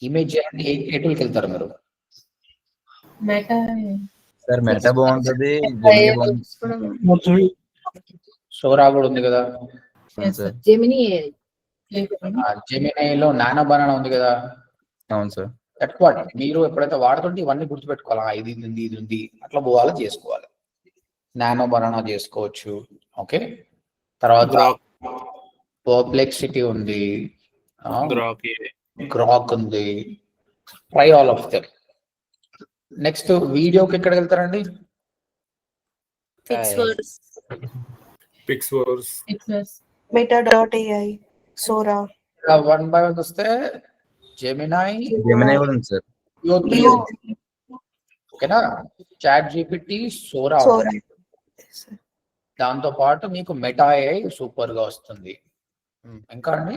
Image ఏ టూల్కి వెళ్తారు మీరు? Meta sir meta బాగుంటుంది, జెమినీ బాగుంటుంది, సోరా కూడా ఉంది కదా. సార్ జెమినీ జెమినైలో నానో బనానా ఉంది కదా. అవును సార్. దట్ వాట్ మీరు ఎప్పుడైతే వాడుతుంటే ఇవన్నీ గుర్తుపెట్టుకోవాలి. ఇది ఉంది ఇది ఉంది అట్లా పోవాలి, చేసుకోవాలి. నానో బనానా చేసుకోవచ్చు. ఓకే, తర్వాత పర్ప్లెక్సిటీ ఉంది, గ్రాక్ ఉంది. Try all of them. Next వీడియోకి ఎక్కడికి వెళ్తారండి? PixVerse, meta.ai, Sora, one by one వస్తే జెమినై కూడా ఉంది సార్. Leo, ఓకేనా. ChatGPT, Sora, Sora. దాంతో పాటు మీకు మెటా ఏఐ సూపర్ గా వస్తుంది. ఇంకా అండి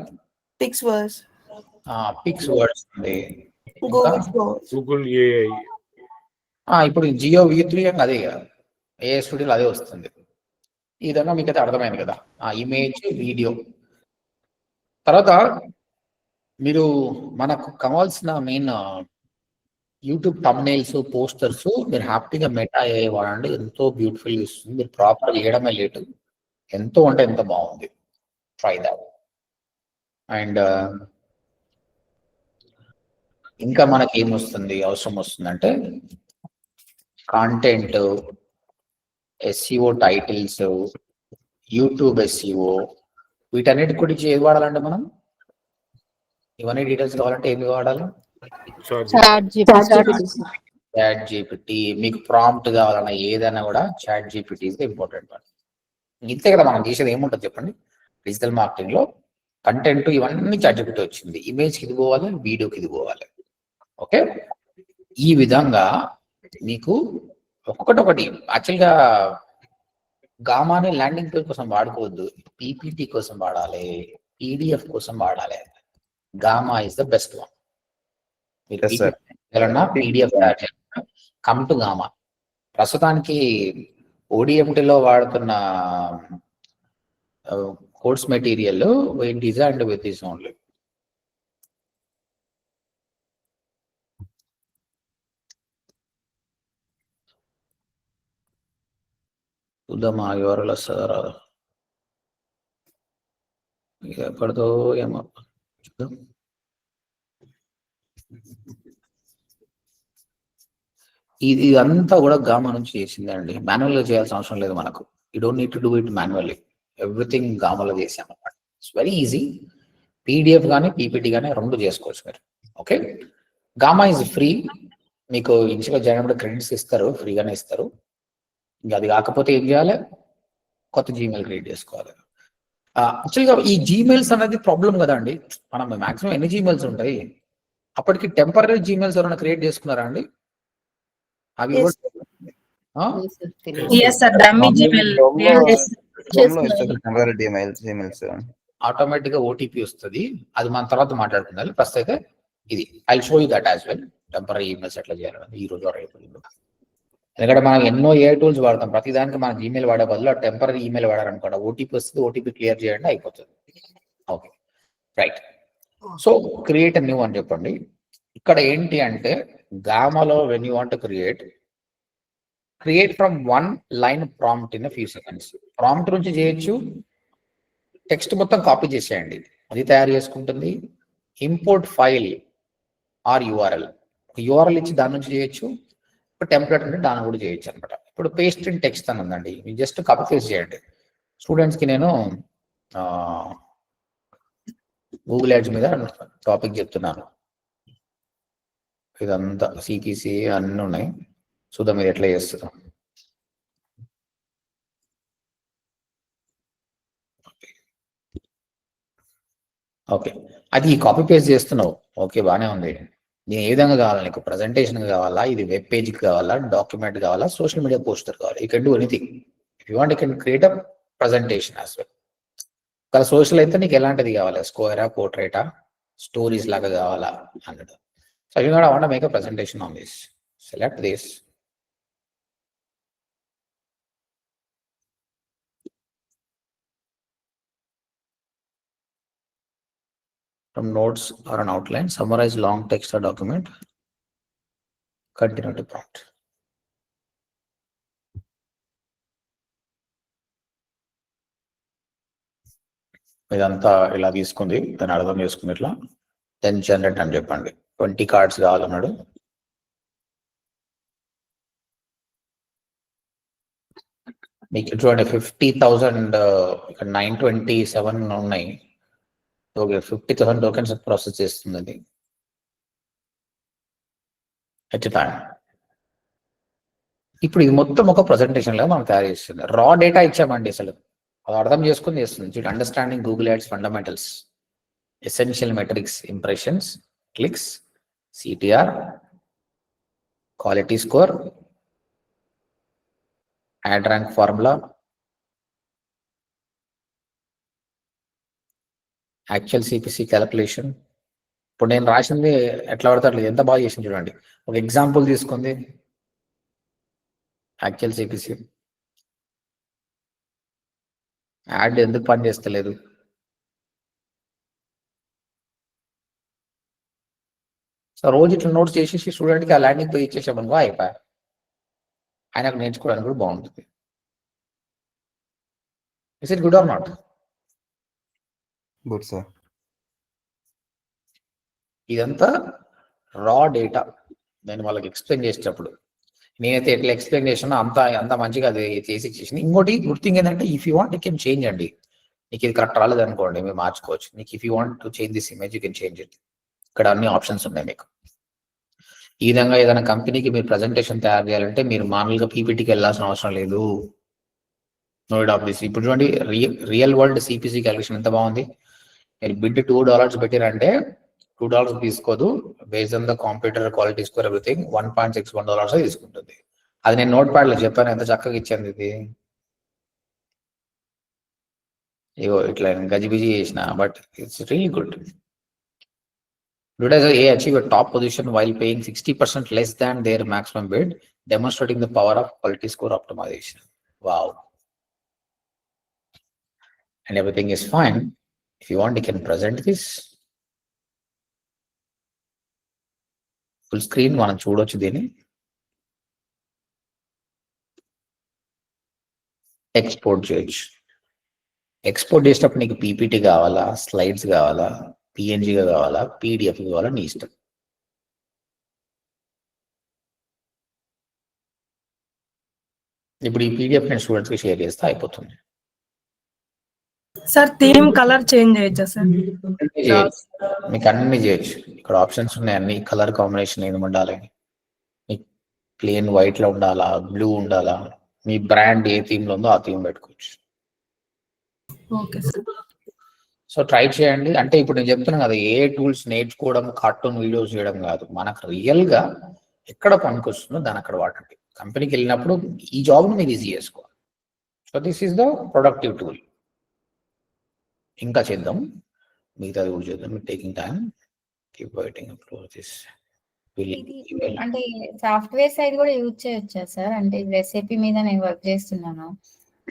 Pixverse, పిక్స్ వర్డ్స్ ఉంది. Google Flow, Google AI. ఇప్పుడు జియో V3 అదే కదా, ఏ స్టూడియోలో అదే వస్తుంది. ఈ విధంగా మీకు అయితే అర్థమైంది కదా. Image, video. తర్వాత మీరు మనకు కావాల్సిన మెయిన్ యూట్యూబ్ థంబ్నెయిల్స్, పోస్టర్స్ మీరు హ్యాపీగా మెటా ఏఐ వాడండి. ఎంతో బ్యూటిఫుల్ ఇస్తుంది. మీరు ప్రాపర్ చేయడమే లేటు, ఎంతో అంటే ఎంత బాగుంది. Try that. అండ్ ఇంకా మనకి ఏమొస్తుంది, అవసరం వస్తుందంటే content, SEO titles, YouTube SEO, వీటన్నిటి గురించి ఏది వాడాలంటే మనం ఇవన్నీ డీటెయిల్స్ కావాలంటే ఏమి వాడాలి? Chat ChatGPT. మీకు ప్రాంప్ట్ కావాలన్నా ఏదైనా కూడా chat GPT is the important one. ఇంతే కదా మనం చేసేది. ఏముంటుంది చెప్పండి డిజిటల్ మార్కెటింగ్ లో? కంటెంట్ ఇవన్నీ చాట్ జీపీటీ వచ్చింది. ఇమేజ్కి ఇది పోవాలి, వీడియోకి ఇది పోవాలి. ఓకే, ఈ విధంగా మీకు ఒక్కొక్కటి యాక్చువల్గా గామాని ల్యాండింగ్ పేజ్ కోసం వాడుకోవద్దు, పీపీటీ కోసం వాడాలి, పీడిఎఫ్ కోసం వాడాలి. Gamma is the best one. PDF come to gamma. ప్రస్తుతానికి ఓడిఎంటీలో వాడుతున్న course material designed with this only. చూద్దామా ఎవరు వస్తారా ఎప్పటితో ఏమో చూద్దాం. ఇదంతా కూడా గామా నుంచి చేసిందండి. మాన్యువల్ గా చేయాల్సిన అవసరం లేదు మనకు. You don't need to do it manually. Everything గామాలో చేసాం అన్నమాట. It's very easy. పీడిఎఫ్ కానీ పీపీటీ కానీ రెండు చేసుకోవచ్చు మీరు. Okay, Gamma is free. మీకు ఇన్స్టాలో జాయిన్ అయినప్పుడు క్రెడిట్స్ ఇస్తారు, ఫ్రీగానే ఇస్తారు. ఇంకా అది కాకపోతే ఏం చేయాలి? కొత్త జీమెయిల్ క్రియేట్ చేసుకోవాలి. యాక్చువల్గా ఈ జీమెయిల్స్ అనేది ప్రాబ్లం కదా అండి. మనం మాక్సిమం ఎన్ని జీమెయిల్స్ ఉంటాయి? అప్పటికి టెంపరీ జీమెయిల్స్ ఎవరైనా క్రియేట్ చేసుకున్నారా అండి? అవి ఆటోమేటిక్ గా ఓటీపీ వస్తుంది. అది మన తర్వాత మాట్లాడుకుందాం. ఫస్ట్ అయితే ఇది I show you that as well. Temporary emails ఎట్లా చేయాలని ఈ రోజు రేపు. ఎందుకంటే మనం ఎన్నో ఏఐ టూల్స్ వాడతాం. ప్రతిదానికి మనం జీమెయిల్ వాడే బదులు టెంపరీ ఈమెయిల్ వాడారనుకోండి, ఓటీపీ వస్తుంది, ఓటీపీ క్లియర్ చేయండి, అయిపోతుంది. Okay, right. So create new అని చెప్పండి. ఇక్కడ ఏంటి అంటే గామాలో when you want create from one line prompt in few seconds. Prompt నుంచి చేయొచ్చు, టెక్స్ట్ మొత్తం కాపీ చేసేయండి, అది తయారు చేసుకుంటుంది. ఇంపోర్ట్ ఫైల్ ఆర్ యూఆర్ఎల్ ఇచ్చి దాని నుంచి చేయొచ్చు. టెంప్లెట్ అంటే దాన్ని కూడా చేయొచ్చు అనమాట. ఇప్పుడు పేస్ట్ ఇన్ టెక్స్ట్ అని ఉందండి, మీరు జస్ట్ కాపీ పేస్ట్ చేయండి. స్టూడెంట్స్కి నేను గూగుల్ యాడ్స్ మీద టాపిక్ చెప్తున్నాను. ఇదంతా సిపిసి అన్నీ ఉన్నాయి. చూద్దాం మీరు ఎట్లా చేస్తున్నాం. ఓకే, అది కాపీ పేస్ట్ చేస్తున్నావు. ఓకే, బాగానే ఉంది. నేను ఏ విధంగా కావాలి నీకు? ప్రజెంటేషన్ కావాలా, ఇది వెబ్ పేజ్కి కావాలా, డాక్యుమెంట్ కావాలా, సోషల్ మీడియా పోస్టర్ కావాలా? You can do anything. If you want you can create a presentation as well. కానీ సోషల్ అయితే నీకు ఎలాంటిది కావాలి? స్క్వేరా, పోర్ట్రేటా, స్టోరీస్ లాగా కావాలా అన్నట్టు. So you want make a presentation on this. Select this. from notes or an outline, summarize long text or document, continue to prompt. ఇదంతా ఇలా తీసుకుంది, దాన్ని అర్థం చేసుకుని ఇట్లా 10 జనరేట్ అని చెప్పండి. 20 కార్డ్స్ కావాలన్నాడు. మీకు చూడండి 50,000 ఇక్కడ 927 ఉన్నాయి. ఓకే, 50,000 టోకెన్స్ ప్రాసెస్ చేస్తుంది అది ఎట్ టైం. ఇప్పుడు ఇది మొత్తం ఒక ప్రజెంటేషన్ లో మనం తయారు చేస్తుంది. రా డేటా ఇచ్చామండి, అసలు అది అర్థం చేసుకుని చేస్తుంది. Understanding Google ads fundamentals, essential metrics, impressions, clicks, CTR, quality score, ad rank formula, actual CPC calculation. ఇప్పుడు నేను రాసింది ఎట్లా పడతారు, ఎంత బాగా చేసింది చూడండి. ఒక ఎగ్జాంపుల్ తీసుకుంది, యాక్చువల్ సిపిసి యాడ్ ఎందుకు పని చేస్తలేదు, సో రోజు ఇట్లా నోట్స్ చేసేసి స్టూడెంట్కి ఆ ల్యాండింగ్ పేజ్ ఇచ్చేసామనుకో అయిపోయా, ఆయనకు నేర్చుకోవడానికి కూడా బాగుంటుంది. Is it good or not? Good sir. ఇదంతా రా డేటా. నేను వాళ్ళకి ఎక్స్ప్లెయిన్ చేసేటప్పుడు నేనైతే ఎట్లా ఎక్స్ప్లెయిన్ చేసినా అంత మంచిగా అది చేసి ఇచ్చేసింది. ఇంకోటి గుడ్ థింగ్ ఏంటంటే, if you want you can change అండి. నీకు ఇది కరెక్ట్ రాలేదు అనుకోండి, మీరు మార్చుకోవచ్చు. నీకు if you want to change this image you can change it. ఇక్కడ అన్ని ఆప్షన్స్ ఉన్నాయి మీకు. ఈ విధంగా ఏదైనా కంపెనీకి మీరు ప్రజెంటేషన్ తయారు చేయాలంటే మీరు మామూలుగా పీపీటీకి వెళ్ళాల్సిన అవసరం లేదు. Note of this. ఇప్పుడు చూడండి, రియల్ వరల్డ్ సిపిసి క్యాలిక్యులేషన్ ఎంత బాగుంది. మీరు బిడ్ $2 పెట్టారంటే $2 తీసుకోదు, based on the computer quality score everything $1.61 తీసుకుంటుంది. అది నేను నోట్ ప్యాడ్ లో చెప్పాను, ఎంత చక్కగా ఇచ్చింది ఇది. ఇగో ఇట్లా గజిబిజి చేసిన, but it's really good. Advertiser A achieve a top position while paying 60% less than their maximum bid, demonstrating the power of quality score optimization. Wow. And everything is fine. If you want, you can present this. Full screen మనం చూడొచ్చు దీన్ని. Export చేయొచ్చు. Export చేసేటప్పుడు నీకు PPT కావాలా, slides కావాలా, పిఎన్జిగా కావాలా, PDF కావాలా, నీ ఇష్టం. ఇప్పుడు ఈ పీడిఎఫ్ నేను స్టూడెంట్స్ కి షేర్ చేస్తే అయిపోతుంది. సార్ థీమ్ కలర్ చేంజ్ చేయొచ్చా సార్? మీకు అన్ని చేయొచ్చు. ఇక్కడ ఆప్షన్స్ ఉన్నాయి, అన్ని కలర్ కాంబినేషన్ ఏది ఉండాలి, మీకు ప్లేన్ వైట్ లో ఉండాలా, బ్లూ ఉండాలా, మీ బ్రాండ్ ఏ థీమ్ లో ఉందో ఆ థీమ్ పెట్టుకోవచ్చు. Okay sir. సో ట్రై చేయండి. అంటే ఇప్పుడు నేను చెప్తున్నాను కదా, ఏ టూల్స్ నేర్చుకోవడం, కార్టూన్ వీడియోస్ చేయడం కాదు, మనకు రియల్ గా ఎక్కడ పనికొస్తుందో దాన్ని అక్కడ వాడండి. కంపెనీకి వెళ్ళినప్పుడు ఈ జాబ్ ని మీరు ఈజీ చేసుకోవాలి. So this is the productive tool. ఇంకా చేద్దాం, మిగతాది కూడా చేద్దాం. Taking time, keep waiting, close this. అంటే సాఫ్ట్వేర్ సైడ్ కూడా యూజ్ చేయొచ్చా సార్? అంటే రెసిపీ మీద నేను వర్క్ చేస్తున్నాను,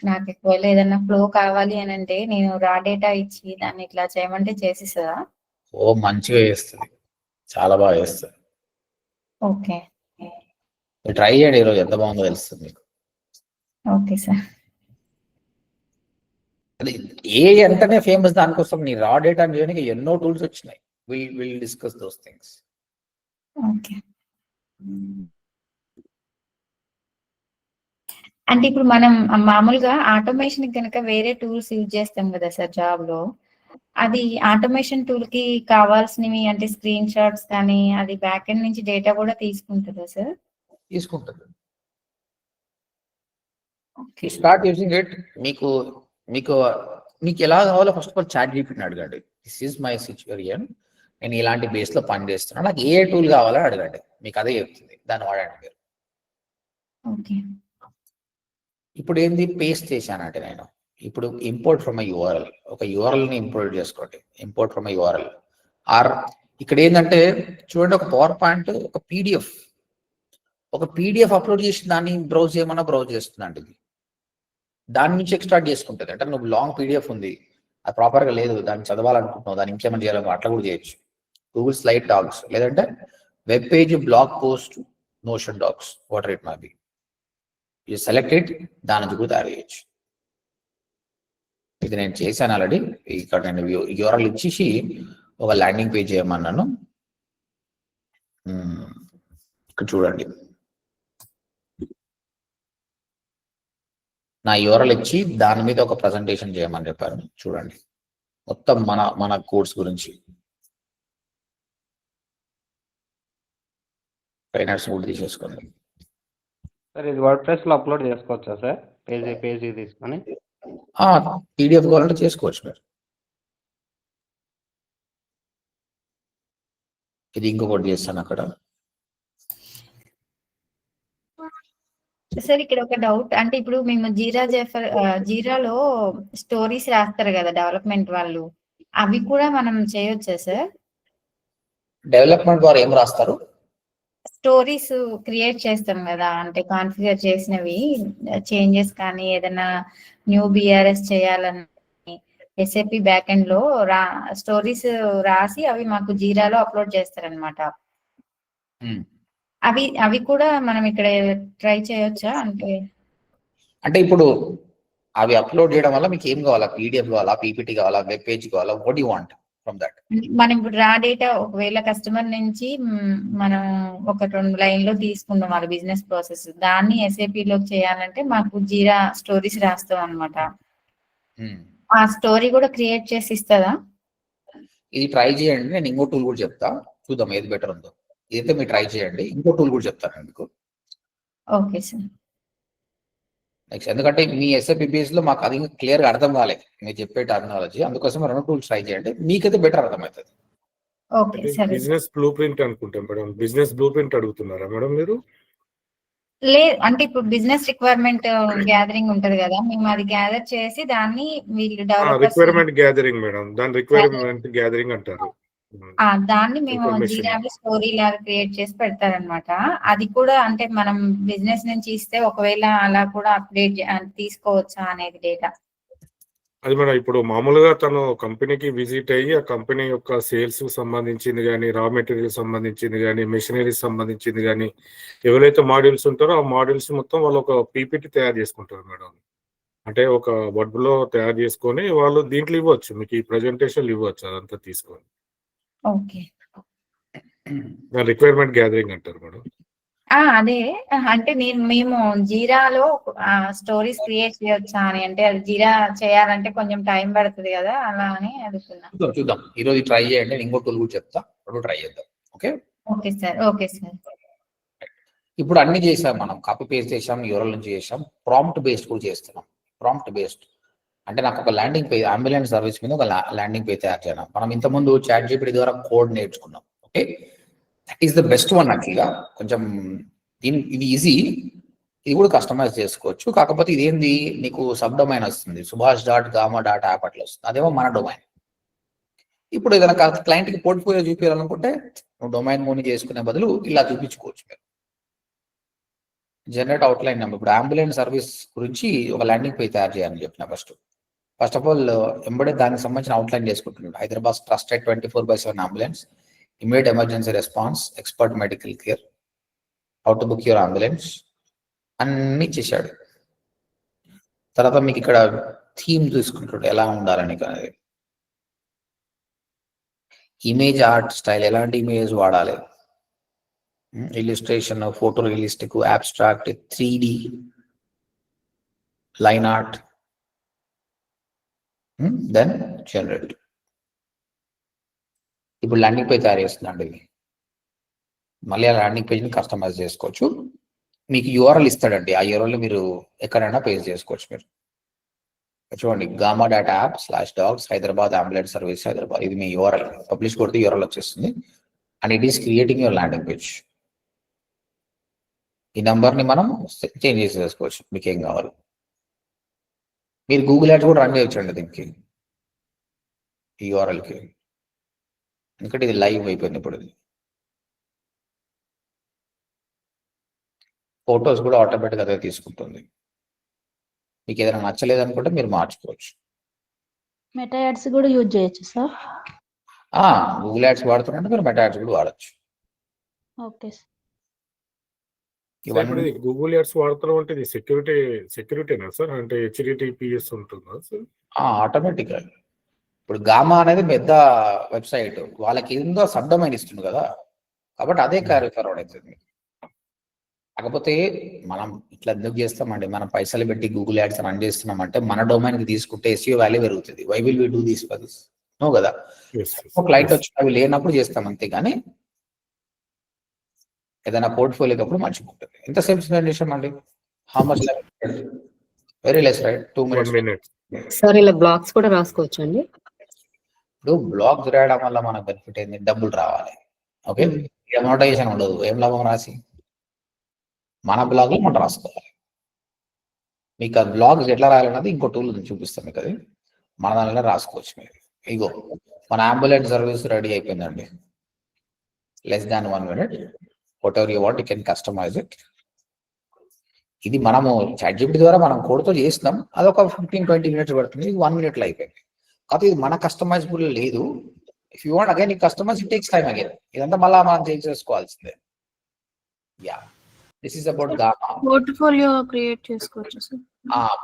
నాకు ఒకవేళ ఏదన్నా ఫ్లో కావాలి అని అంటే నేను రా డేటా ఇచ్చి దాన్ని ఇట్లా చేయమంటే చేసిస్తుందా? ఓ మంచిగా చేస్తుంది, చాలా బాగా చేస్తుంది. ఓకే, మీరు ట్రై చేయండి, ఈరోజు ఎంత బాగుందో తెలుస్తుంది మీకు. Okay sir. అది ఏ ఎంతనే ఫేమస్, దానికోసం నీ రా డేటా చేయడానికి ఎన్నో టూల్స్ వచ్చినాయి. Will discuss those things. Okay. అంటే ఇప్పుడు మనం మామూలుగా ఆటోమేషన్ కనుక వేరే టూల్స్ యూజ్ చేస్తాం కదా సార్ జాబ్ లో, అది ఆటోమేషన్ టూల్ కి కావాల్సినవి అంటే స్క్రీన్ షాట్స్ కానీ అది బ్యాక్ ఎండ్ నుంచి డేటా కూడా తీసుకుంటుందా సార్? తీసుకుంటుంది. ఓకే. Start using it. మీకు మీకు మీకు ఎలా కావాలో ఫస్ట్ ఆఫ్ ఆల్ చాట్ జీపీటీని అడగండి. దిస్ ఈజ్ మై సిచ్యువేషన్, నేను ఇలాంటి బేస్ లో పని చేస్తున్నాను, నాకు ఏ టూల్ కావాలో అడగండి, మీకు అదే చెప్తుంది, దాన్ని వాడండి మీరు. ఓకే. ఇప్పుడు ఏంది, పేస్ట్ చేశానంటే నేను ఇప్పుడు ఇంపోర్ట్ ఫ్రమ్ ఐ యూఆర్ఎల్, ఒక యూఆర్ఎల్ ని ఇంపోర్ట్ చేసుకోండి. Import from a URL or ఇక్కడ ఏంటంటే చూడండి, ఒక పవర్ పాయింట్, ఒక పీడిఎఫ్ అప్లోడ్ చేసి దాన్ని బ్రౌజ్ చేయమన్నా బ్రౌజ్ చేస్తుందండి. ఇది దాని నుంచి ఎక్స్ట్రాక్ట్ చేసుకుంటుంది. అంటే నువ్వు లాంగ్ పీడిఎఫ్ ఉంది, అది ప్రాపర్గా లేదు, దాన్ని చదవాలనుకుంటున్నావు, దాన్ని ఇంకేమైనా చేయాలను, అట్లా కూడా చేయొచ్చు. గూగుల్ స్లైడ్ డాగ్స్ లేదంటే web page, blog post, Notion docs, whatever it may be. You select it, దాని నుంచి కూడా తయారు చేయొచ్చు. ఇది నేను చేశాను ఆల్రెడీ. ఇక్కడ నేను యూఆర్ఎల్ ఇచ్చేసి ఒక ల్యాండింగ్ పేజ్ చేయమన్నాను. ఇక్కడ చూడండి, నా యూఆర్ఎల్ ఇచ్చి దాని మీద ఒక ప్రజెంటేషన్ చేయమని చెప్పారు. చూడండి, మొత్తం మన కోర్స్ గురించి ట్రైనర్స్ కూడా తీసేసుకోండి. సార్ ఇది వర్డ్ ప్రెస్ లో అప్లోడ్ చేసుకోవచ్చా సార్? పేజీ తీసుకొని పీడిఎఫ్ కావాలంటే చేసుకోవచ్చు మీరు. ఇది ఇంకొకటి చేస్తాను అక్కడ. సార్ ఇక్కడ ఒక డౌట్, అంటే ఇప్పుడు మేము జీరాలో స్టోరీస్ రాస్తారు కదా డెవలప్మెంట్ వాళ్ళు, అవి కూడా మనం చేయొచ్చా సార్? డెవలప్మెంట్ వారు ఏం రాస్తారు? స్టోరీస్ క్రియేట్ చేస్తాం కదా, అంటే కాన్ఫిగర్ చేసినవి చేంజెస్ కానీ ఏదైనా న్యూ బిఆర్ఎస్ చేయాలని ఎస్ఏపి బ్యాక్ ఎండ్ లో స్టోరీస్ రాసి అవి మాకు జీరాలో అప్లోడ్ చేస్తారనమాట. అవి కూడా మనం ఇక్కడ ట్రై చేయొచ్చా? అంటే ఇప్పుడు అవి అప్లోడ్ చేయడం వల్ల మీకు ఏం కావాలా? పీడిఎఫ్ కావాలా, పీపీటీ కావాలా, వెబ్ పేజ్ కావాలా? What you want from that? మనం ఇప్పుడు రా డేటా ఒకవేళ కస్టమర్ నుంచి మనం ఒక 2 లైన్లో తీసుకున్నాం వాళ్ళ బిజినెస్ ప్రాసెస్, దాన్ని ఎస్ఏపి లో చేయాలంటే మాకు జీరా స్టోరీస్ రాస్తాం అనమాట. ఆ స్టోరీ కూడా క్రియేట్ చేసి ఇస్తుందా? ఇది ట్రై చేయండి, నేను ఇంకో టూల్ కూడా చెప్తా, చూద్దాం ఏది బెటర్ ఉందో. ఇదైతే మీరు ట్రై చేయండి, ఇంకో టూల్ కూడా చెప్తాను మీకు. Okay sir. నెక్స్ట్, ఎందుకంటే మీ ఎస్ఏపి బేస్ లో మాకు అది క్లియర్గా అర్థం కాలేదు మీరు చెప్పే టర్మినాలజీ, అందుకోసం 2 టూల్స్ ట్రై చేయండి, మీకైతే బెటర్ అర్థమవుతుంది. ఓకే సరే. బిజినెస్ బ్లూ ప్రింట్ అనుకుంటాం మేడం. బిజినెస్ బ్లూ ప్రింట్ అడుగుతున్నారా మేడం మీరు? లేదు, అంటే ఇప్పుడు బిజినెస్ రిక్వైర్మెంట్ గ్యాదరింగ్ ఉంటది కదా, మేము అది గ్యాదర్ చేసి దాన్ని వీళ్ళు రిక్వైర్మెంట్ గ్యాదరింగ్ మేడం, దాని రిక్వైర్మెంట్ గ్యాదరింగ్ అంటారు. దాన్ని మేము జీరాలో స్టోరీ లాగా క్రియేట్ చేసి పెడతారనమాట. అది కూడా అంటే మనం బిజినెస్ నుంచి ఇస్తే ఒకవేళ అలా కూడా అప్డేట్ తీసుకోవచ్చా అనేది డేటా? అది మేడం ఇప్పుడు మామూలుగా తను కంపెనీకి విజిట్ అయ్యి ఆ కంపెనీ యొక్క సేల్స్ సంబంధించింది కానీ, రా మెటీరియల్ సంబంధించింది కానీ, మెషినరీ సంబంధించింది కానీ, ఎవరైతే మాడ్యూల్స్ ఉంటారో ఆ మాడ్యూల్స్ మొత్తం వాళ్ళు ఒక పీపీటీ తయారు చేసుకుంటారు మేడం. అంటే ఒక వర్డ్ లో తయారు చేసుకొని వాళ్ళు దీంట్లో ఇవ్వచ్చు, మీకు ఈ ప్రజెంటేషన్లు ఇవ్వచ్చు, అదంతా తీసుకొని. ఓకే, రిక్వైర్మెంట్ గ్యాదరింగ్ అంటారు మేడం. అదే అంటే మేము జీరాలో స్టోరీస్ క్రియేట్ చేయొచ్చా అని, అంటే అది జీరా చేయాలంటే కొంచెం టైం పడుతుంది కదా, అలా అని అడుగుతున్నా. చూద్దాం, ఈ రోజు ట్రై చేయండి, ఇంకో టూల్ కూడా చెప్తా, ట్రై చేద్దాం. Okay okay sir. Okay sir. ఇప్పుడు అన్ని చేసాం మనం, కాపీ పేస్ట్ చేసాం, యూఆర్ఎల్ నుంచి చేసాం, ప్రాంప్ట్ బేస్డ్ కూడా చేస్తున్నాం. ప్రాంప్ట్ బేస్డ్ అంటే నాకు ఒక ల్యాండింగ్ పేజ్, అంబులెన్స్ సర్వీస్ మీద ఒక ల్యాండింగ్ పేజ్ తయారు చేయడం. మనం ఇంతకుముందు చాట్ జీపీటీ ద్వారా కోడ్ నేర్చుకున్నాం. Okay, that is the best one యాక్చువల్గా. కొంచెం ఇది ఈజీ, ఇది కూడా కస్టమైజ్ చేసుకోవచ్చు. కాకపోతే ఇదేంది, నీకు సబ్ డొమైన్ వస్తుంది, subhash.gamma.app అట్లా వస్తుంది, అదేమో మన డొమైన్. ఇప్పుడు ఏదైనా క్లయింట్కి పోర్ట్ఫోలియో చూపించాలనుకుంటే నువ్వు డొమైన్ మోని చేసుకునే బదులు ఇలా చూపించుకోవచ్చు. మీరు జనరేట్ అవుట్లైన్ నెంబర్, ఇప్పుడు అంబులెన్స్ సర్వీస్ గురించి ఒక ల్యాండింగ్ పేజ్ తయారు చేయాలని చెప్పిన ఫస్ట్ ఆఫ్ ఆల్ ఎంబడే దానికి సంబంధించిన అవుట్లైన్ చేసుకుంటున్నాడు. Hyderabad trusted 24/7 ambulance, immediate emergency response, expert medical care, how to book your ambulance అన్ని చేశాడు. తర్వాత మీకు ఇక్కడ థీమ్ తీసుకుంటాడు ఎలా ఉండాలని, ఇమేజ్ ఆర్ట్ స్టైల్, ఎలాంటి ఇమేజ్ వాడాలి, illustration, photo realistic, abstract, 3D, line art, then generate. ఇప్పుడు ల్యాండింగ్ పేజ్ తయారు చేస్తుందండి ఇది. మళ్ళీ ఆ ల్యాండింగ్ పేజ్ని కస్టమైజ్ చేసుకోవచ్చు. మీకు యూఆర్ఎల్ ఇస్తాడండి, ఆ యూఆర్ఎల్ మీరు ఎక్కడైనా పేజ్ చేసుకోవచ్చు. మీరు చూడండి, gamma.app/dogs Hyderabad ambulance service Hyderabad, ఇది మీ యూఆర్ఎల్. పబ్లిష్ కొడితే యూఆర్ఎల్ వచ్చేస్తుంది and it is creating your landing page. ఈ నెంబర్ని మనం చేంజ్ చేసి చేసుకోవచ్చు, మీకు ఏం కావాలి. మీరు గూగుల్ యాడ్స్ కూడా రన్ చేయొచ్చండి దీనికి, ఈ యూఆర్ఎల్కి, ఎందుకంటే ఇది లైవ్ అయిపోయింది. ఇప్పుడు ఇది ఫొటోస్ కూడా ఆటోమేటిక్గా అదే తీసుకుంటుంది. మీకు ఏదైనా నచ్చలేదు అనుకుంటే మీరు మార్చుకోవచ్చు. మెటా యాడ్స్ కూడా యూజ్ చేయొచ్చు సార్. గూగుల్ యాడ్స్ వాడుతున్నట్టు మీరు మెటా యాడ్స్ కూడా వాడచ్చు. Okay sir. ఇప్పుడు గూగుల్ యాడ్స్ వాడతాం అంటే ఇది సెక్యూరిటీనా సార్? అంటే HTTPS ఉంటుందా సార్? ఆటోమేటిక్ గా ఇప్పుడు గామా అనేది పెద్ద వెబ్సైట్, వాళ్ళకి ఏందో సబ్ డొమైన్ ఇస్తుంది కదా, కాబట్టి అదే క్యారీ ఫార్వర్డ్ అవుతుంది. కాకపోతే మనం ఇట్లా ఎందుకు చేస్తామండి, మనం పైసలు పెట్టి గూగుల్ యాడ్స్ రన్ చేస్తున్నామంటే మన డొమైన్ కి తీసుకుంటే SEO వాల్యూ పెరుగుతుంది. Why will we do this for this? No కదా. క్లయింట్ వచ్చి అవి లేనప్పుడు చేస్తాం అంతే, కానీ ఏదైనా పోర్ట్ఫోలియోకి అప్పుడు మంచిగా ఉంటుంది. ఎంతసేపు స్పెండ్ చేసామండి? How much? Very less, right? 2 minutes. Sir ఇలా బ్లాగ్స్ కూడా రాసుకోవచ్చు అండి. ఇప్పుడు బ్లాగ్స్ రాయడం వల్ల మనకు బెనిఫిట్ ఏంది? డబ్బులు రావాలి. ఓకే, మోటివేషన్ ఉండదు. ఏం లాభం రాసి? మన బ్లాగ్లో మనం రాసుకోవాలి. మీకు ఆ బ్లాగ్స్ ఎట్లా రాయాలన్నది ఇంకో టూల్ చూపిస్తాం మీకు, అది మన దానిలో రాసుకోవచ్చు మీరు. ఇగో మన అంబులెన్స్ సర్వీస్ రెడీ అయిపోయిందండి. Less than 1 minute. whatever you want, you can customize it. ఇది మనము ChatGPT ద్వారా మనం కోడ్తో చేస్తున్నాం, అదొక 15-20 minutes పడుతుంది. ఇది 1 minute లో అయిపోయింది. కాకపోతే ఇది మన కస్టమైజబుల్ లేదు. ఇఫ్ యూ వాంట్ అగైన్ ఈ customize, it takes time again. ఇదంతా మళ్ళీ మనం చేంజ్ చేసుకోవాల్సిందే. Yeah, this is about Gamma. Portfolio create చేసుకోవచ్చు సార్.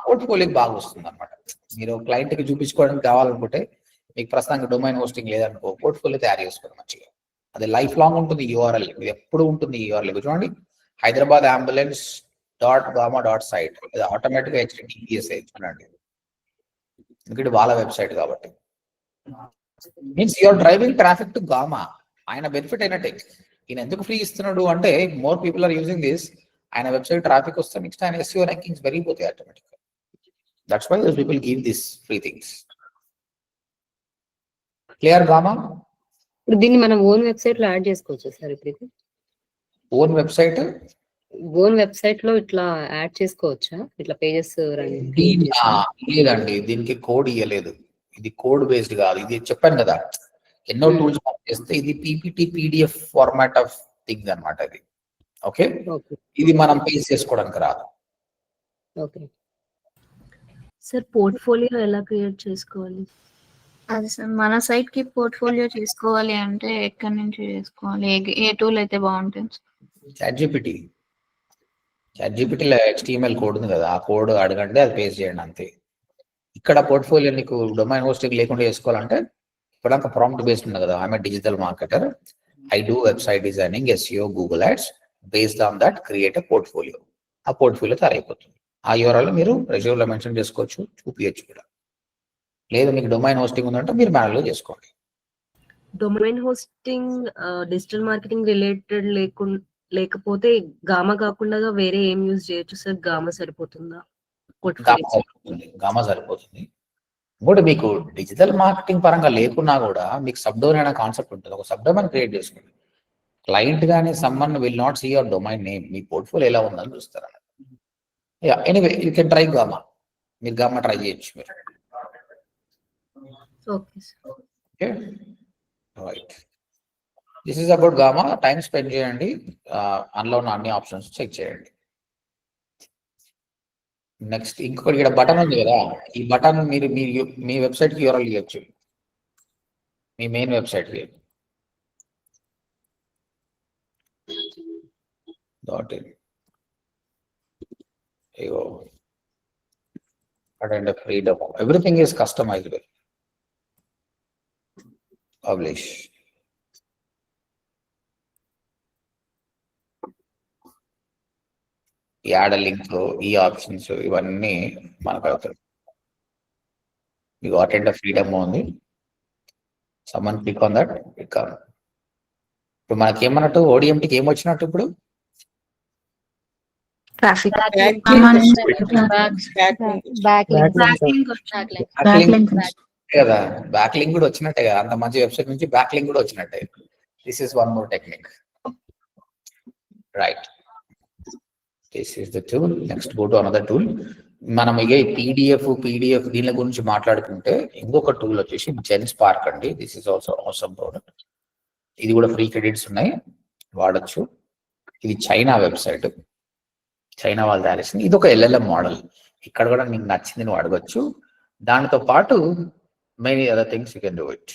పోర్ట్ఫోలియోకి బాగా వస్తుంది అనమాట. మీరు క్లయింట్ కి చూపించుకోవడానికి కావాలనుకుంటే, మీకు ప్రస్తుతానికి డొమైన్ హోస్టింగ్ లేదనుకో, పోర్ట్ఫోలియో తయారు చేసుకోండి మంచిగా. అది లైఫ్ లాంగ్ ఉంటుంది. URL ఇది ఎప్పుడు ఉంటుంది. URL చూడండి, hyderabadambulance.gama.site. ఇది ఆటోమేటిక్ గా HTTPS చూడండి, ఎందుకంటే వాళ్ళ వెబ్సైట్ కాబట్టి. Means you're driving traffic to Gamma. ఆయన బెనిఫిట్ అయినట్టే. ఈయన ఎందుకు ఫ్రీ ఇస్తున్నాడు అంటే, more people are using this. ఆయన వెబ్సైట్ ట్రాఫిక్ వస్తే నెక్స్ట్ ఆయన SEO ర్యాంకింగ్స్ పెరిగిపోతాయి ఆటోమేటిక్ గా. That's why those people give this free things. Clear Gamma? ఇప్పుడు దీన్ని మనం ఓన్ వెబ్సైట్ లో యాడ్ చేసుకోవచ్చు సార్. ఇప్పుడు ఓన్ వెబ్సైట్ లో ఇట్లా యాడ్ చేసుకోవచ్చా? ఇట్లా పేజెస్ లేదండి, దీనికి కోడ్ ఇవ్వలేదు. ఇది కోడ్ బేస్డ్ కాదు. ఇది చెప్పాను కదా, ఎన్నో టూల్స్ చేస్తే ఇది PPT PDF format of things అనమాట ఇది. ఓకే, ఇది మనం పేజ్ చేసుకోవడానికి రాదు. ఓకే సార్, పోర్ట్ఫోలియో ఎలా క్రియేట్ చేసుకోవాలి? అది సార్, మన సైట్ కి పోర్ట్ఫోలియో చేసుకోవాలి అంటే ఎక్కడి నుంచి చేసుకోవాలి? ఏ టూల్ అయితే బాగుంటుంది? ChatGPTలో HTML కోడ్ ఉంది కదా, ఆ కోడ్ అడగండి, అది పేస్ట్ చేయండి అంతే. ఇక్కడ పోర్ట్ఫోలియో నీకు డొమైన్ హోస్టింగ్ లేకుండా చేసుకోవాలంటే, ఇప్పుడు ప్రాంప్ట్ బేస్డ్ ఉంది కదా, I'm digital marketer, I do website designing, SEO, Google ads, based on that create a portfolio. ఆ పోర్ట్ఫోలియో తయారైపోతుంది. ఆ URL మీరు రెజ్యూమ్లో మెన్షన్ చేసుకోవచ్చు, చూపించచ్చు కూడా. లేదు మీకు డొమైన్ హోస్టింగ్ ఉందంటే మీరు మాన్యువల్గా చేసుకోండి. Domain hosting digital marketing related లేకపోతే గామా కాకుండా వేరే ఏం యూజ్ చేయొచ్చు సార్? గామా సరిపోతుందా? గామా సరిపోతుంది. ఇంకోటి మీకు డిజిటల్ మార్కెటింగ్ పరంగా లేకున్నా కూడా మీకు సబ్ డొమైన్ అనే కాన్సెప్ట్ ఉంటుంది. ఒక సబ్ డొమైన్ క్రియేట్ చేసుకోండి. క్లయింట్ కానీ someone will not see your domain name, మీ పోర్ట్ఫోలియో ఎలా ఉందని చూస్తారు అన్నమాట. Anyway you can try Gamma. మీరు గామా ట్రై చేయొచ్చు మీరు. Okay, right. This is about Gamma. Time spend చేయండి, అందులో ఉన్న అన్ని ఆప్షన్స్ చెక్ చేయండి. నెక్స్ట్ ఇంకొకటి ఇక్కడ బటన్ ఉంది కదా, ఈ బటన్ మీరు మీ వెబ్సైట్ కి URL ఇవ్వచ్చు, మీ మెయిన్ వెబ్సైట్ కి. .in. And freedom. Everything is customizable. Publish. Add a link, ఈ ఆప్షన్స్ ఇవన్నీ మనకు అవుతాయి. మీకు అటెండ్ ఫ్రీడమ్ ఉంది. Someone click on that. ఇప్పుడు మనకి ఏమన్నట్టు ODMTకి ఏమొచ్చినట్టు ఇప్పుడు ట్రాఫిక్ కదా, బ్యాక్ లింక్ కూడా వచ్చినట్టే కదా. అంత మంచి వెబ్సైట్ నుంచి బ్యాక్ లింక్ కూడా వచ్చినట్టే. This is one more technique, right? This is the tool. Next go to another tool. మనం ఇక PDF దీని గురించి మాట్లాడుకుంటే ఇంకొక టూల్ వచ్చేసి జెన్స్పార్క్ అండి. దిస్ ఈస్ ఆల్సో అవసరం ప్రోడక్ట్. ఇది కూడా ఫ్రీ క్రెడిట్స్ ఉన్నాయి, వాడచ్చు. ఇది చైనా వెబ్సైట్, చైనా వాళ్ళు తయారు చేసింది. ఇది ఒక LLM మోడల్. ఇక్కడ కూడా మీకు నచ్చింది నువ్వు అడగచ్చు. దానితో పాటు many other things you can do it.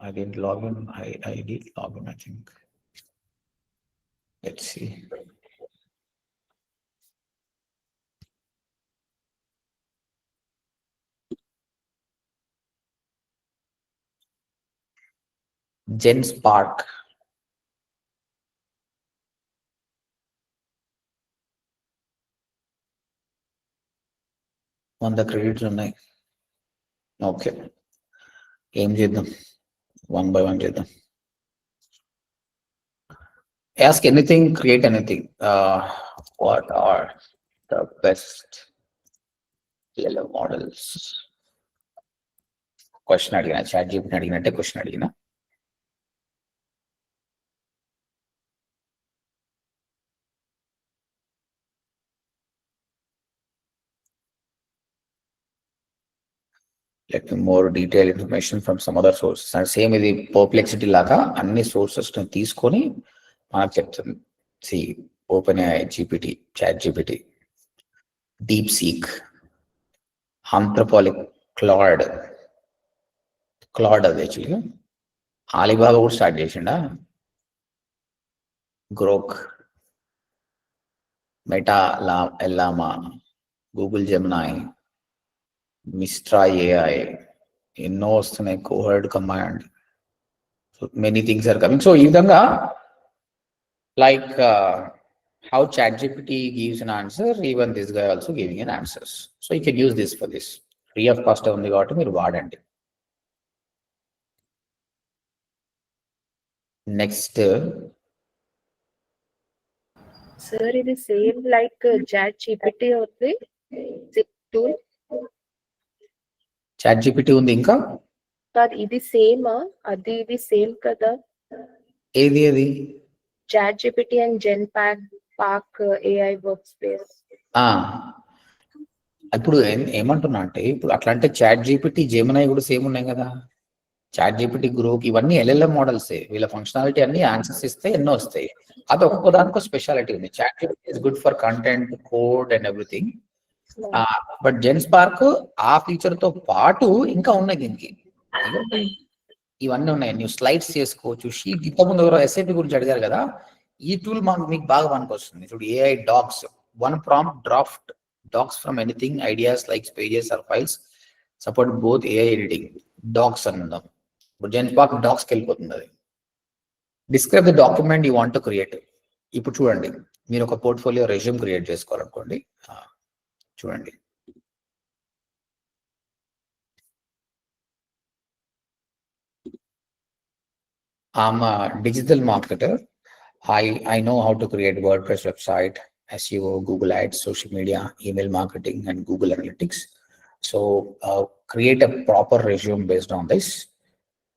I didn't log in. I did log in, I think. Let's see. GenSpark. On the credits ఉన్నాయి. ఓకే, ఏం చేద్దాం, వన్ బై వన్ చేద్దాం. Ask anything, create anything. What are the best LLM models? Question అడిగిన, chat GPT అడిగినట్టే question అడిగిన. Let me more detailed information from some other sources. And same ఇది perplexity లాగా అన్ని sources ని తీసుకొని మనకు చెప్తుంది. See, OpenAI, GPT, Chat GPT, DeepSeek, Anthropic, Claude అది యాక్చువల్గా ఆలీబాబా కూడా స్టార్ట్ చేసిండా, Grok, Meta Llama, Google Gemini, Mistral AI, ఎన్నో వస్తున్నాయి, Cohere Command. So many things are coming. So ఈ విధంగా like how ChatGPT gives an answer, even this guy also giving an answers. So you can use this for this. Free of cost ఉంది కాబట్టి మీరు వాడండి. Next sir ఇది same like chat GPT అవుతుంది tool. ChatGPT ఉంది ఇంకా కాదు, ఇది సేమా? అది ఇది సేమ్ కదా? ఏది అది? ChatGPT and Genspark AI workspace. ఇప్పుడు ఏమంటున్నా అంటే, ఇప్పుడు అట్లా అంటే చాట్ జీపీటీ, జెమినాయ్ కూడా సేమ్ ఉన్నాయి కదా. చాట్ జీపీటీ, గ్రోక్, ఇవన్నీ LLM మోడల్సే. వీళ్ళ ఫంక్షనాలిటీ అన్ని ఆన్సర్స్ ఇస్తే ఎన్నో వస్తాయి. అది ఒక్కొక్క దానికి స్పెషాలిటీ ఉంది. Chat GPT is good for content, code and everything. But Genspark ఆ ఫీచర్ తో పాటు ఇంకా ఉన్నాయి దీనికి. ఇవన్నీ ఉన్నాయి. నువ్వు స్లైడ్స్ చేసుకోవచ్చు. షీట్, ఇంతకుముందు ఎవరో SAP గురించి అడిగారు కదా, ఈ టూల్ మీకు బాగా పనికొస్తుంది. ఇప్పుడు AI docs, one prompt draft docs from anything, ideas like pages or files, support both AI editing. Docs అని ఉందాం, ఇప్పుడు జెన్స్పార్క్ డాక్స్కి వెళ్ళిపోతుంది. అది describe the document you want to create. ఇప్పుడు చూడండి, మీరు ఒక పోర్ట్ఫోలియో రెజ్యూమ్ క్రియేట్ చేసుకోవాలనుకోండి. చూడండి, I'm a digital marketer. I know how to create WordPress website, SEO, Google Ads, social media, email marketing, and Google Analytics. So create a proper resume based on this.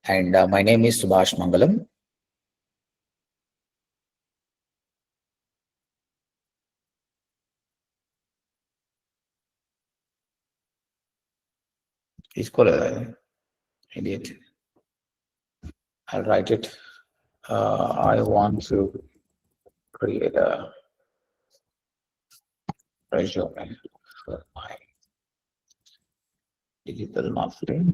And my name is Subhash Mangalam. Idiot. I'll write it. I want to create a resume for my digital marketing.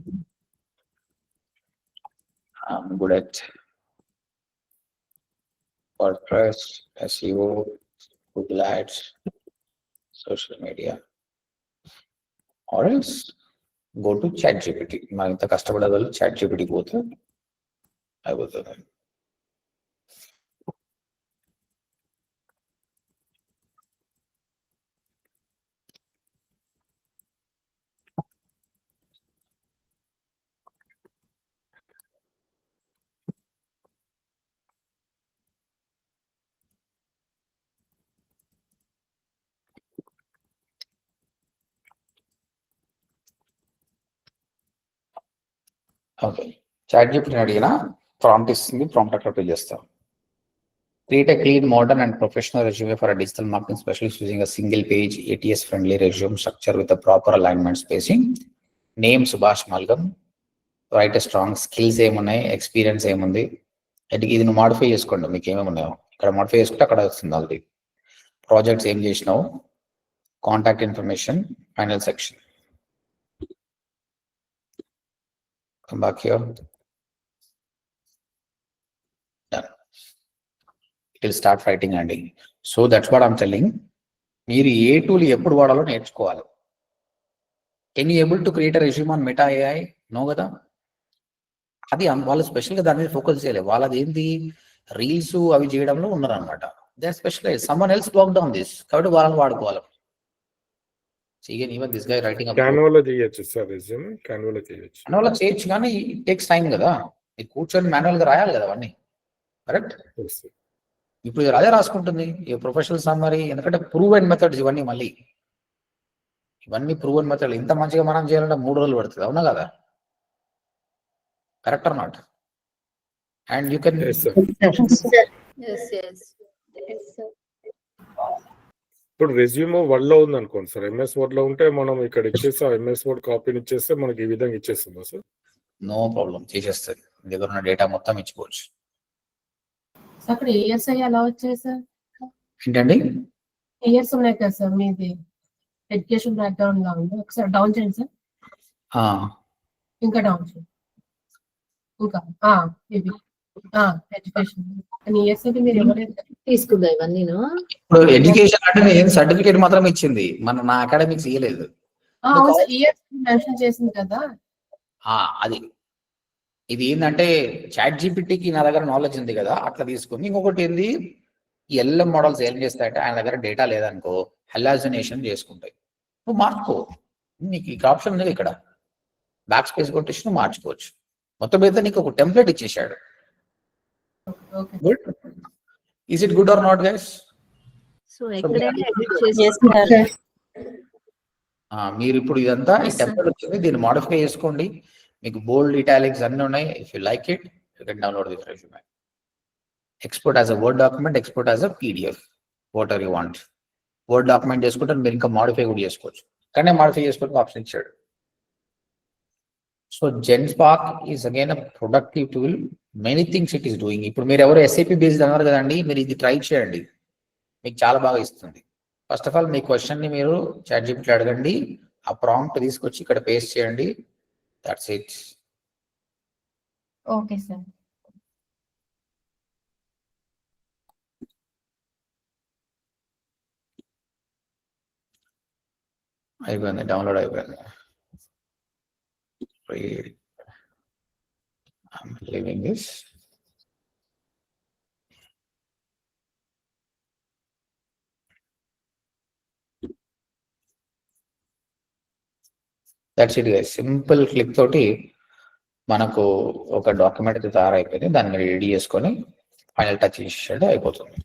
I'm good at WordPress, SEO, Google Ads, social media. Or else go to ChatGPT. My customer level ChatGPT go to. I will do that. Okay, ChatGPT అడిగిన prompt ఇస్తుంది, prompt అక్కడ fill చేస్తాం. Create a clean, modern and professional resume for a digital marketing specialist using a single page, ATS friendly resume structure with a proper alignment spacing. Name Subhash Mangalam. Write a strong skills ఏమున్నాయి, experience ఏముంది, ఇది నువ్వు modify చేసుకోండి. మీకు ఏమేమి ఉన్నాయో ఇక్కడ modify చేసుకుంటే అక్కడ వస్తుంది. ఆల్రెడీ ప్రాజెక్ట్స్ ఏం చేసినావు, contact information, final section. Come back here. Done. It will start writing అండి. So that's what I'm telling. మీరు ఏ టూల్ ఎప్పుడు వాడాలో నేర్చుకోవాలి. Can you able to create resume on Meta AI? No కదా. అది వాళ్ళు స్పెషల్గా దాని మీద ఫోకస్ చేయలేదు. వాళ్ళది ఏంటి, రీల్స్ అవి చేయడంలో ఉన్నారు అనమాట. They are specialize. Someone else work down this, కాబట్టి వాళ్ళని వాడుకోవాలి. ఈవెన్ దిస్ గై రైటింగ్ క్యాన్వాలో చేయొచ్చు సార్, రెజ్యూమ్ క్యాన్వాలో చేయొచ్చు. మాన్యువల్ గా చేయొచ్చు, కానీ ఇట్ టేక్స్ టైం కదా. మీరు కూర్చొని మాన్యువల్ గా రాయాలి కదా అవన్నీ. కరెక్ట్. ఇప్పుడు ఇది అదే రాసుకుంటుంది ఈ ప్రొఫెషనల్ సమ్మరీ, ఎందుకంటే ప్రూవెన్ మెథడ్స్ ఇవన్నీ. మళ్ళీ ఇవన్నీ ప్రూవెన్ మెథడ్. ఇంత మంచిగా మనం చేయాలంటే 3 రోజులు పడుతుంది, అవునా కదా? Correct or not? And you can ఇప్పుడు రెజ్యూమ్ వర్డ్ లో ఉంది అనుకోండి సార్, ఎంఎస్ వర్డ్ లో ఉంటే మనం ఇక్కడ ఇచ్చేసి ఎంఎస్ వర్డ్ కాపీని ఇచ్చేస్తే మనకి ఈ విధంగా ఇచ్చేస్తుందా సార్? నో ప్రాబ్లం, చేసేస్తుంది. మీ దగ్గర ఉన్న డేటా మొత్తం ఇచ్చుకోవచ్చు. అక్కడ ఏఎస్ఐ ఎలా వచ్చాయి సార్? ఏంటండి ఇయర్స్ ఉన్నాయి కదా సార్, మీది ఎడ్యుకేషన్ బ్యాక్గ్రౌండ్ లా ఉంది. ఒకసారి డౌన్ చేయండి సార్. ఇంకా డౌన్ చేయండి. ఇంకా ఇది ఎడ్యుకేషన్ ఇయర్స్ అయితే మీరు ఎవరైతే తీసుకుందా ఇవన్నీ? ఇప్పుడు ఎడ్యుకేషన్ అంటే నేను సర్టిఫికేట్ మాత్రం ఇచ్చింది, నా అకాడమిక్స్ ఇయ్యలేదు. ఇయర్స్ మెన్షన్ చేసింది కదా. అది ఇది ఏంటంటే చాట్ జీపీటీకి నా దగ్గర నాలెడ్జ్ ఉంది కదా, అట్లా తీసుకుంది. ఇంకొకటి ఏంది, ఈ ఎల్ఎం మోడల్స్ ఏం చేస్తాయంటే ఆయన దగ్గర డేటా లేదనుకో హెలాజినేషన్ చేసుకుంటాయి. నువ్వు మార్చుకో, నీకు ఈ ఆప్షన్ ఉంది ఇక్కడ, బ్యాక్ స్పేస్ కొట్టేసి నువ్వు మార్చుకోవచ్చు. మొత్తం అయితే నీకు ఒక టెంప్లెట్ ఇచ్చేసాడు. Good. Is it good or not guys? So ఎక్కడైనా ఎడిట్ చేసుకోవాలి. మీరు ఇప్పుడు ఇదంతా ఈ టెంప్లెట్ వచ్చింది, దీన్ని మాడిఫై చేసుకోండి. మీకు బోల్డ్ ఇటాలిక్స్ అన్ని ఉన్నాయి. If you like it you can download this resume. Export as a word document, export as a PDF, what ever you want. Word document చేసుకుంటే మీరు ఇంకా మాడిఫై కూడా చేసుకోవచ్చు, కానీ మాడిఫై చేసుకోవడానికి ఆప్షన్ ఇచ్చాడు. So Genspark is again a productive tool. Many things it is doing. ఇప్పుడు మీరు ఎవరు ఎస్ఐపి బేస్డ్ అన్నారు కదండి, మీరు ఇది ట్రై చేయండి, మీకు చాలా బాగా ఇస్తుంది. ఫస్ట్ ఆఫ్ ఆల్ మీ క్వశ్చన్ని మీరు చాట్ జీపీటీ అడగండి, ఆ ప్రాంప్ట్ తీసుకొచ్చి ఇక్కడ పేస్ట్ చేయండి. That's it. Okay sir. అయిపోయింది, డౌన్లోడ్ అయిపోయింది. I'm leaving this. That's it guys. Simple click తోటి మనకు ఒక డాక్యుమెంట్ అయితే తయారైపోయింది. దాన్ని మీరు రెడీ చేసుకొని ఫైనల్ టచ్ ఇచ్చేస్తే అయిపోతుంది.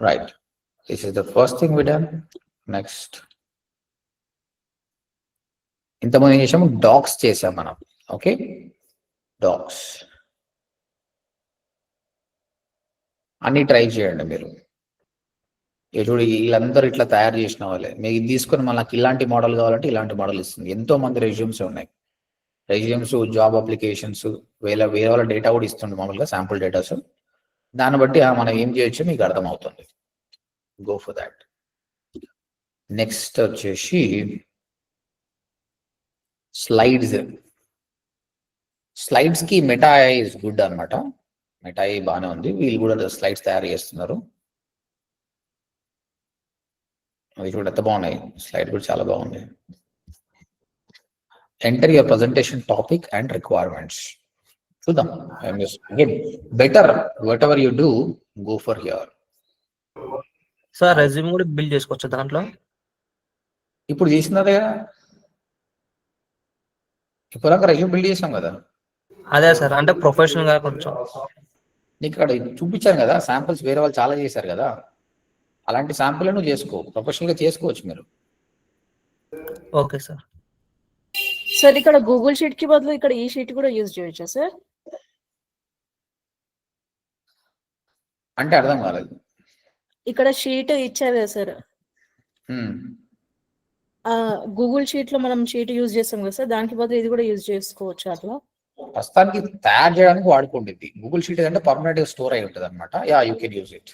Right, this is the first thing we done. Next ఇంతమంది చేసాము, డాక్స్ చేసాం మనం. ఓకే, డాక్స్ అన్ని ట్రై చేయండి మీరు. చూడు వీళ్ళందరూ ఇట్లా తయారు చేసిన వాళ్ళే. మీరు ఇది తీసుకొని మళ్ళీ ఇలాంటి మోడల్ కావాలంటే ఇలాంటి మోడల్ ఇస్తుంది. ఎంతో మంది రెజ్యూమ్స్ ఉన్నాయి, రెజ్యూమ్స్, జాబ్ అప్లికేషన్స్, వేరే వాళ్ళ డేటా కూడా ఇస్తుంది మామూలుగా, శాంపుల్ డేటాస్. దాన్ని బట్టి మనం ఏం చేయొచ్చో మీకు అర్థమవుతుంది. Go for that. నెక్స్ట్ వచ్చేసి స్లైడ్స్. స్లైడ్స్ కి మెటా AI ఇస్ గుడ్ అనమాట. మెటా AI బాగానే ఉంది, వీళ్ళు కూడా స్లైడ్స్ తయారు చేస్తున్నారు. అది కూడా ఎంత బాగున్నాయి, స్లైడ్ కూడా చాలా బాగుంది. Enter your presentation topic and requirements. చూద్దాం. Again better whatever you do, go for here. Sir resume కూడా బిల్డ్ చేసుకోవచ్చు దాంట్లో. ఇప్పుడు చేసినదే కదా, ఇప్పుడు రెజ్యూమ్ బిల్డ్ చేసాం కదా. అదే సార్, అంటే ప్రొఫెషనల్ గా కొంచెం నీకు ఇక్కడ చూపించాను కదా శాంపిల్స్, వేరే వాళ్ళు చాలా చేశారు కదా, అలాంటి శాంపుల్ నువ్వు చేసుకో, ప్రొఫెషనల్ గా చేసుకోవచ్చు మీరు. Okay sir. సార్ ఇక్కడ గూగుల్ షీట్ కి బదులు ఇక్కడ ఈ షీట్ కూడా యూజ్ చేయొచ్చా సార్? అంటే అర్థం కాలేదు. ఇక్కడ షీట్ ఇచ్చారు కదా సార్, గూగుల్ షీట్ లో మనం షీట్ యూజ్ చేస్తాం కదా సార్, దానికి బదులు ఇది కూడా యూజ్ చేసుకోవచ్చు అట్లా? ప్రస్తుతానికి తయారు చేయడానికి వాడుకోండి. గూగుల్ షీట్ అంటే పర్మనెంట్ గా స్టోర్ అయి ఉంటుంది అనమాట. Yeah, you can use it.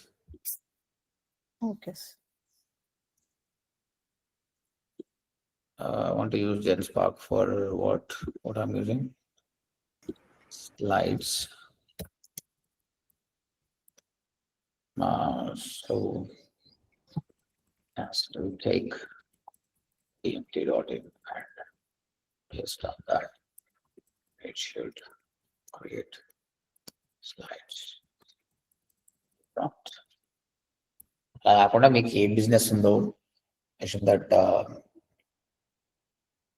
Okay. I want to use GenSpark for what I'm using. Slides. So has to take empty.in and paste on that. It should create slides. Prompt. కాకుండా మీకు ఏ business ఉందో that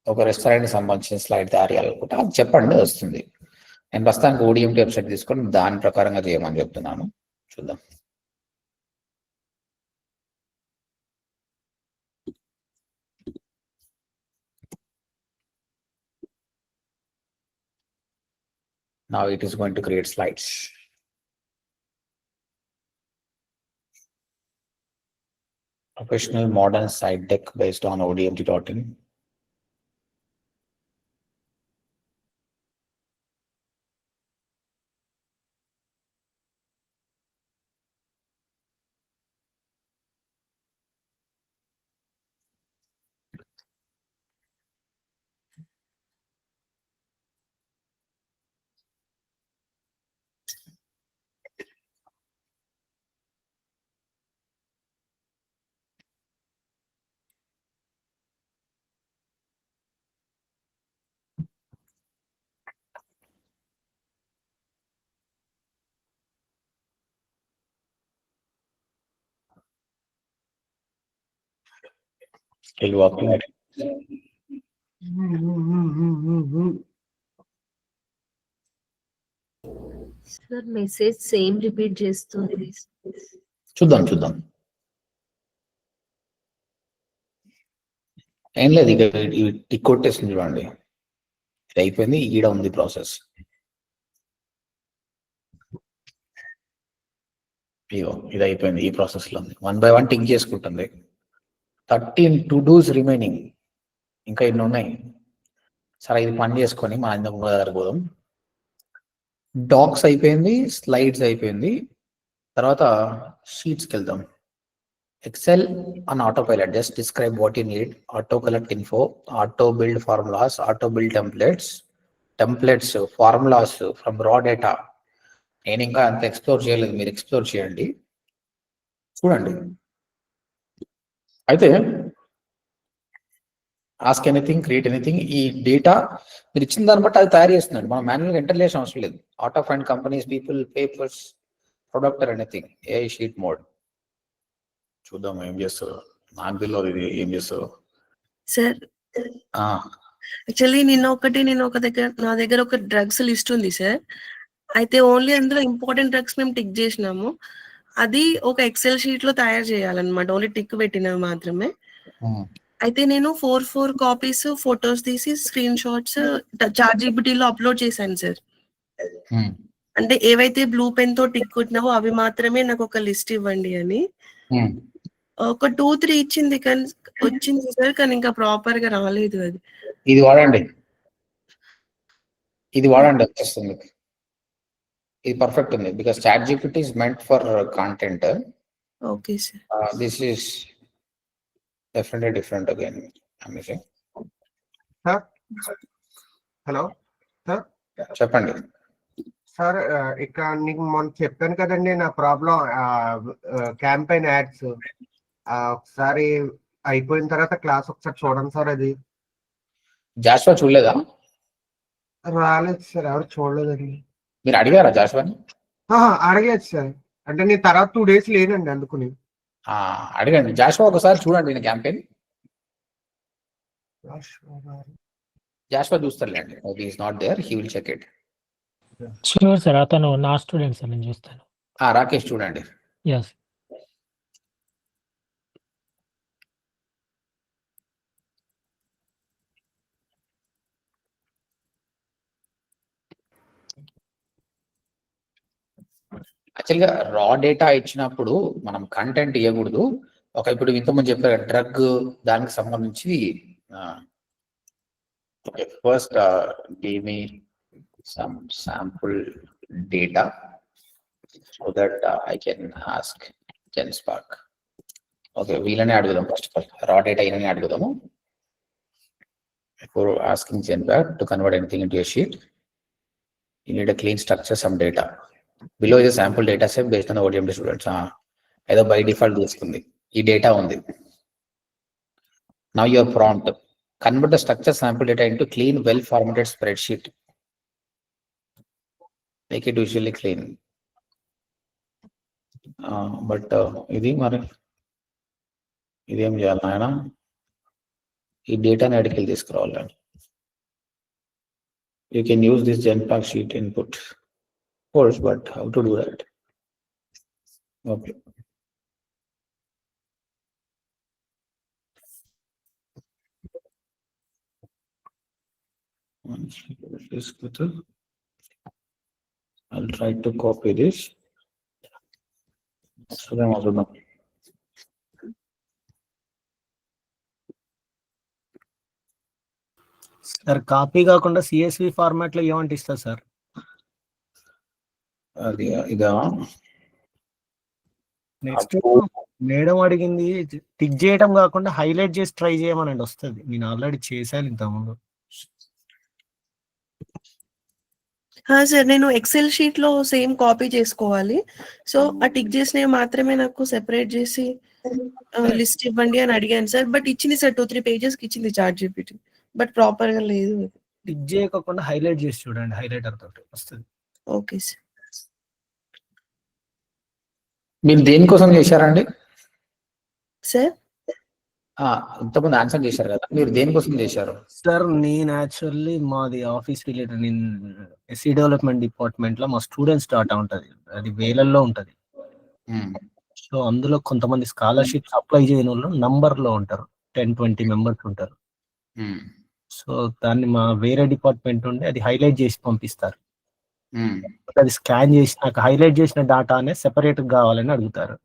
ఒక restaurant సంబంధించిన slide తయారు చేయాలనుకుంటే అది చెప్పండి, వస్తుంది. నేను ప్రస్తుతానికి ఓడిఎంటీ వెబ్సైట్ తీసుకొని దాని ప్రకారంగా చేయమని చెప్తున్నాను. చూద్దాం. Now it is going to create slides. Professional modern slide deck based on ODMT.in. Still working. Sir message same repeat చేస్తుంది. చూద్దాం. ఏం లేదు, ఇక టిక్ కొట్టేసింది చూడండి. ఇది అయిపోయింది, ఈడ ఉంది ప్రాసెస్. ఇగో ఇది అయిపోయింది, ఈ ప్రాసెస్ లో ఉంది. 1 by 1 టిక్ చేసుకుంటుంది. 13 టు డూస్ రిమైనింగ్, ఇంకా ఎన్ని ఉన్నాయి. సరే, ఇది పని చేసుకొని మన ఇందుకు జరగబోదాం. డాక్స్ అయిపోయింది, స్లైడ్స్ అయిపోయింది. తర్వాత షీట్స్కి వెళ్దాం. Excel on autopilot, just describe what you need. Auto collect info, auto build formulas, auto build templates, formulas from raw data. నేను ఇంకా అంత ఎక్స్ప్లోర్ చేయలేదు, మీరు ఎక్స్ప్లోర్ చేయండి, చూడండి. అయితే ఆస్క్ ఎనీథింగ్, క్రియేట్ ఎనీథింగ్. ఈ డేటా మీరు ఇచ్చిన దాన్ని బట్టి అది తయారు చేస్తున్నాడు. మనం మాన్యువల్గా ఎంటర్ చేసిన అవసరం లేదు. Auto find companies, people, papers, product or anything. A sheet mode చూద్దాం ఏం చేస్తారు. నాకు తెలియదు ఇది ఏం చేస్తారు. సార్ యాక్చువల్లీ నా దగ్గర ఒక డ్రగ్స్ లిస్ట్ ఉంది సార్. అయితే ఓన్లీ అందులో ఇంపార్టెంట్ డ్రగ్స్ మేము టిక్ చేసినాము. అది ఒక ఎక్సెల్ షీట్ లో తయారు చేయాలన్నమాట, ఓన్లీ టిక్ పెట్టినవి మాత్రమే. అయితే నేను 4 కాపీస్ ఫొటోస్ తీసి స్క్రీన్ షాట్స్ ChatGPT లో అప్లోడ్ చేశాను సార్. అంటే ఏవైతే బ్లూ పెన్ తో టిక్ కొట్టినావో అవి మాత్రమే నాకు ఒక లిస్ట్ ఇవ్వండి అని. ఒక 2-3 ఇచ్చింది, కానీ వచ్చింది సార్, కానీ ఇంకా ప్రాపర్ గా రాలేదు. అది ఇది వాడండి వచ్చేస్తుంది. ఇది పర్ఫెక్ట్ ఉంది, because ChatGPT is meant for content. Okay sir. This is definitely different again. Amazing. Hello sir, చెప్పండి సార్. ఇక్కడ నీకు మొన్న చెప్పాను కదండి నా ప్రాబ్లం, క్యాంపెయిన్ యాడ్స్. ఒకసారి అయిపోయిన తర్వాత క్లాస్ ఒకసారి చూడండి సార్. అది జాషువా చూడలేదా? రాలేదు సార్, ఎవరు చూడలేదండి. మీరు అడిగారా జాషువాని? అడగలేదు సార్, అంటే నేను తర్వాత 2 days లేనండి, అందుకుని. అడగండి జాషువా ఒకసారి చూడండి నేను క్యాంపెయిన్. జాషువా చూస్తారులేండి. Okay, is not there, he will check it. Sure sir, అతను నా స్టూడెంట్ సార్, నేను చూస్తాను. రాకేష్ చూడండి. ఎస్. యాక్చువల్గా రా డేటా ఇచ్చినప్పుడు మనం కంటెంట్ ఇవ్వకూడదు. ఇప్పుడు ఇంతకుముందు చెప్పారు డ్రగ్, దానికి సంబంధించి okay, first some sample data so that I can ask GenSpark. Okay, వీళ్ళని అడుగుదాం ఫస్ట్ ఆఫ్ ఆల్ రా డేటా ఏమని అడుగుదాము. Before asking GenSpark to convert anything into a sheet, you need a clean structure, some data. Below is a sample data set based on the ODMD students. Either by default తీసుకుంది ఈ data ఉంది. Now your prompt, convert the structure sample data into clean, well formatted spreadsheet. Make it visually clean. But ఇది మరి ఇదేం చేయాలి ఆయన ఈ డేటాని అడిగి తీసుకురావాలండి. You can use this GenSpark sheet input course, but how to do that? Okay. I'll try to copy this. So then also done. Sir copy కాకుండా CSV format లో ఏమంటే ఇస్తారు సార్? అది ఇదా నెక్స్ట్ మేడం అడిగింది టిక్ చేయడం కాకుండా highlight చేసి ట్రై చేయమనండి వస్తుంది. నేను ఆల్రెడీ చేశాను ఇంతకుముందు. సార్ నేను ఎక్సెల్ షీట్ లో సేమ్ కాపీ చేసుకోవాలి. సో ఆ టిక్ చేసినవి మాత్రమే నాకు సెపరేట్ చేసి లిస్ట్ ఇవ్వండి అని అడిగాను సార్. బట్ ఇచ్చింది సార్ 2-3 pages కి ఇచ్చింది ChatGPT. బట్ ప్రాపర్ గా లేదు. టిక్ చేయకుండా హైలైట్ చేసి చూడండి, హైలైటర్ తోటి వస్తుంది. Okay sir. మీరు దేనికోసం చేశారండి సార్? ఇంతకుముందు ఆన్సర్ చేశారు కదా, మీరు దేనికోసం చేశారు? సార్ నేను యాక్చువల్లీ మాది ఆఫీస్ రిలేటెడ్, నేను SE డెవలప్మెంట్ డిపార్ట్మెంట్ లో మా స్టూడెంట్స్ డాటా ఉంటది, అది వేలల్లో ఉంటది. సో అందులో కొంతమంది స్కాలర్షిప్స్ అప్లై చేయని వాళ్ళు నంబర్ లో ఉంటారు, 10-20 మెంబర్స్ ఉంటారు. సో దాన్ని మా వేరే డిపార్ట్మెంట్ ఉండి అది హైలైట్ చేసి పంపిస్తారు. అది స్కాన్ చేసి నాకు హైలైట్ చేసిన డాటానే సెపరేట్ కావాలని అడుగుతారు.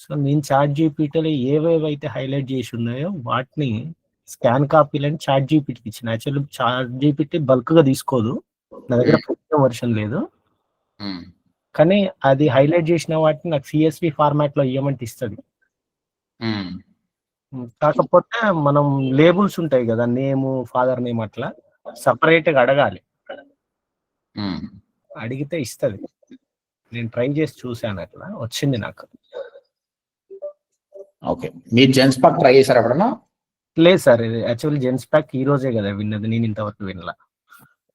సో నేను ChatGPTలో ఏవేవైతే హైలైట్ చేసి ఉన్నాయో వాటిని స్కాన్ కాపీలని ChatGPTకి ఇచ్చిన. యాక్చువల్లీ ChatGPT బల్క్ గా తీసుకోదు, నా దగ్గర ప్రీమియం వర్షన్ లేదు, కానీ అది హైలైట్ చేసిన వాటిని నాకు CSV ఫార్మాట్ లో ఇవ్వమంటే ఇస్తుంది. కాకపోతే మనం లేబుల్స్ ఉంటాయి కదా, నేమ్, ఫాదర్ నేమ్, అట్లా సపరేట్ గా అడగాలి. అడిగితే ఇస్తుంది. నేను ట్రై చేసి చూసాను, అట్లా వచ్చింది నాకు. ఓకే, మీరు GenSpark ట్రై చేశారు ఎప్పుడన్నా? లేదు సార్, ఇది యాక్చువల్లీ GenSpark ఈ రోజే కదా విన్నది, నేను ఇంతవరకు వినలా.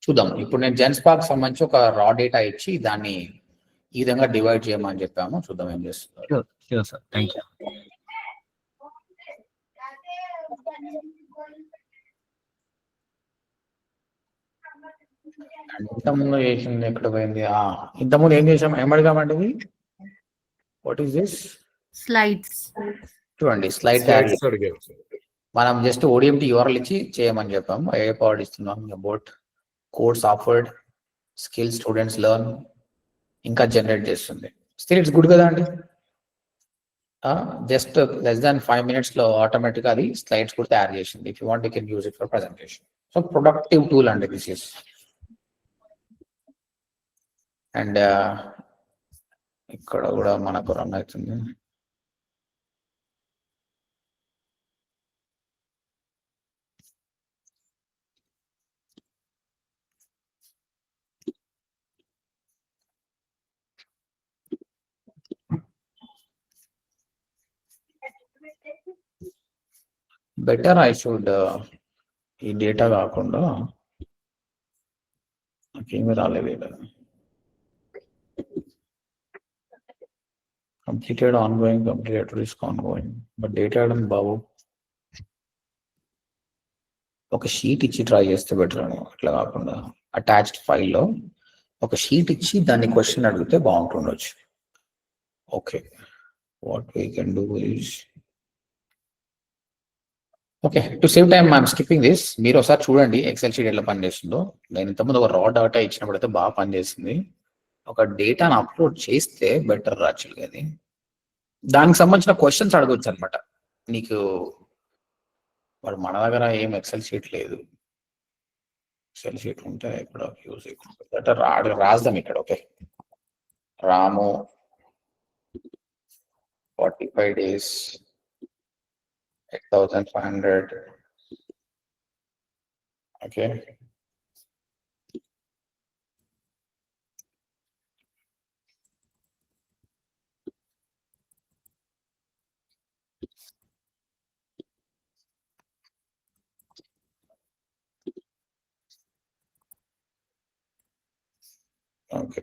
చూద్దాం. ఇప్పుడు నేను GenSpark సంబంధించి ఒక రా డేటా ఇచ్చి దాన్ని ఈ విధంగా డివైడ్ చేయమని చెప్పాము, చూద్దాం ఏం చేస్తున్నారు. Sure sir, thank you. ఇంతకుముందు చేసింది ఎక్కడ పోయింది? ఇంతకుముందు ఏం చేసాం, ఏమడిగామండి? What is this? స్లైడ్స్. చూడండి, స్లైడ్ మనం జస్ట్ ODMT URL ఇచ్చి చేయమని చెప్పాము. ఏ పార్ట్ ఇస్తున్నాం? About, course offered, skill students learn, ఇంకా జనరేట్ చేస్తుంది. స్టిల్ ఇట్స్ గుడ్ కదా అండి. జస్ట్ లెస్ దాన్ 5 minutes లో ఆటోమేటిక్ అది స్లైడ్స్ కూడా తయారు చేసింది. If you want you can use it for presentation. So productive tool అండి దిస్ ఇస్. అండ్ ఇక్కడ కూడా మనకు రన్ అవుతుంది. బెటర్ ఐ షుడ్ ఈ డేటా కాకుండా నాకేమీ రాలేదు. Completed ongoing, completed risk ongoing, but data బాబు ఒక షీట్ ఇచ్చి ట్రై చేస్తే బెటర్ అని, అట్లా కాకుండా అటాచ్డ్ ఫైల్లో ఒక షీట్ ఇచ్చి దాన్ని క్వశ్చన్ అడిగితే బాగుంటుండొచ్చు. Okay, what we can do is, okay, to save time I'm skipping this. మీరు ఒకసారి చూడండి ఎక్సెల్ షీట్ ఎట్లా పనిచేస్తుందో. నేను ఇంతకుముందు ఒక రా డేటా ఇచ్చినప్పుడు అయితే బాగా పనిచేసింది. ఒక డేటాను అప్లోడ్ చేస్తే బెటర్ యాక్చువల్గా. అది దానికి సంబంధించిన క్వశ్చన్స్ అడగొచ్చు అనమాట. నీకు వాడు మన దగ్గర ఏం ఎక్సెల్ షీట్ లేదు, ఎక్సెల్ షీట్ ఉంటే ఇక్కడ యూజ్ రాద్దాం ఇక్కడ. Okay, Ramu 45 days 8,500. Okay, okay.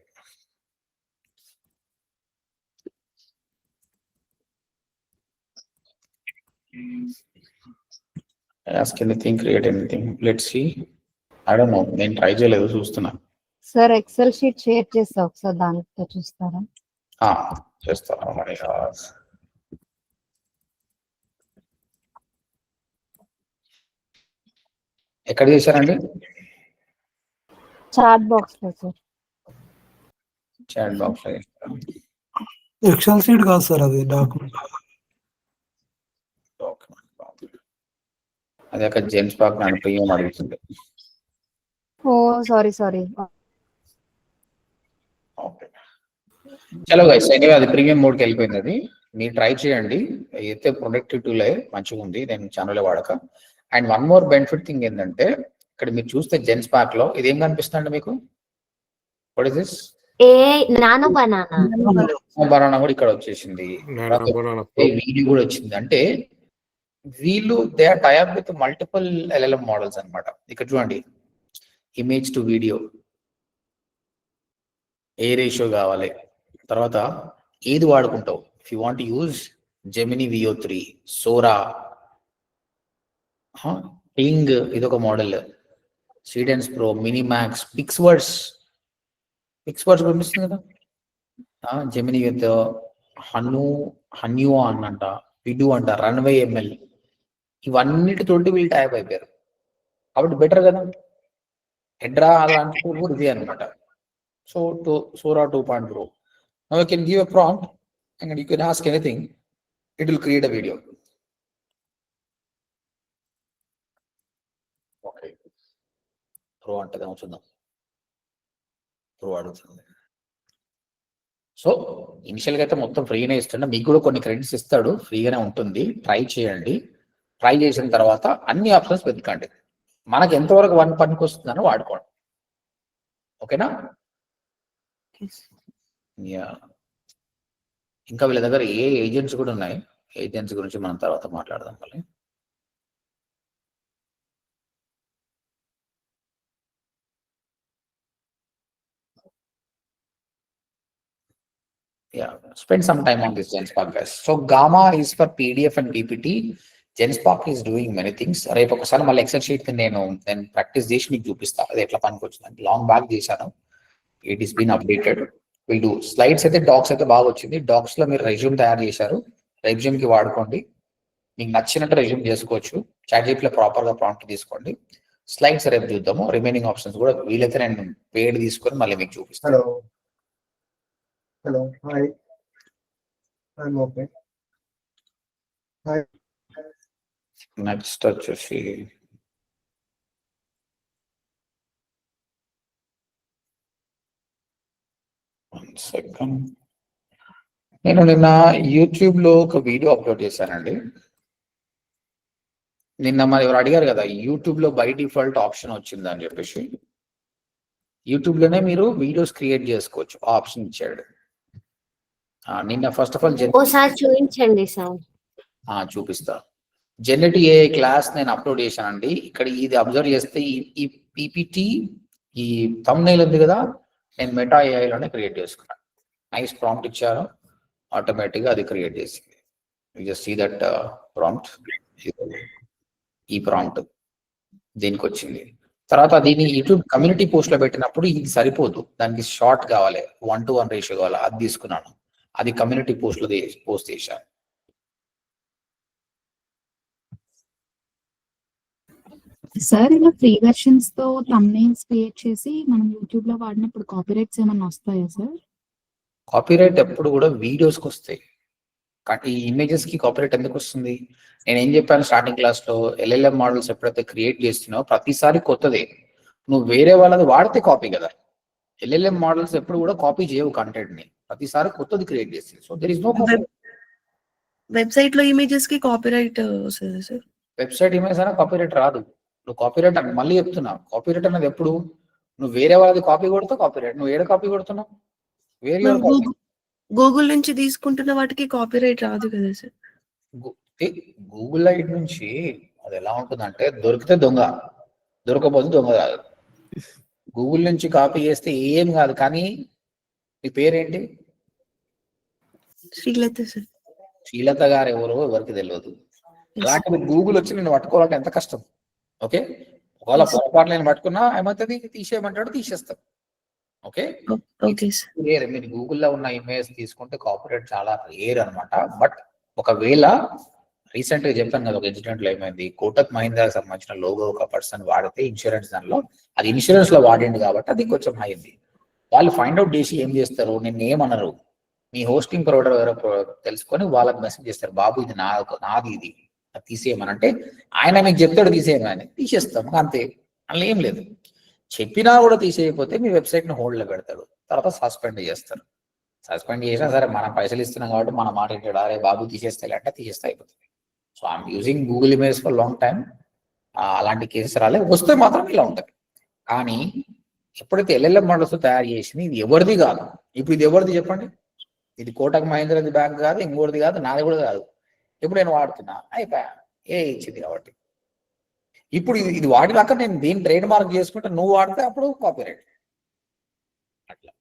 Ask anything, create anything. Let's see. I don't know. నేను ట్రై చేయలేదు, చూస్తున్నా. సార్ ఎక్సెల్ షీట్ షేర్ చేస్తా, ఒకసారి దాంతో చూస్తారా? చేస్తాను మరి. ఎక్కడ చేశారండి? చాట్ బాక్స్ లో సార్. చాట్ బాక్స్ లో ఎక్సెల్ షీట్ కాదు సార్, అది డాక్యుమెంట్. అదే ఒక జెన్స్ పాక్ నన్ను ప్రియం అడుగుతుంది. ఓ సారీ. చలో గైస్, ఎనీవే అది ప్రీమియం మోడ్కి వెళ్ళిపోయింది. అది మీరు ట్రై చేయండి. అయితే ప్రొడక్టివ్ టూలే మంచిగా ఉంది, నేను ఛానల్ వాడక. And one more benefit thing ఏంటంటే, ఇక్కడ మీరు చూస్తే జెన్స్ పాక్ లో ఇదేం కనిపిస్తుంది మీకు? What is this? Nano banana కూడా ఇక్కడ వచ్చేసింది, వీడియో కూడా వచ్చింది. అంటే వీళ్ళు they are tie up with multiple LLM models అన్నమాట. ఇక్కడ చూడండి, ఇమేజ్ టు వీడియో, ఏ రేషియో కావాలి, తర్వాత ఏది వాడుకుంటావు. If you want use Gemini VO3, Sora, ping ఇదొక model, Seedance Pro, MiniMax, PixVerse పంపిస్తుంది కదా, జెమిని విత్ హన్యూ అంట, విడు అంట, రన్వే ML, ఇవన్నిటితోటి వీళ్ళు టైప్ అయిపోయారు. కాబట్టి బెటర్ కదా. హెడ్రా అలాంటి కూడా ఇది అనమాట. So Sora 2.0. Now you can give a prompt and you can ask anything, it will create a video. Okay, Pro అంటే చూద్దాం. Pro అడుగుతుంది. సో ఇనిషియల్గా అయితే మొత్తం ఫ్రీగానే ఇస్తుండే, మీకు కూడా కొన్ని క్రెడిట్స్ ఇస్తాడు, ఫ్రీగానే ఉంటుంది. ట్రై చేయండి. ట్రై చేసిన తర్వాత అన్ని ఆప్షన్స్ వెతకండి, మనకి ఎంతవరకు వన్ పనికి వస్తుందని వాడుకోండి. ఓకేనా? ఇంకా వీళ్ళ దగ్గర ఏ ఏజెంట్స్ కూడా ఉన్నాయి. ఏజెంట్స్ గురించి మనం తర్వాత మాట్లాడదాం మళ్ళీ. Spend some time on this GenSpark, guys. So Gamma is for PDF and PPT. GenSpark is doing many things. రేపు ఒకసారి మళ్ళీ ఎక్సెల్ షీట్ నేను ప్రాక్టీస్ చేసి మీకు చూపిస్తాను, అది ఎట్లా పనికి వచ్చింది. లాంగ్ బ్యాక్ చేశాను, it is been updated. Will do slides అయితే, డాక్స్ అయితే బాగా వచ్చింది. డాక్స్ లో మీరు రెజ్యూమ్ తయారు చేశారు, రెజ్యూమ్ కి వాడుకోండి. మీకు నచ్చినట్టు రెజ్యూమ్ చేసుకోవచ్చు. ChatGPT లో ప్రాపర్ గా ప్రాంప్ట్ తీసుకోండి. స్లైడ్స్ రేపు చూద్దాము. రిమైనింగ్ ఆప్షన్స్ కూడా వీలైతే నేను పేడ్ తీసుకొని మళ్ళీ మీకు చూపిస్తాను. Hello, hi. I'm okay. Hi. Next వచ్చేసి నేను నిన్న యూట్యూబ్ లో ఒక వీడియో అప్లోడ్ చేశానండి. నిన్న మరి ఎవరు అడిగారు కదా, యూట్యూబ్ లో బై డిఫాల్ట్ ఆప్షన్ వచ్చింది అని చెప్పేసి. యూట్యూబ్ లోనే మీరు వీడియోస్ క్రియేట్ చేసుకోవచ్చు, ఆప్షన్ ఇచ్చాడు నిన్న. ఫస్ట్ ఆఫ్ ఆల్ చూపించండి సార్. చూపిస్తా. జెనరేటివ్ AI క్లాస్ నేను అప్లోడ్ చేశానండి. ఇక్కడ ఇది అబ్జర్వ్ చేస్తే ఈ PPT, ఈ థంబ్నెయిల్ ఉంది కదా, నేను మెటా AI లోనే క్రియేట్ చేసుకున్నాను. నైస్ ప్రాంప్ట్ ఇచ్చారు, ఆటోమేటిక్ గా అది క్రియేట్ చేసింది. You just see that prompt. ఈ ప్రాంప్ట్ దీనికి వచ్చింది. తర్వాత దీన్ని యూట్యూబ్ కమ్యూనిటీ పోస్ట్ లో పెట్టినప్పుడు ఇది సరిపోదు, దానికి షార్ట్ కావాలి, 1:1 రేషియో కావాలి. అది తీసుకున్నాను, అది కమ్యూనిటీ పోస్ట్ లో పోస్ట్ చేశాను. సార్ ఇలా ఫ్రీ వెర్షన్స్ తో థంబ్నెయిల్స్ క్రియేట్ చేసి మనం యూట్యూబ్ లో వాడినప్పుడు కాపీరైట్స్ ఏమన్నా వస్తాయా సార్? కాపీరైట్ ఎప్పుడు కూడా వీడియోస్కి వస్తాయి, ఈ ఇమేజెస్ కి కాపీరైట్ ఎందుకు వస్తుంది? నేను ఏం చెప్పాను స్టార్టింగ్ క్లాస్ లో, LLM మోడల్స్ ఎప్పుడైతే క్రియేట్ చేస్తున్నావో ప్రతిసారి కొత్తదే. నువ్వు వేరే వాళ్ళది వాడితే కాపీ కదా. ఎల్ఎల్ఎం మోడల్స్ ఎప్పుడు కూడా కాపీ చేయవు కంటెంట్ ని, ప్రతిసారి కొత్తది క్రియేట్ చేస్తుంది. So there is no copy. Website లో ఇమేజెస్ కి కాపీరైట్ వస్తుంది సార్. వెబ్సైట్ ఇమేజ్ అయినా కాపీరైట్ రాదు. నువ్వు కాపీరైట్ మళ్ళీ చెప్తున్నా, కాపీరైట్ అనేది ఎప్పుడు నువ్వు వేరే వాళ్ళది కాపీ కొడితే కాపీరైట్. నువ్వు ఏడ కాపీ కొడుతున్నావు? వేరే గూగుల్ నుంచి తీసుకుంటున్న వాటికి కాపీరైట్ రాదు కదా సార్. గూగుల్ లైట్ నుంచి అది ఎలా ఉంటుందంటే, దొరికితే దొంగ, దొరకపోతే దొంగ కాదు. గూగుల్ నుంచి కాపీ చేస్తే ఏం కాదు. కానీ మీ పేరేంటి? శ్రీలత సార్. శ్రీలత గారు ఎవరికి తెలియదు. అలాంటిది గూగుల్ వచ్చి నేను పట్టుకోవాలంటే ఎంత కష్టం. ఓకే, ఒకవేళ పొరపాటు నేను పట్టుకున్నా ఏమవుతుంది, తీసేయమంటాడు, తీసేస్తాం. Okay, rare. మీరు గూగుల్లో ఉన్న ఇమేజ్ తీసుకుంటే కాపీరైట్ చాలా రేర్ అనమాట. బట్ ఒకవేళ రీసెంట్ గా చెప్పాను కదా, ఒక ఇన్సిడెంట్ లో ఏమైంది, కోటక్ మహీంద్రాకి సంబంధించిన లోగో ఒక పర్సన్ వాడితే ఇన్సూరెన్స్ దానిలో, అది ఇన్సూరెన్స్ లో వాడింది కాబట్టి అది కొంచెం అయింది. వాళ్ళు ఫైండ్ అవుట్ చేసి ఏం చేస్తారు, నిన్ను ఏమనరు, మీ హోస్టింగ్ ప్రొవైడర్ ఎవరో తెలుసుకొని వాళ్ళకి మెసేజ్ చేస్తారు, బాబు ఇది నాది, ఇది తీసేయమని. అంటే ఆయన మీకు చెప్తాడు తీసేయమని, తీసేస్తాం అంతే, అందులో ఏం లేదు. చెప్పినా కూడా తీసేయకపోతే మీ వెబ్సైట్ ని హోల్డ్ లో పెడతాడు, తర్వాత సస్పెండ్ చేస్తారు. సస్పెండ్ చేసినా సరే మనం పైసలు ఇస్తున్నాం కాబట్టి మన మాట ఏంటాడు, అరే బాబు తీసేస్తే అంటే తీసేస్తే అయిపోతుంది. So I'm using Google image for long time. అలాంటి కేసెస్ రాలే, వస్తే మాత్రం ఇలా ఉంటుంది. కానీ ఎప్పుడైతే ఎల్ఎల్ఎం మోడల్స్ తయారు చేసింది, ఇది ఎవరిది కాదు. ఇప్పుడు ఇది ఎవరిది చెప్పండి? ఇది కోటక్ మహీంద్రాది బ్యాంక్ కాదు, ఇంకోటిది కాదు, నాది కూడా కాదు. ఇప్పుడు నేను వాడుతున్నా, అయిపోయా, ఏ ఇచ్చింది కాబట్టి. ఇప్పుడు ఇది వాడినాక నేను దీన్ని ట్రేడ్ మార్క్ చేసుకుంటే నువ్వు వాడితే అప్పుడు కాపీరైట్. అట్లా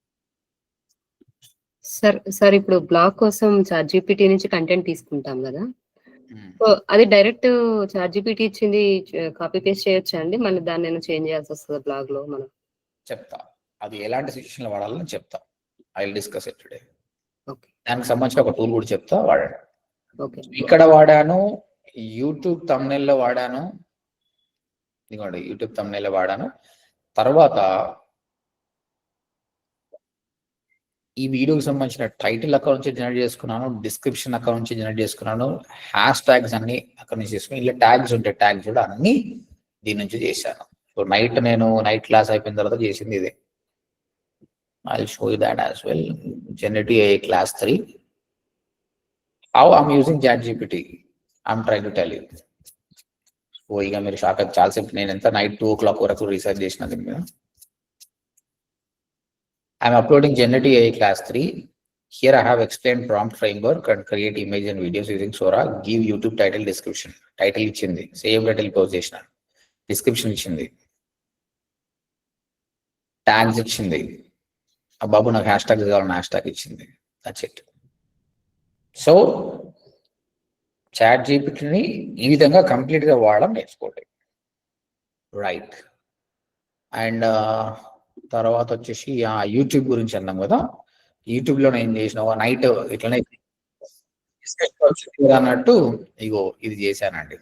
సార్ ఇప్పుడు బ్లాగ్ కోసం ChatGPT నుంచి కంటెంట్ తీసుకుంటాం కదా, సో అది డైరెక్ట్ ChatGPT ఇచ్చింది కాపీ పేస్ట్ చేయొచ్చా అండి? మళ్ళీ దాన్ని నేను చేంజ్ చేయాల్సి వస్తుంది బ్లాగ్ లో? మనం చెప్తా, అది ఎలాంటి సిచ్యువేషన్ లో వాడాలని చెప్తా. I will discuss it today. దానికి సంబంధించిన ఒక టూల్ కూడా చెప్తా, వాడండి. ఇక్కడ వాడాను, యూట్యూబ్ థంబ్నెయిల్ లో వాడాను, ఇదిగోండి యూట్యూబ్ థంబ్నెయిల్ లో వాడాను. తర్వాత ఈ వీడియోకి సంబంధించిన టైటిల్ అక్కడ నుంచి జనరేట్ చేసుకున్నాను, డిస్క్రిప్షన్ అక్కడ నుంచి జనరేట్ చేసుకున్నాను, హ్యాష్ ట్యాగ్స్ అన్ని అక్కడ నుంచి చేసుకున్నాను. ఇలా ట్యాగ్స్ ఉంటాయి, ట్యాగ్స్ కూడా అన్ని దీని నుంచి చేశాను. సో నేను నైట్ క్లాస్ అయిపోయిన తర్వాత చేసింది ఇదే. I'll show you that as well. Generative AI class 3. How I'm using ChatGPT. I'm trying to tell you. So, ఇక మీరు షాక్ అయితే చాలా సేపు నేను ఎంత నైట్ 2 o'clock వరకు రీసెర్చ్ చేసినది మీద. I'm uploading Generative AI class 3. Here I have explained prompt framework and create image and videos using Sora. Give YouTube title description. Title ఇచ్చింది, సేమ్ టైటిల్ పోస్ట్ చేసిన, డిస్క్రిప్షన్ ఇచ్చింది, ట్యాగ్స్ ఇచ్చింది, ఆ బాబు నాకు hash tag కావాలని hash tag ఇచ్చింది. That's it. So ChatGPTని ఈ విధంగా కంప్లీట్ గా వాడడం నేర్చుకోండి. రైట్. అండ్ తర్వాత వచ్చేసి యూట్యూబ్ గురించి అన్నాం కదా, యూట్యూబ్ లో నేను చేసిన నైట్ ఇట్లనే అన్నట్టు ఇగో ఇది చేశానండి.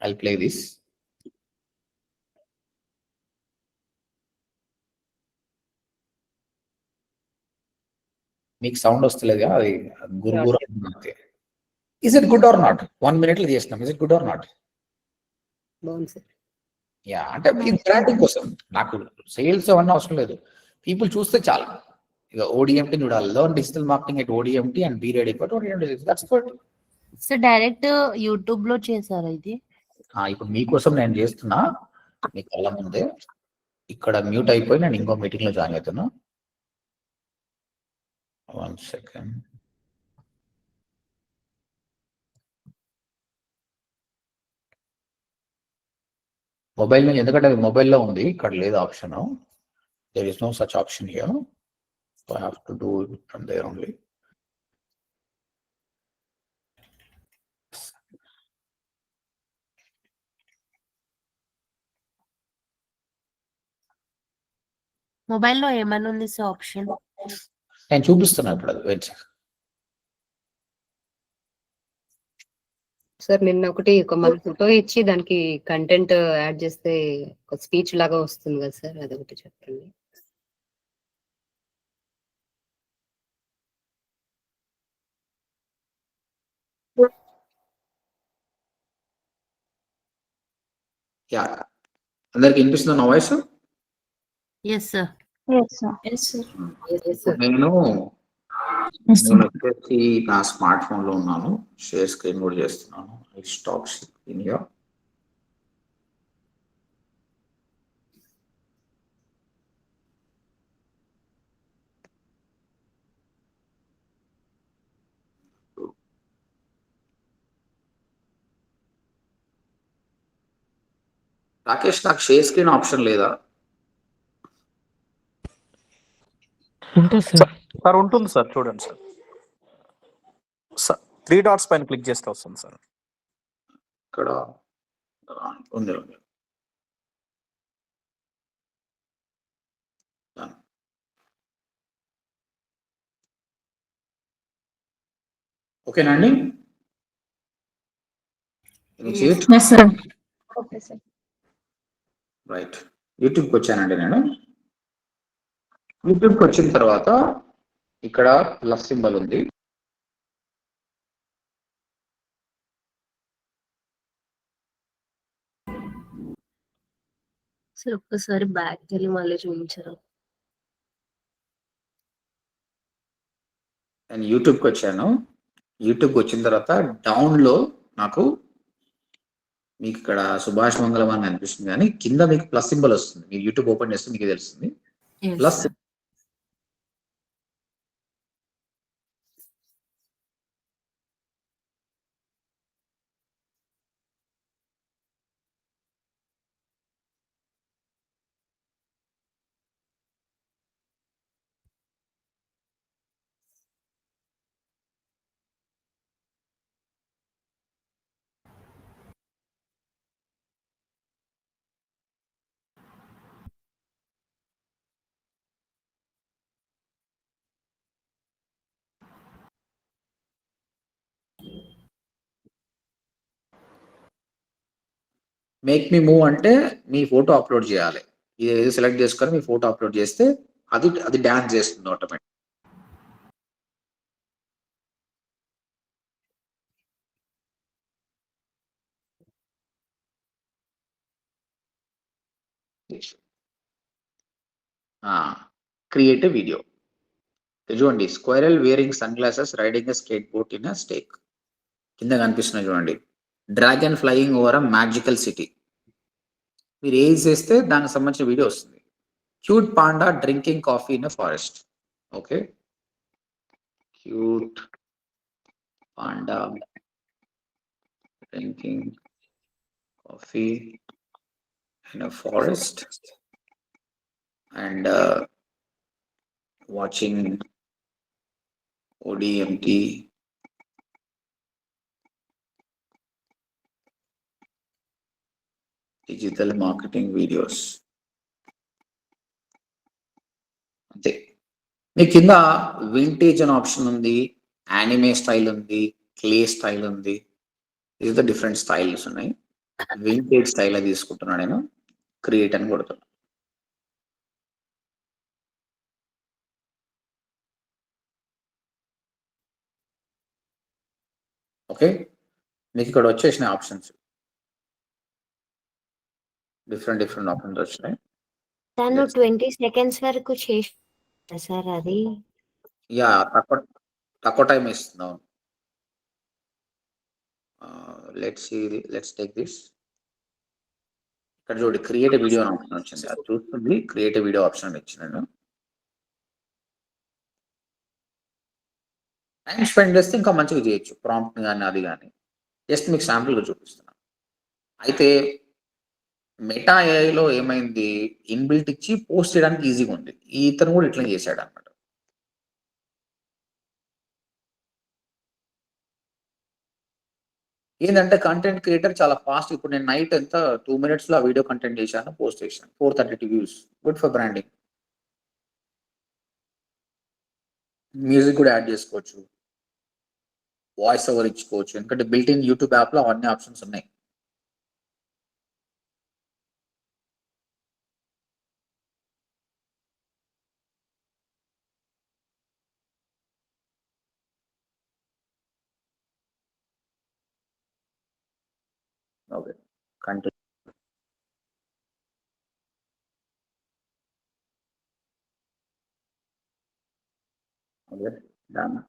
I play this. మీకు సౌండ్ వస్తలేదు కదా, అది గురుగురు. Is it good or not? 1 minute లో చేసినాం. Is it good or not? Yeah, అంటే బ్రాండింగ్ కోసం నాకు సేల్స్ అవన్నీ అవసరం లేదు, పీపుల్ చూస్తే చాలు. ఇక ODMT చూడాలి, learn digital marketing at ODMT and be ready for 2026. That's good. So direct YouTube లో చేశారా ఇది? ఇప్పుడు మీకోసం నేను చేస్తున్నా, మీ కళ్ళ ముందే. ఇక్కడ మ్యూట్ అయిపోయి నేను ఇంకో మీటింగ్ లో జాయిన్ అవుతున్నా. 1 second. మొబైల్ నుంచి, ఎందుకంటే అది మొబైల్లో ఉంది, ఇక్కడ లేదు option. There is no such option here. So I have to do it from there only. మొబైల్లో ఏమన్నా ఉంది సార్ ఆప్షన్? నేను చూపిస్తున్నా ఇప్పుడు అది. వెయిట్ సార్, నిన్న ఒకటి మన ఫోటో ఇచ్చి దానికి కంటెంట్ యాడ్ చేస్తే ఒక స్పీచ్ లాగా వస్తుంది కదా సార్, అదొకటి చెప్పండి. యా, అందరికి వినిపిస్తుందా నా voice? Yes sir. Yes sir. Yes sir. ఇప్పుడు నేను వచ్చేసి నా స్మార్ట్ ఫోన్ లో ఉన్నాను, షేర్ స్క్రీన్ కూడా చేస్తున్నాను. I stop screen here. Rakesh, నాకు షేర్ స్క్రీన్ ఆప్షన్ లేదా? ఉంటుంది సార్. సార్ ఉంటుంది సార్, చూడండి సార్. సార్ 3 డాట్స్ పైన క్లిక్ చేస్తే వస్తుంది సార్. ఇక్కడ ఉంది. ఓకేనా అండి? Okay sir. రైట్, యూట్యూబ్కి వచ్చానండి నేను. యూట్యూబ్కి వచ్చిన తర్వాత ఇక్కడ ప్లస్ సింబల్ ఉంది. సార్ ఒక్కసారి బ్యాక్ వెళ్ళి మళ్ళీ చూపించారు. నేను యూట్యూబ్కి వచ్చాను. యూట్యూబ్కి వచ్చిన తర్వాత డౌన్లో నాకు మీకు ఇక్కడ సుభాష్ మంగళం అని అనిపిస్తుంది, కానీ కింద మీకు ప్లస్ సింబల్ వస్తుంది. మీరు యూట్యూబ్ ఓపెన్ చేస్తే మీకు తెలుస్తుంది. ప్లస్ మేక్ మీ మూవ్ అంటే మీ ఫోటో అప్లోడ్ చేయాలి. ఇది సెలెక్ట్ చేసుకొని మీ ఫోటో అప్లోడ్ చేస్తే అది డాన్స్ చేస్తుంది ఆటోమేటిక్. Create video. చూడండి, squirrel wearing sunglasses riding a skateboard in stake. కింద కనిపిస్తున్నాయి చూడండి, dragon flying over a magical city. మీరు ఏది చేస్తే దానికి సంబంధించిన వీడియో వస్తుంది. Cute panda drinking coffee in a forest. Okay, cute panda drinking coffee in a forest and watching ODMT digital marketing videos. అంతే. మీ కింద వింటేజ్ అని ఆప్షన్ ఉంది, యానిమే స్టైల్ ఉంది, క్లే స్టైల్ ఉంది. ఇది డిఫరెంట్ స్టైల్స్ ఉన్నాయి. వింటేజ్ స్టైల్ తీసుకుంటున్నా నేను. క్రియేట్ అని కొడుతున్నా. ఓకే, మీకు ఇక్కడ వచ్చేసిన ఆప్షన్స్ డిఫరెంట్ ఆప్షన్స్ వచ్చినాయి. తను 20 సెకండ్స్ వరకు చేసి సార్ అది. యా, తక్కువ టైం ఇస్తున్నాం. Let's take this. ఇక్కడ చూడండి, క్రియేట్ వీడియో అని ఆప్షన్ వచ్చింది. అది చూస్తుంది. క్రియేట్ వీడియో ఆప్షన్ ఇచ్చినాను. టైం స్పెండ్ చేస్తే ఇంకా మంచిగా చేయొచ్చు, ప్రాంప్ట్ కానీ అది కానీ. జస్ట్ మీకు శాంపుల్గా చూపిస్తున్నాను. అయితే మెటా ఏఐలో ఏమైంది, ఇన్బిల్ట్ ఇచ్చి పోస్ట్ చేయడానికి ఈజీగా ఉంది. ఇతను కూడా ఇట్లా చేశాడు అనమాట. ఏంటంటే కంటెంట్ క్రియేటర్ చాలా ఫాస్ట్. ఇప్పుడు నేను నైట్ ఎంత 2 minutes లో ఆ వీడియో కంటెంట్ చేశాను, పోస్ట్ చేశాను. 432 views. Good for branding. Music కూడా యాడ్ చేసుకోవచ్చు, వాయిస్ ఓవర్ ఇచ్చుకోవచ్చు. ఎందుకంటే బిల్ట్ ఇన్ యూట్యూబ్ యాప్ లో అవన్నీ ఆప్షన్స్ ఉన్నాయి. Okay, content Done.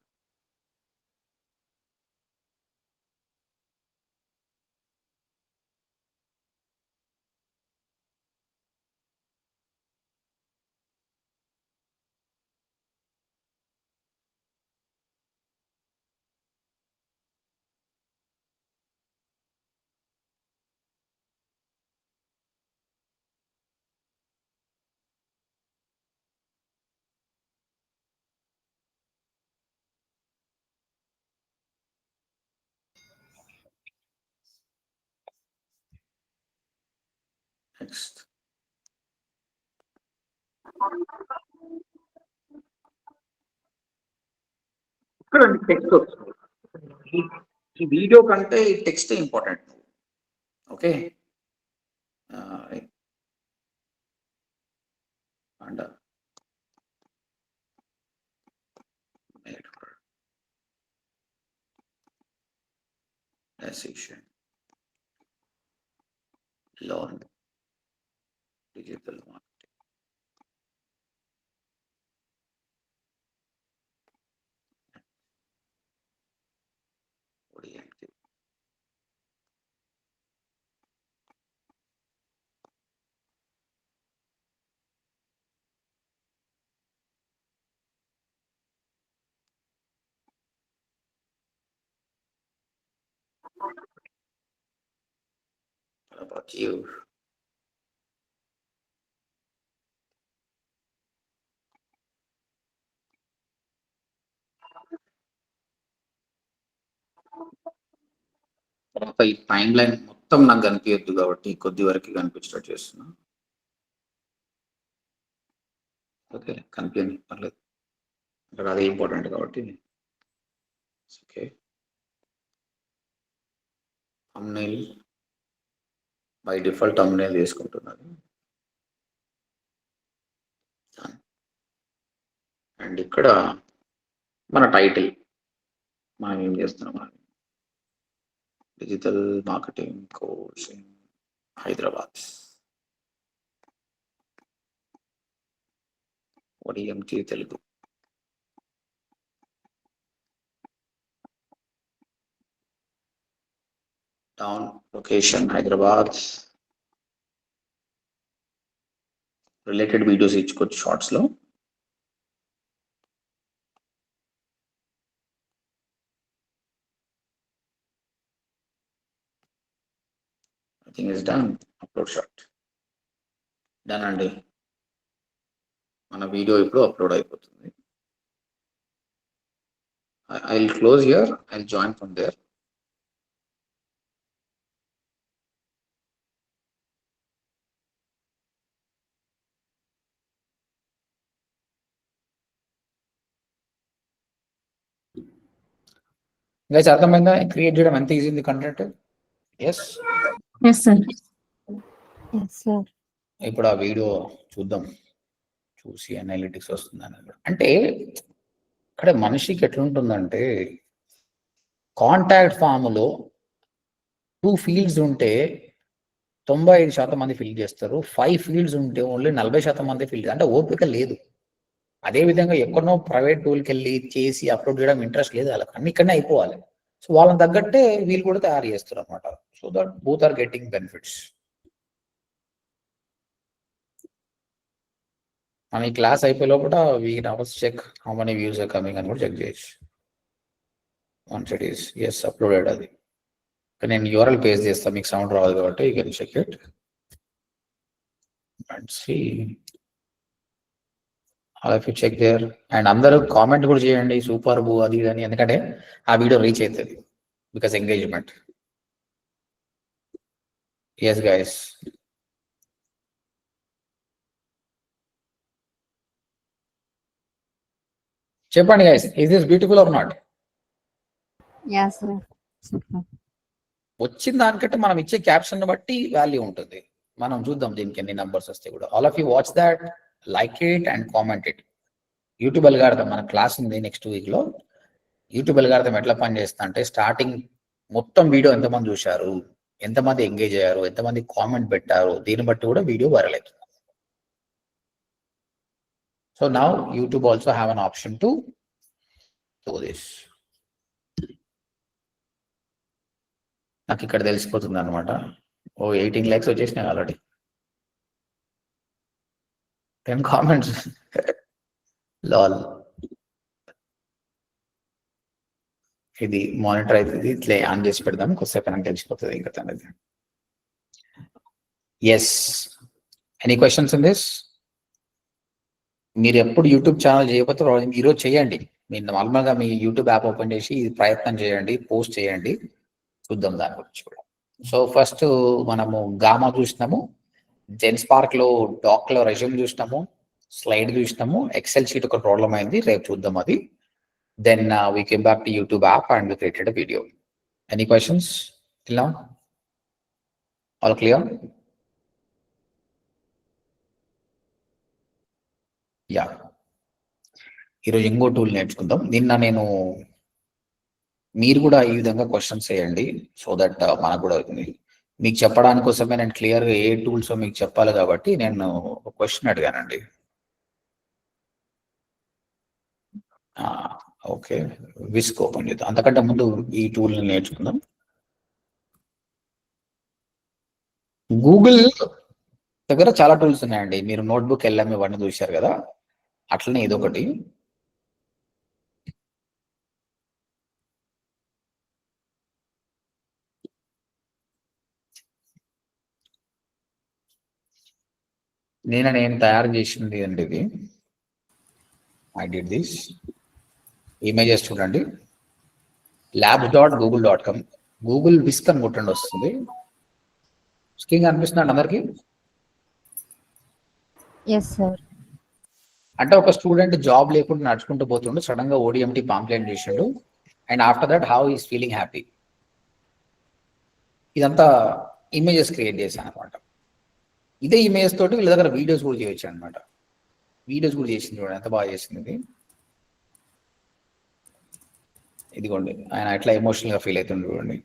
Next. Text ఈ వీడియో కంటే text important. Okay, and decision learn digital marketing. ODMT. What about you? తర్వాత ఈ టైం లైన్ మొత్తం నాకు కనిపించద్దు కాబట్టి కొద్ది వరకు కనిపించేటట్టు చేస్తున్నా. ఓకే, కనిపించండి పర్లేదు, అక్కడ అదే ఇంపార్టెంట్ కాబట్టి. Okay, thumbnail by default thumbnail తీసుకుంటున్నది. అండ్ ఇక్కడ మన టైటిల్ మనం ఏం చేస్తున్నాం, digital marketing coaching Hyderabad, ODMT Telugu. Town location Hyderabad. Related videos ఇచ్చుకోవచ్చు షార్ట్స్ లో. Everything is done. Upload shot. Done అండి. మన వీడియో ఇప్పుడు అప్లోడ్ అయిపోతుంది. I will close here. I will join from there. Guys, అర్థమైందా క్రియేట్ చేయడం ఎంత ఈజీ ఉంది కంటెంట్? Yes sir. ఇప్పుడు ఆ వీడియో చూద్దాం, చూసి అనలిటిక్స్ వస్తుందని. అంటే ఇక్కడ మనిషికి ఎట్లుంటుందంటే, కాంటాక్ట్ ఫామ్లో 2 ఫీల్డ్స్ ఉంటే 95% మంది ఫిల్ చేస్తారు, 5 ఫీల్డ్స్ ఉంటే ఓన్లీ 40% మంది ఫిల్ చేస్తారు. అంటే ఓపిక లేదు. అదేవిధంగా ఎక్కడనో ప్రైవేట్ టూల్కి వెళ్ళి చేసి అప్లోడ్ చేయడం ఇంట్రెస్ట్ లేదు వాళ్ళకి, అన్ని ఇక్కడనే అయిపోవాలి. సో వాళ్ళని తగ్గట్టే వీళ్ళు కూడా తయారు చేస్తారు అనమాట. So that both are getting benefits. మనం ఈ క్లాస్ అయిపోయే లోపల we hours check how many views are coming అని కూడా చెక్ చేయొచ్చు. Once it is as uploaded అది. నేను యూఆర్ఎల్ పేజ్ చేస్తాను, మీకు సౌండ్ రాదు కాబట్టి you can check it and see. If you check there and అందరూ కామెంట్ కూడా చేయండి సూపర్ బూ అది అని, ఎందుకంటే ఆ వీడియో రీచ్ అవుతుంది బికాస్ ఎంగేజ్మెంట్. ఎస్ గైస్, చెప్పండి guys, is this beautiful or not? వచ్చిన దానికంటే మనం ఇచ్చే క్యాప్షన్ బట్టి వాల్యూ ఉంటుంది. మనం చూద్దాం దీనికి ఎన్ని నంబర్స్ వస్తాయి కూడా. All of you watch that, like it and comment it. YouTube algorithm మన క్లాస్ ఉంది నెక్స్ట్ వీక్లో. యూట్యూబ్ అల్గారిథం ఎట్లా పనిచేస్తా అంటే, స్టార్టింగ్ మొత్తం వీడియో ఎంతమంది చూశారు, ఎంతమంది ఎంగేజ్ అయ్యారు, ఎంతమంది కామెంట్ పెట్టారు, దీన్ని బట్టి కూడా వీడియో వైరల్ అవుతుంది. So now YouTube also have an option to do this. నాకు ఇక్కడ తెలిసిపోతుంది అనమాట. 18 likes వచ్చేసినాయి ఆల్రెడీ. 10 comments. లాల్. ఇది మానిటర్ అవుతుంది, ఇట్లా ఆన్ చేసి పెడదాం, కొద్దిసేపు నాకు తెలిసిపోతుంది ఇంకా తనది. Yes, any questions in this? మీరు ఎప్పుడు యూట్యూబ్ ఛానల్ చేయకపోతే ఈరోజు చేయండి. మీరు నార్మల్గా మీ యూట్యూబ్ యాప్ ఓపెన్ చేసి ఇది ప్రయత్నం చేయండి, పోస్ట్ చేయండి, చూద్దాం దాని గురించి కూడా. సో ఫస్ట్ మనము గామా చూసినాము, జెన్స్పార్క్ లో డాక్ లో రెజ్యూమ్ చూసినాము, స్లైడ్ చూసినాము, ఎక్సెల్ షీట్ ఒక ప్రాబ్లం అయింది, రేపు చూద్దాం అది. Then we came back to YouTube app and we created a video. Any questions till now? All clear? Yeah, ఈరోజు ఇంకో టూల్ నేర్చుకుందాం. నిన్న నేను మీరు కూడా ఈ విధంగా క్వశ్చన్స్ వేయండి, సో దట్ మనకు కూడా అవుతుంది. మీకు చెప్పడానికి కోసమే నేను క్లియర్గా ఏ టూల్స్ మీకు చెప్పాలి కాబట్టి నేను ఒక క్వశ్చన్ అడిగానండి. ఓకే, విస్క్ ఓపెన్ చేద్దాం. అంతకంటే ముందు ఈ టూల్ని నేర్చుకుందాం. గూగుల్ దగ్గర చాలా టూల్స్ ఉన్నాయండి. మీరు నోట్బుక్ వెళ్ళాం ఇవన్నీ చూశారు కదా, అట్లనే ఇదొకటి. నేను తయారు చేసింది అండి ఇది. I did this. ఇమేజెస్ చూడండి, labs.google.com. గూగుల్ విస్క్ అని కొట్టండి వస్తుంది. స్క్రీన్ కనిపిస్తున్నాడు అందరికి? Yes sir. అంటే ఒక స్టూడెంట్ జాబ్ లేకుండా నడుచుకుంటూ పోతుండు, సడన్ గా ODMT పాంప్లెట్ చేసిండు, and after that how is feeling happy. ఇదంతా ఇమేజెస్ క్రియేట్ చేశాను అనమాట. ఇదే ఇమేజ్ తోటి వీళ్ళ దగ్గర వీడియోస్ కూడా చేయొచ్చు అనమాట. వీడియోస్ కూడా చేసింది చూడండి, ఎంత బాగా చేసింది. ఇదిగోండి ఆయన ఎట్లా ఎమోషనల్ గా ఫీల్ అవుతుంది చూడండి.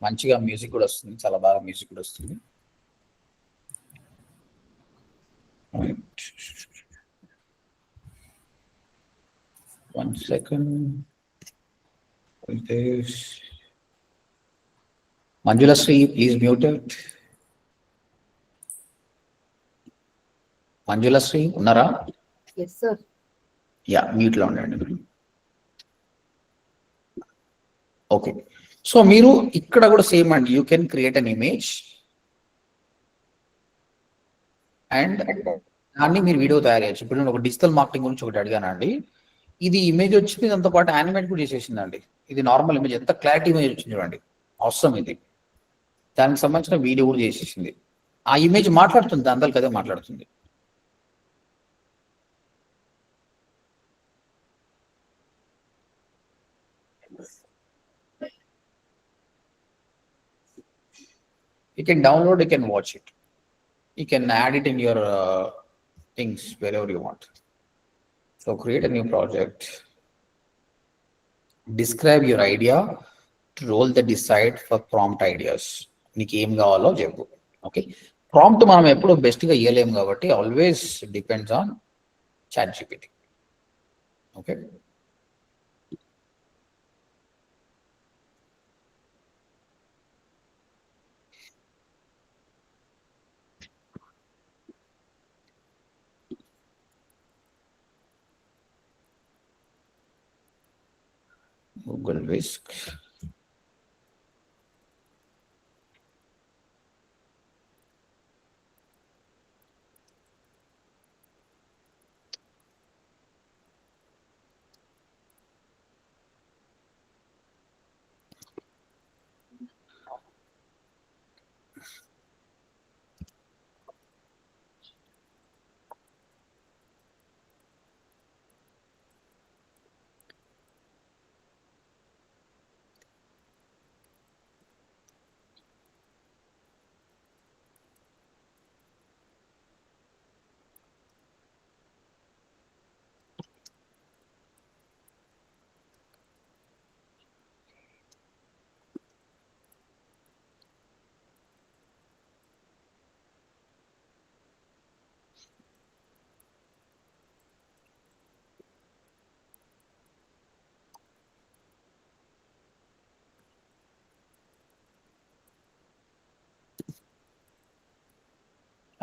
మంచిగా మ్యూజిక్ కూడా వస్తుంది, చాలా బాగా మ్యూజిక్ కూడా వస్తుంది. One second. Manjula Sri, please mute it. Manjula Sri, ఉన్నారా? Yes sir. యా, మ్యూట్ లో ఉండండి. ఓకే, సో మీరు ఇక్కడ కూడా సేమ్ అండి, you can create an image and దాన్ని మీరు వీడియో తయారు చేయొచ్చు. ఇప్పుడు నేను ఒక డిజిటల్ మార్కెటింగ్ గురించి ఒకటి అడిగానండి, ఇది ఇమేజ్ వచ్చింది, దాంతో పాటు యానిమేట్ కూడా చేసేసిందండి. ఇది నార్మల్ ఇమేజ్, ఎంత క్లారిటీ ఇమేజ్ వచ్చింది చూడండి, అవసరం ఇది. దానికి సంబంధించిన వీడియో కూడా చేసేసింది. ఆ ఇమేజ్ మాట్లాడుతుంది, దాంతో అదే మాట్లాడుతుంది. You can download, you can watch it, you can add it in your things wherever you want. So create a new project, describe your idea, roll the decide for prompt ideas. నీకు ఏం కావాలో చెప్పు. Okay, prompt మనం ఎప్పుడు బెస్ట్గా ఇవ్వలేము కాబట్టి always depends on ChatGPT. Okay, Google Whisk.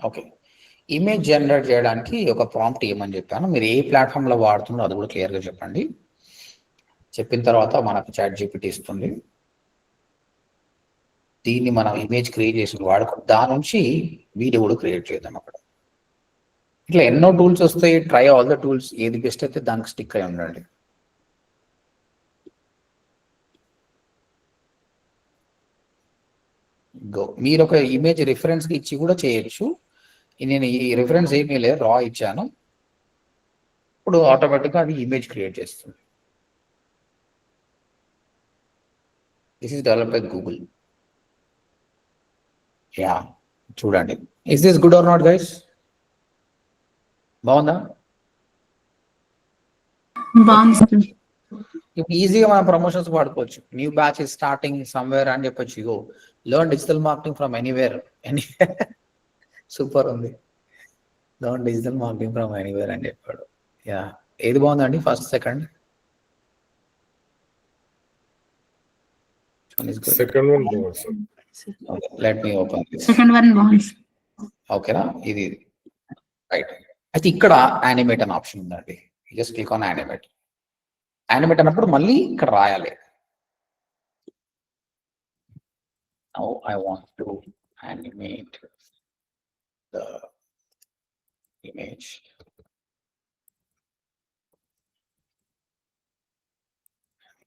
Okay, image generate చేయడానికి ఒక ప్రాంప్ట్ ఇవ్వమని చెప్పాను. మీరు ఏ ప్లాట్ఫామ్లో వాడుతున్నారో అది కూడా క్లియర్గా చెప్పండి. చెప్పిన తర్వాత మనకు చాట్ జీపీటీ ఇస్తుంది. దీన్ని మనం ఇమేజ్ క్రియేట్ చేసి వాడుకో, దాని నుంచి వీడియో కూడా క్రియేట్ చేద్దాం అక్కడ. ఇట్లా ఎన్నో టూల్స్ వస్తాయి, ట్రై ఆల్ ద టూల్స్, ఏది బెస్ట్ అయితే దానికి స్టిక్ అయి ఉండండి. గో, మీరు ఒక ఇమేజ్ రిఫరెన్స్ ఇచ్చి కూడా చేయొచ్చు. నేను ఈ రిఫరెన్స్ ఏమీ లేదు, రా ఇచ్చాను. ఇప్పుడు ఆటోమేటిక్గా అది ఇమేజ్ క్రియేట్ చేస్తుంది. This is developed by Google. Yeah, చూడండి. Is this good or not guys? బాగుందా? ఇప్పుడు ఈజీగా మనం ప్రమోషన్స్ వాడుకోవచ్చు. New batch is starting somewhere అని చెప్పొచ్చు. ఇగో learn digital marketing from anywhere. Super ఉంది. Learn digital marketing from anywhere అని చెప్పాడు. యా, ఏది బాగుందండి? First, second? సెకండ్ వన్ బాగుంది sir. Okay, let me open this. Second one bonds. ఓకేనా, ఇది రైట్. అయితే ఇక్కడ యానిమేట్ అనే ఆప్షన్ ఉందండి. Just click on animate. Animate అన్నప్పుడు మళ్ళీ ఇక్కడ రాయాలి. Now I want to animate the image.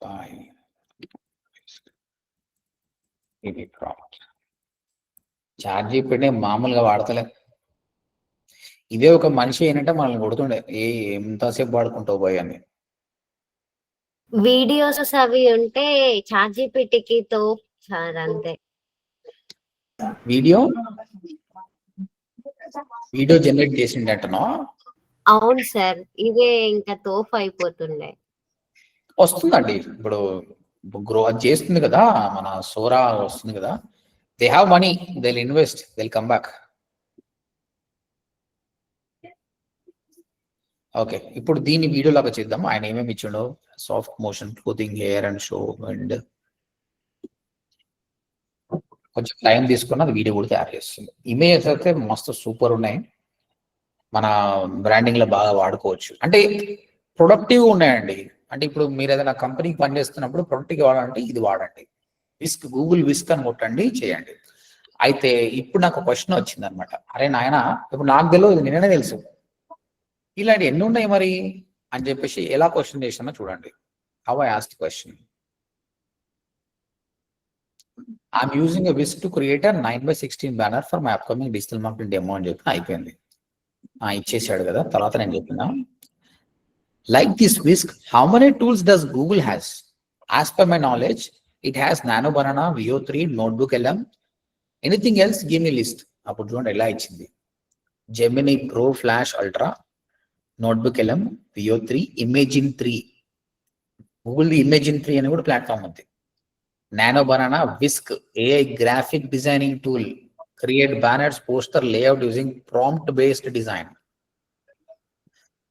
By ఇది ప్రాంప్ట్. చాట్ జీపీటీ మామూలుగా వాడతలే. ఇదే ఒక మనిషి ఏంటంటే మనల్ని కొడుతుండే, ఎంతసేపు వాడుకుంటావు పోయి అని. వీడియోస్ అవి ఉంటే చాట్ జీపీటీకి తో సార్ అంతే. వీడియో జనరేట్ చేసిండటనో? అవును సార్, ఇదే ఇంకా తోఫ్ అయిపోతుండే. వస్తుందండి. ఇప్పుడు గ్రో అది చేస్తుంది కదా, మన సోరా వస్తుంది కదా. They have money, they will invest, they will come back. Okay, ఇప్పుడు దీన్ని వీడియో లాగా చేద్దాం. ఆయన ఏమేమి ఇచ్చిండో, soft motion, clothing, hair and show, and కొంచెం టైం తీసుకున్న అది వీడియో కూడా తయారు చేస్తుంది. ఇమేజెస్ అయితే మస్తు సూపర్ ఉన్నాయి. మన బ్రాండింగ్ లో బాగా వాడుకోవచ్చు. అంటే ప్రొడక్టివ్గా ఉన్నాయండి. అంటే ఇప్పుడు మీరు ఏదైనా కంపెనీకి పనిచేస్తున్నప్పుడు ప్రొడక్టివ్ వాడాలంటే ఇది వాడండి. విస్క్, గూగుల్ విస్క్ అని కొట్టండి, చేయండి. అయితే ఇప్పుడు నాకు క్వశ్చన్ వచ్చింది అనమాట. అరే నాయన, ఇప్పుడు నాకు తెలియదు, నిన్ననే తెలుసు. ఇలాంటి ఎన్ని ఉన్నాయి మరి అని చెప్పేసి ఎలా క్వశ్చన్ చేసినా చూడండి. How I asked question. I'm using a whisk to create a 9:16 banner for my upcoming digital marketing demo అని చెప్పి అయిపోయింది. ఇచ్చేసాడు కదా. తర్వాత నేను చెప్పిన, like this whisk, how many tools does Google has? As per my knowledge, it has Nano Banana, VO3, Notebook LM. Anything else? Give me list. అప్పుడు చూడండి ఎలా ఇచ్చింది. Gemini Pro Flash Ultra, Notebook LM, VO3, Imagen 3. Google Imagen 3 అని కూడా platform ఉంది. Nano Banana, Whisk, AI graphic designing tool, create banners, poster, layout using prompt based design.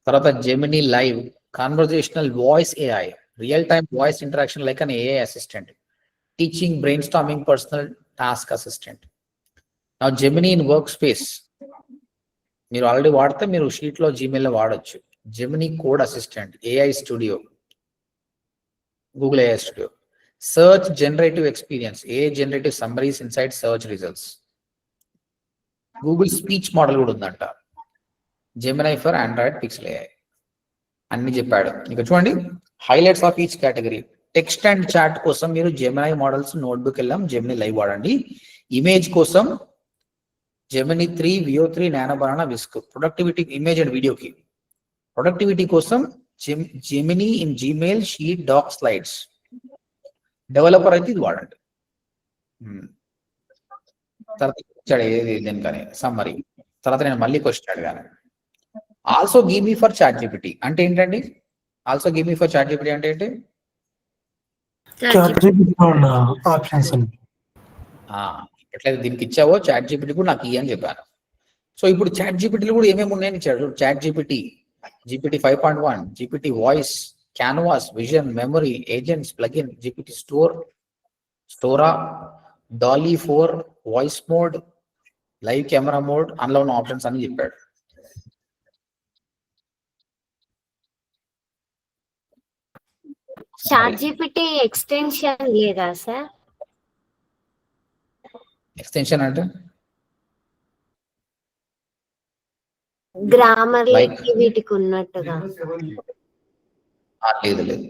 తర్వాత Gemini live, conversational voice AI, real time voice interaction like an AI assistant, teaching, brain storming, personal task assistant. నా Gemini in work space మీరు already వాడితే మీరు షీట్లో జీమెయిల్లో వాడచ్చు. Gemini code assistant, AI studio, Google AI studio, search generative experience, AI generative summaries inside search results, Google speech model కూడా ఉందంట, Gemini for Android pixel AI అన్ని చెప్పాడు. ఇక చూడండి highlights of each category. Text and chat కోసం మీరు Gemini models, notebook వెళ్ళాం, Gemini live వాడండి. ఇమేజ్ కోసం Gemini 3, VO3, nano banana, Whisk. Productivity, image and వీడియోకి. ప్రొడక్టివిటీ కోసం Gemini in Gmail, sheet, doc, slides. Developer అయితే ఇది వాడండి. తర్వాత ఇచ్చాడు ఏది దేనికని సమ్మరీ. తర్వాత నేను మళ్ళీ క్వశ్చన్ అడిగాను, also give me for chat GPT అంటే ఏంటండి? Also give me for chat GPT అంటే ఏంటి? ఎట్లయితే దీనికి ఇచ్చావో చాట్ జీపీటీ కూడా నాకు ఇయ్యి అని చెప్పాను. సో ఇప్పుడు చాట్ జీపీటీలో కూడా ఏమేమి ఉన్నాయని ఇచ్చాడు. Chat GPT, GPT 5.1, GPT voice, canvas, vision, memory, agents, plugin, GPT store, Sora, Dall-E 4, voice mode, live camera mode, అందులో ఉన్న ఆప్షన్స్ అని చెప్పాడు. ChatGPT ఎక్స్టెన్షన్ లేదా సార్? ఎక్స్టెన్షన్ అంటే గ్రామర్ Like- వీటికి ఉన్నట్టుగా. లేదు లేదు,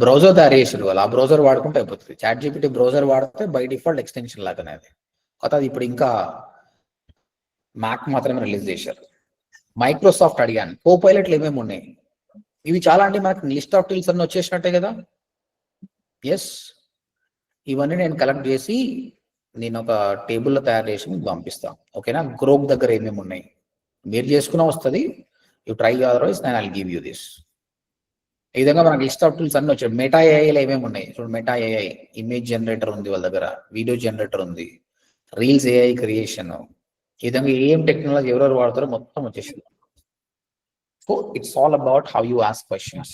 బ్రౌజర్ తయారు చేసారు వాళ్ళు, ఆ బ్రౌజర్ వాడుకుంటే అయిపోతుంది. చాట్ జీపీటీ బ్రౌజర్ వాడితే బై డిఫాల్ట్ ఎక్స్టెన్షన్ లాగానే అది. కొత్తది ఇప్పుడు ఇంకా మ్యాక్ మాత్రమే రిలీజ్ చేశారు. మైక్రోసాఫ్ట్ అడిగాను, కో పైలట్లు ఏమేమి ఉన్నాయి, ఇవి చాలా అంటే మనకు లిస్ట్ ఆఫ్ టూల్స్ అన్ని వచ్చేసినట్టే కదా. ఎస్, ఇవన్నీ నేను కలెక్ట్ చేసి నేను ఒక టేబుల్లో తయారు చేసి మీకు పంపిస్తాను. ఓకేనా? గ్రోక్ దగ్గర ఏమేమి ఉన్నాయి మీరు చేసుకున్నా వస్తుంది. యూ ట్రై అదర్వైజ్ నేను ఐల్ గివ్ యూ దిస్. ఈ విధంగా మనకి లిస్ట్ ఆఫ్ టూల్స్ అన్ని వచ్చాయి. మెటా ఏఐలో ఏమేమి ఉన్నాయి చూడు. మెటా ఏఐ ఇమేజ్ జనరేటర్ ఉంది వాళ్ళ దగ్గర, వీడియో జనరేటర్ ఉంది, రీల్స్ ఏఐ క్రియేషన్, ఈ విధంగా ఏం టెక్నాలజీ ఎవరెవరు వాడతారో మొత్తం వచ్చేసింది. So it's all about how you ask questions.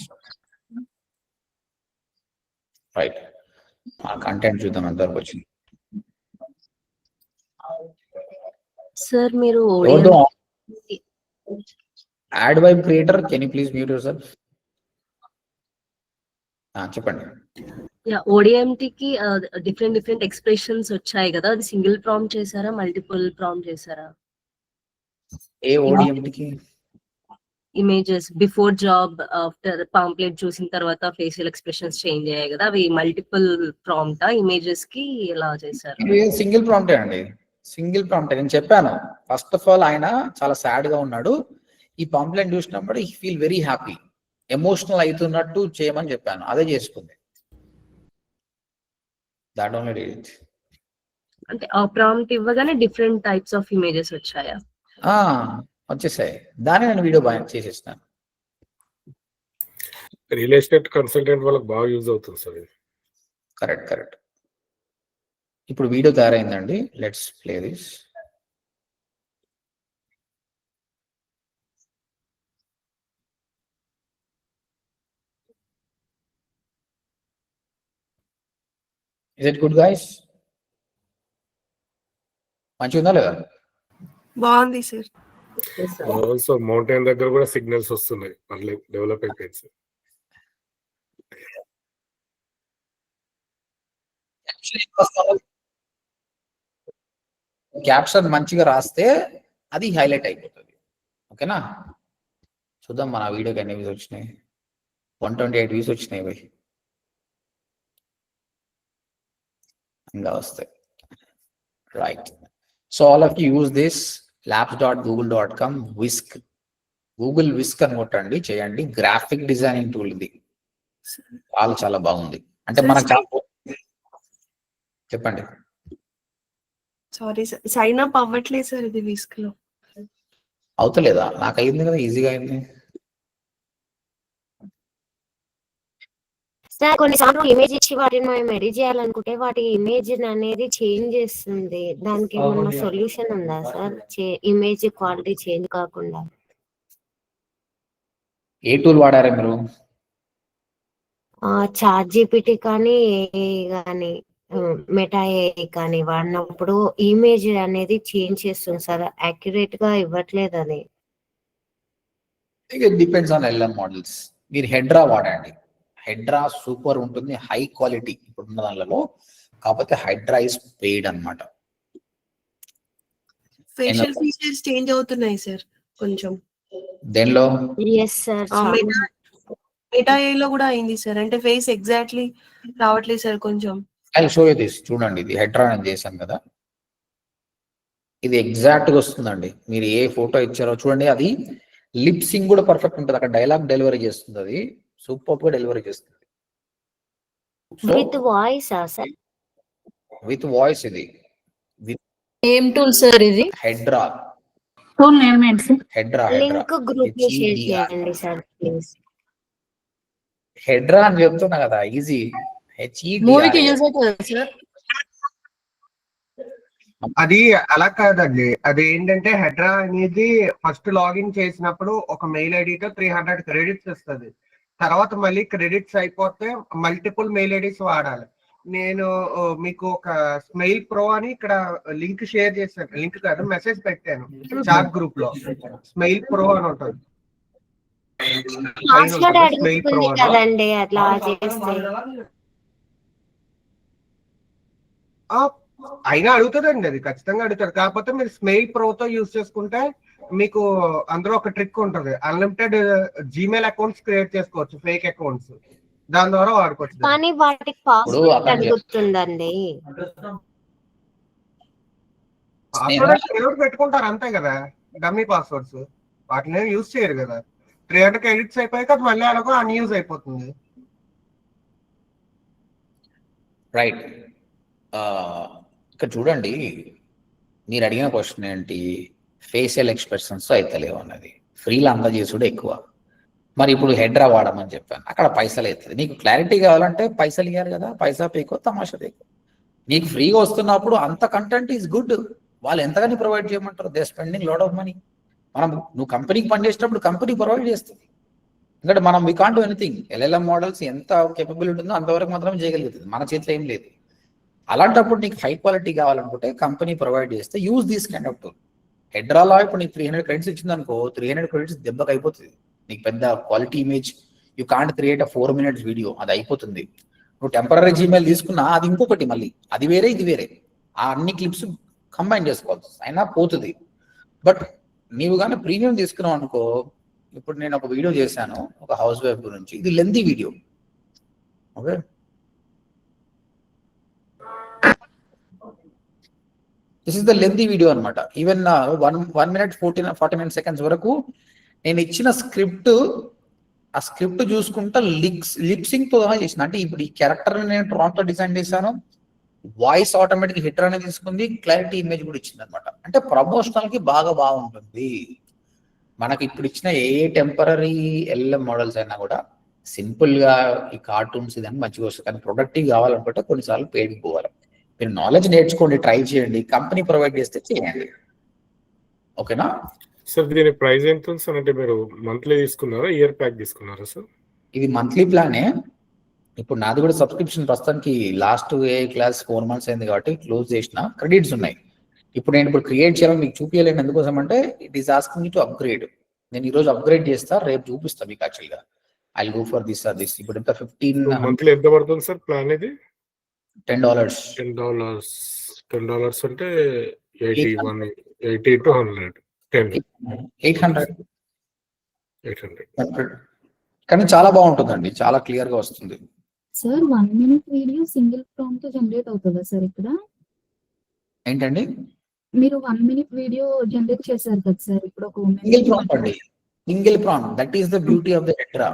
Right, ఆ కంటెంట్ చూద్దాం ఎంతవరకు వచ్చింది. సార్ మీరు add vibe creator, can you please mute yourself? చెప్పండి. ఓడిఎంటికి డిఫరెంట్ ఎక్స్ప్రెషన్స్ వచ్చాయి కదా, అది సింగిల్ ప్రాంప్ట్ చేశారా, మల్టిపుల్ ప్రాంప్ట్ చేశారా? ఏ ఓడిఎంటికి? Images before job, after pamphlet చూసిన తర్వాత ఫేషియల్ ఎక్స్ప్రెషన్స్ చేంజ్ అయ్యాయి కదా, అవి మల్టిపుల్ ప్రాంప్ట్ ఇమేజెస్ కి ఎలా చేశారు? సింగిల్ ప్రాంప్టే అండి, సింగిల్ ప్రాంప్టే. నేను చెప్పాను ఫస్ట్ ఆఫ్ ఆల్ ఆయన చాలా సాడ్ గా ఉన్నాడు, ఈ పాంప్లెట్ చూసినప్పుడు he feel very happy, emotional అవుతున్నట్టు చేయమని చెప్పాను, అదే చేసుకుంది. That only did it. అంటే ఆ ప్రాంప్ట్ ఇవ్వగానే డిఫరెంట్ టైప్స్ ఆఫ్ ఇమేజెస్ వచ్చాయా? వచ్చేసాయి, దాన్ని నేను వీడియో బాగా చేసేస్తాను. రియల్ ఎస్టేట్ కన్సల్టెంట్ వాళ్ళకి బాగా యూజ్ అవుతుంది సార్ ఇది. Correct correct. ఇప్పుడు వీడియో తయారైందండి, let's play this. Is it good guys? మంచిగా ఉందా లేదా? బాగుంది సార్. ఆల్సో మౌంటైన్ దగ్గర కూడా సిగ్నల్స్ వస్తున్నాయి, మళ్ళీ డెవలప్ అయిపోయింది సార్. క్యాప్షన్ మంచిగా రాస్తే అది హైలైట్ అయిపోతుంది. ఓకేనా? చూద్దాం మన వీడియోకి ఎన్ని వ్యూస్ వచ్చినాయి. 128 వ్యూస్ వచ్చినాయి భయ్, ఇంకా వస్తాయి. Right, so all of you use this labs.google.com whisk, Google whisk అని కొట్టండి, చేయండి. గ్రాఫిక్ డిజైనింగ్ టూల్ ఇది, చాలా చాలా బాగుంది. అంటే మనకు చెప్పండి. సారీ సార్, సైన్ అప్ అవ్వట్లేదు సార్ ఇది విస్క్ లో. అవుతలేదా? నాకు అయింది కదా, ఈజీగా అయింది. సార్ కొన్నిసార్లు ఇమేజ్ ఇచ్చి వాటిని మేము ఎడిట్ చేయాలనుకుంటే వాటి ఇమేజ్ అనేది చేంజ్ చేస్తుంది, దానికి ఏమన్నా సొల్యూషన్ ఉందా సార్? ఇమేజ్ క్వాలిటీ చేంజ్ కాకుండా. ఏ టూల్ వాడారా మీరు? ChatGPT కానీ AI కానీ మెటా AI కానీ వాడినప్పుడు ఇమేజ్ అనేది చేంజ్ చేస్తుంది సార్, యాక్యురేట్ గా ఇవ్వట్లేదు అది. It depends on LLM models. మీరు హెడ్రా వాడండి, హెడ్రా సూపర్ ఉంటుంది, హై క్వాలిటీ ఇప్పుడున్న దానిలో. కాకపోతే హెడ్రా ఇస్ పెయిడ్ అన్నమాట. ఫేషియల్ ఫీచర్స్ చేంజ్ అవుతున్నాయి సార్ కొంచెం. దేనిలో? మెటా AI లో కూడా అయింది సార్, అంటే ఫేస్ ఎగ్జాక్ట్లీ రావట్లేదు సార్ కొంచెం. I show you this. చూడండి, ఇది హెడ్రా నేను చేశాను కదా, ఇది ఎగ్జాక్ట్ గా వస్తుందండి. మీరు ఏ ఫోటో ఇచ్చారో చూడండి, అది లిప్ సింగ్ కూడా పర్ఫెక్ట్ ఉంటుంది, అక్కడ డైలాగ్ డెలివరీ చేస్తుంది, అది సూపర్ గా డెలివరీ చేస్తుంది. With voice sir? With voice. ఇది ఏం టూల్ సార్ ఇది? హెడ్రా. టూల్ నేమ్ ఏంటి సార్? హెడ్రా. లింక్ గ్రూప్ లో షేర్ చేయండి సార్ ప్లీజ్. హెడ్రా అని చెప్తున్నా కదా, ఈజీ. మూవీకి యూజ్ అవుతుంది సార్. అది అలా కాదండి, అది ఏంటంటే హెడ్రా అనేది ఫస్ట్ లాగిన్ చేసినప్పుడు ఒక మెయిల్ ఐడితో 300 క్రెడిట్స్ ఇస్తుంది. తర్వాత మళ్ళీ క్రెడిట్స్ అయిపోతే మల్టిపుల్ మెయిల్ ఐడీస్ వాడాలి. నేను మీకు ఒక స్మైల్ ప్రో అని ఇక్కడ లింక్ షేర్ చేశాను, లింక్ కాదు మెసేజ్ పెట్టాను చాట్ గ్రూప్ లో. స్మైల్ ప్రో అని ఉంటుంది, పాస్వర్డ్ స్మైల్ ప్రో అడుగుతుంది కదండి అట్లా చేస్తే. అయినా అడుగుతుందండి, అది ఖచ్చితంగా అడుగుతారు. కాకపోతే మీరు స్మైల్ ప్రోతో యూజ్ చేసుకుంటే మీకు అందులో ఒక ట్రిక్ ఉంటుంది, అన్లిమిటెడ్ జీమెయిల్ అకౌంట్స్ క్రియేట్ చేసుకోవచ్చు, ఫేక్ అకౌంట్స్, దాని ద్వారా వాడుకోవచ్చు. కానీ వాటికి పాస్వర్డ్ అడుగుతుందండి. పాస్వర్డ్ పెట్టుకుంటారు అంతే కదా, డమ్మీ పాస్వర్డ్స్, వాటిని యూజ్ చేయరు కదా. 300 క్రెడిట్స్ అయిపోయాక అది మళ్ళీ అలాగో అన్యూజ్ అయిపోతుంది. రైట్. ఇక్కడ చూడండి, మీరు అడిగిన క్వశ్చన్ ఏంటి, ఫేషియల్ ఎక్స్ప్రెషన్స్ అవుతలేవు అన్నది. ఫ్రీలో అందజేసుడు ఎక్కువ. మరి ఇప్పుడు హెడ్రా వాడమని చెప్పాను, అక్కడ పైసలు అవుతుంది. నీకు క్లారిటీ కావాలంటే పైసలు ఇవ్వాలి కదా, పైసా పీకో తమాషా పీకో. నీకు ఫ్రీగా వస్తున్నప్పుడు అంత కంటెంట్ ఈజ్ గుడ్, వాళ్ళు ఎంతగాని ప్రొవైడ్ చేయమంటారు, they spending lot of money. మనం నువ్వు కంపెనీకి పనిచేసేటప్పుడు కంపెనీ ప్రొవైడ్ చేస్తుంది. ఎందుకంటే మనం we can't do anything. LLM models ఎంత కేపబిలిటీ ఉందో అంతవరకు మాత్రమే చేయగలుగుతుంది, మన చేతిలో ఏం లేదు. అలాంటప్పుడు నీకు హై క్వాలిటీ కావాలనుకుంటే కంపెనీ ప్రొవైడ్ చేస్తే use this kind of tool. హెడ్రాలో ఇప్పుడు నీకు 300 క్రెడిట్స్ ఇచ్చింది అనుకో, 300 క్రెడిట్స్ దెబ్బకి అయిపోతుంది. నీకు పెద్ద quality image, you can't create 4 minutes video, అది అయిపోతుంది. నువ్వు టెంపరీ జీమెయిల్ తీసుకున్నా అది ఇంకొకటి, మళ్ళీ అది వేరే ఇది వేరే, ఆ అన్ని క్లిప్స్ కంబైన్ చేసుకోవాల్సి అయినా పోతుంది. బట్ నీవు కానీ ప్రీమియం తీసుకున్నావు అనుకో, ఇప్పుడు నేను ఒక వీడియో చేశాను ఒక హౌస్ వైఫ్ గురించి, ఇది lengthy video. Okay, this is the lengthy video అనమాట. ఈవెన్ 1 minute 49 seconds వరకు నేను ఇచ్చిన స్క్రిప్ట్, ఆ స్క్రిప్ట్ చూసుకుంటా లిప్సింగ్ తో చేసిన. అంటే ఇప్పుడు ఈ క్యారెక్టర్ నేను ప్రాంప్ట్ డిజైన్ చేశాను, వాయిస్ ఆటోమేటిక్ హిటర్ అనేది తీసుకుంది, క్లారిటీ ఇమేజ్ కూడా ఇచ్చింది అనమాట. అంటే ప్రమోషనల్ కి బాగా బాగుంటుంది. మనకి ఇప్పుడు ఇచ్చిన ఏ టెంపరీ ఎల్ఎం మోడల్స్ అయినా కూడా సింపుల్ గా ఈ కార్టూన్స్ ఇదని మంచిగా వస్తుంది. కానీ ప్రొడక్టివ్ కావాలనుకుంటే కొన్నిసార్లు పెయిడ్ పోవాలి. మీరు నాలెడ్జ్ నేర్చుకోండి, ట్రై చేయండి, కంపెనీ ప్రొవైడ్ చేస్తే చేయండి. ఓకేనా సార్? దీని ప్రైస్ ఎంత ఉంది సార్? అంటే మీరు మంత్లీ తీసుకున్నారా, ఇయర్ ప్యాక్ తీసుకున్నారా సార్? ఇది మంత్లీ ప్లానే. ఇప్పుడు నాది కూడా సబ్స్క్రిప్షన్ ప్రస్తుతానికి లాస్ట్ క్లాస్ 4 months అయింది కాబట్టి క్లోజ్ చేసిన. క్రెడిట్స్ ఉన్నాయి. ఇప్పుడు నేను ఇప్పుడు క్రియేట్ చేయాలని మీకు చూపించలేను, ఎందుకోసం అంటే it is asking me to upgrade. నేను ఈ రోజు అప్గ్రేడ్ చేస్తా, రేపు చూపిస్తాను మీకు. యాక్చువల్గా I will go for this or this. ఇప్పుడు ఎంత 15 మంత్లీ ఎంత పడుతుంది సార్ ప్లాన్ ఇది? $10. $10 అంటే 80 to 100 800. కానీ చాలా బాగుంటుందండి, చాలా క్లియర్ గా వస్తుంది. Sir 1 minute video single prompt తో జనరేట్ అవుతుందా సార్? ఇక్కడ ఏంటండి, మీరు 1 minute వీడియో జనరేట్ చేశారు కదా సార్, ఇప్పుడు ఒక సింగిల్ ప్రాంప్ట్ అండి, single prompt. That is the beauty of the Hedra.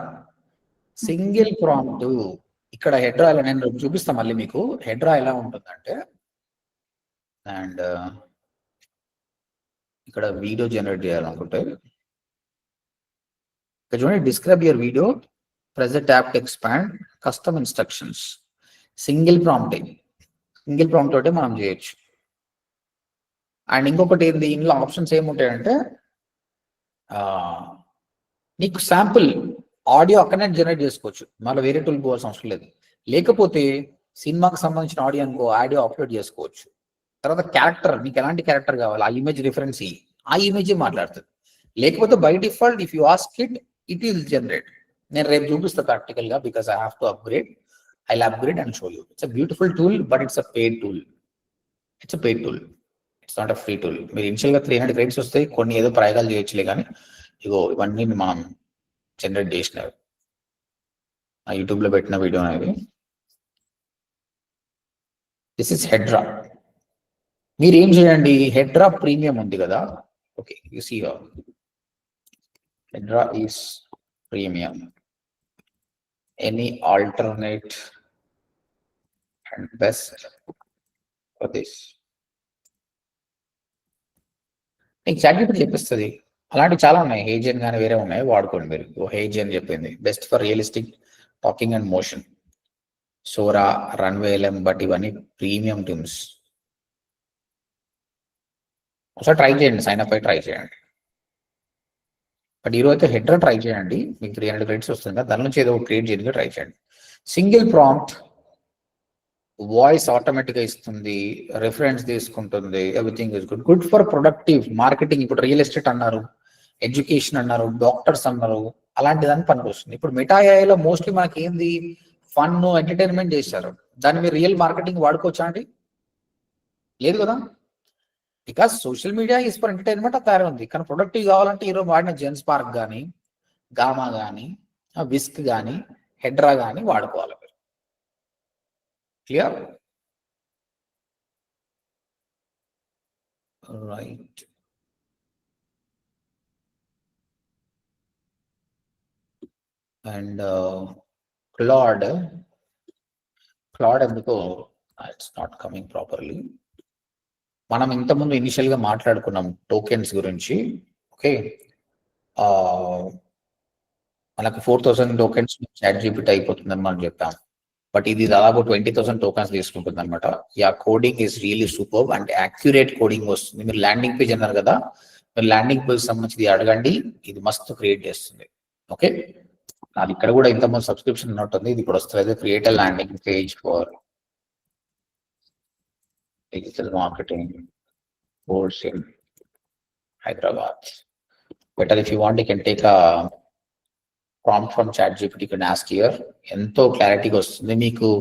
Single prompt. ఇక్కడ హెడ్రా నేను చూపిస్తాను మళ్ళీ మీకు. హెడ్రా ఎలా ఉంటుందంటే, అండ్ ఇక్కడ వీడియో జనరేట్ చేయాలనుకుంటే ఇక్కడ చూడండి, describe your video, press the tab to expand, custom instructions. Single prompt, single prompt తోటే మనం చేయొచ్చు. అండ్ ఇంకొకటి ఏంది, ఇందులో ఆప్షన్స్ ఏముంటాయంటే నీకు శాంపుల్ ఆడియో అక్కడనే జనరేట్ చేసుకోవచ్చు, మళ్ళీ వేరే టూల్ పోవాల్సిన అవసరం లేదు. లేకపోతే సినిమాకి సంబంధించిన ఆడియో అనుకో, ఆడియో అప్లోడ్ చేసుకోవచ్చు. తర్వాత క్యారెక్టర్, నీకు ఎలాంటి క్యారెక్టర్ కావాలి, ఆ ఇమేజ్ రిఫరెన్స్ ఆ ఇమేజ్ మాట్లాడుతుంది. లేకపోతే by default if you ask it will generate. నేను రేపు చూపిస్తా ప్రాక్టికల్ గా, because I have to upgrade. I will upgrade and show you. It's a beautiful tool, but it's a paid tool. It's a paid tool, it's not a free tool. మీరు initial గా 300 credits వస్తాయి, కొన్ని ఏదో ప్రయోగాలు చేయొచ్చులే, కానీ ఇగో ఇవన్నీ మనం generate చేసినవి, ఆ యూట్యూబ్ లో పెట్టిన వీడియో అనేది. This is Hedra. మీరు ఏం చేయండి, హెడ్రా ప్రీమియం ఉంది కదా, okay, you see Hedra is premium. Any alternate and best for this. నీకు చాట్‌జీపీటీ చెప్పిస్తుంది. అలాంటివి చాలా ఉన్నాయి, హేజన్ కానీ వేరే ఉన్నాయి, వాడుకోండి మీరు. హేజన్ చెప్పింది best for realistic talking and motion. Sora, runway LM, but ఇవన్నీ ప్రీమియం టూల్స్. ఒకసారి ట్రై చేయండి, సైన్ అప్ అయి ట్రై చేయండి. బట్ ఈరోజు అయితే హెడ్రా ట్రై చేయండి, మీకు 300 క్రెడిట్స్ వస్తుంది కదా, దాని నుంచి ఏదో క్రియేట్ చేయడానికి ట్రై చేయండి. సింగిల్ ప్రాంప్ట్ వాయిస్ ఆటోమేటిక్గా ఇస్తుంది, రిఫరెన్స్ తీసుకుంటుంది, everything is good. Good for productive marketing. ఇప్పుడు రియల్ ఎస్టేట్ అన్నారు, ఎడ్యుకేషన్ అన్నారు, డాక్టర్స్ అన్నారు, అలాంటి దానికి పనికొస్తుంది. ఇప్పుడు మెటా ఏఐలో మోస్ట్లీ మనకి ఏంది, ఫన్ ఎంటర్టైన్మెంట్ చేశారు. దాన్ని మీరు రియల్ మార్కెటింగ్ వాడుకోవచ్చా అండి? లేదు కదా. Because social media is for entertainment తయారు ఉంది. కానీ ప్రొడక్టివ్ కావాలంటే ఈరోజు వాడిన జెన్ స్పార్క్ కానీ, గామా కానీ, విస్క్ కానీ, హెడ్రా కానీ వాడుకోవాలి. క్లియర్? రైట్. అండ్ క్లాడ్ ఎందుకో ఇట్స్ నాట్ కమింగ్ ప్రాపర్లీ. మనం ఇంతకుముందు ఇనిషియల్ గా మాట్లాడుకున్నాం టోకెన్స్ గురించి. ఓకే, మనకు 4000 టోకెన్స్ చాట్ జీపీటీ అయిపోతుందని మనం చెప్పాం. బట్ ఇది దాదాపు 20,000 టోకెన్స్ తీసుకుంటుంది అనమాట. Yeah, coding is really super and accurate coding వస్తుంది. మీరు ల్యాండింగ్ పేజ్ అన్నారు కదా, మీరు ల్యాండింగ్ పేజ్ సంబంధించి అడగండి, ఇది మస్తు క్రియేట్ చేస్తుంది. ఓకే, అది ఇక్కడ కూడా ఇంతకుముందు సబ్స్క్రిప్షన్ ఉన్నట్టుంది, ఇది ఇప్పుడు వస్తుంది. Create landing page for digital marketing course in Hyderabad. Better if you want, you can take a prompt from ChatGPT. You can ask here. Ento clarity ga vastundi meeku.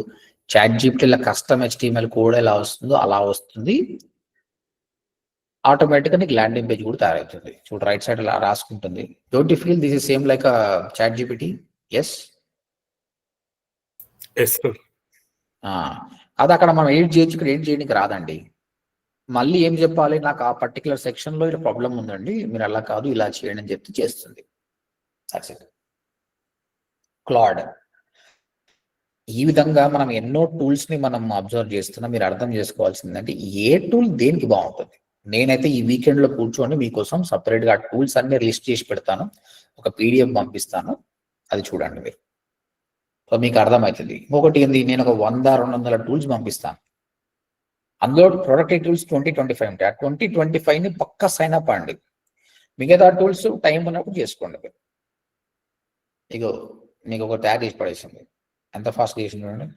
ChatGPT la custom HTML code ela vastundo ala vastundi. Automatically నీకు landing page కూడా తయారవుతుంది. చూడు right side అలా రాసుకుంటుంది. Don't you feel this is same like ChatGPT? Yes sir. అది అక్కడ మనం edit చేయొచ్చు, ఇక్కడ ఎడిట్ చేయడానికి రాదండి. మళ్ళీ ఏం చెప్పాలి, నాకు ఆ పర్టికులర్ సెక్షన్ లో ఇలా ప్రాబ్లం ఉందండి, మీరు అలా కాదు ఇలా చేయండి అని చెప్తే చేస్తుంది. క్లాడ్ ఈ విధంగా మనం ఎన్నో టూల్స్ ని మనం అబ్జర్వ్ చేస్తున్నాం. మీరు అర్థం చేసుకోవాల్సిందంటే ఏ టూల్ దేనికి బాగుంటుంది. నేనైతే ఈ వీకెండ్ లో కూర్చొని మీకోసం సపరేట్ గా టూల్స్ అన్ని లిస్ట్ చేసి పెడతాను, ఒక PDF పంపిస్తాను, అది చూడండి మీరు. సో మీకు అర్థమవుతుంది. ఇంకొకటి ఏంది, నేను ఒక 100-200 టూల్స్ పంపిస్తాను. అందులో ప్రొడక్టివ్ టూల్స్ 20-25 ఉంటాయి. ఆ 20-25ని పక్కా సైన్ అప్ అండి. మిగతా టూల్స్ టైం ఉన్నప్పుడు చేసుకోండి. ఇగో మీకు ఒక ట్యాగ్ చేసి పడేసింది, ఎంత ఫాస్ట్ చేసింది చూడండి.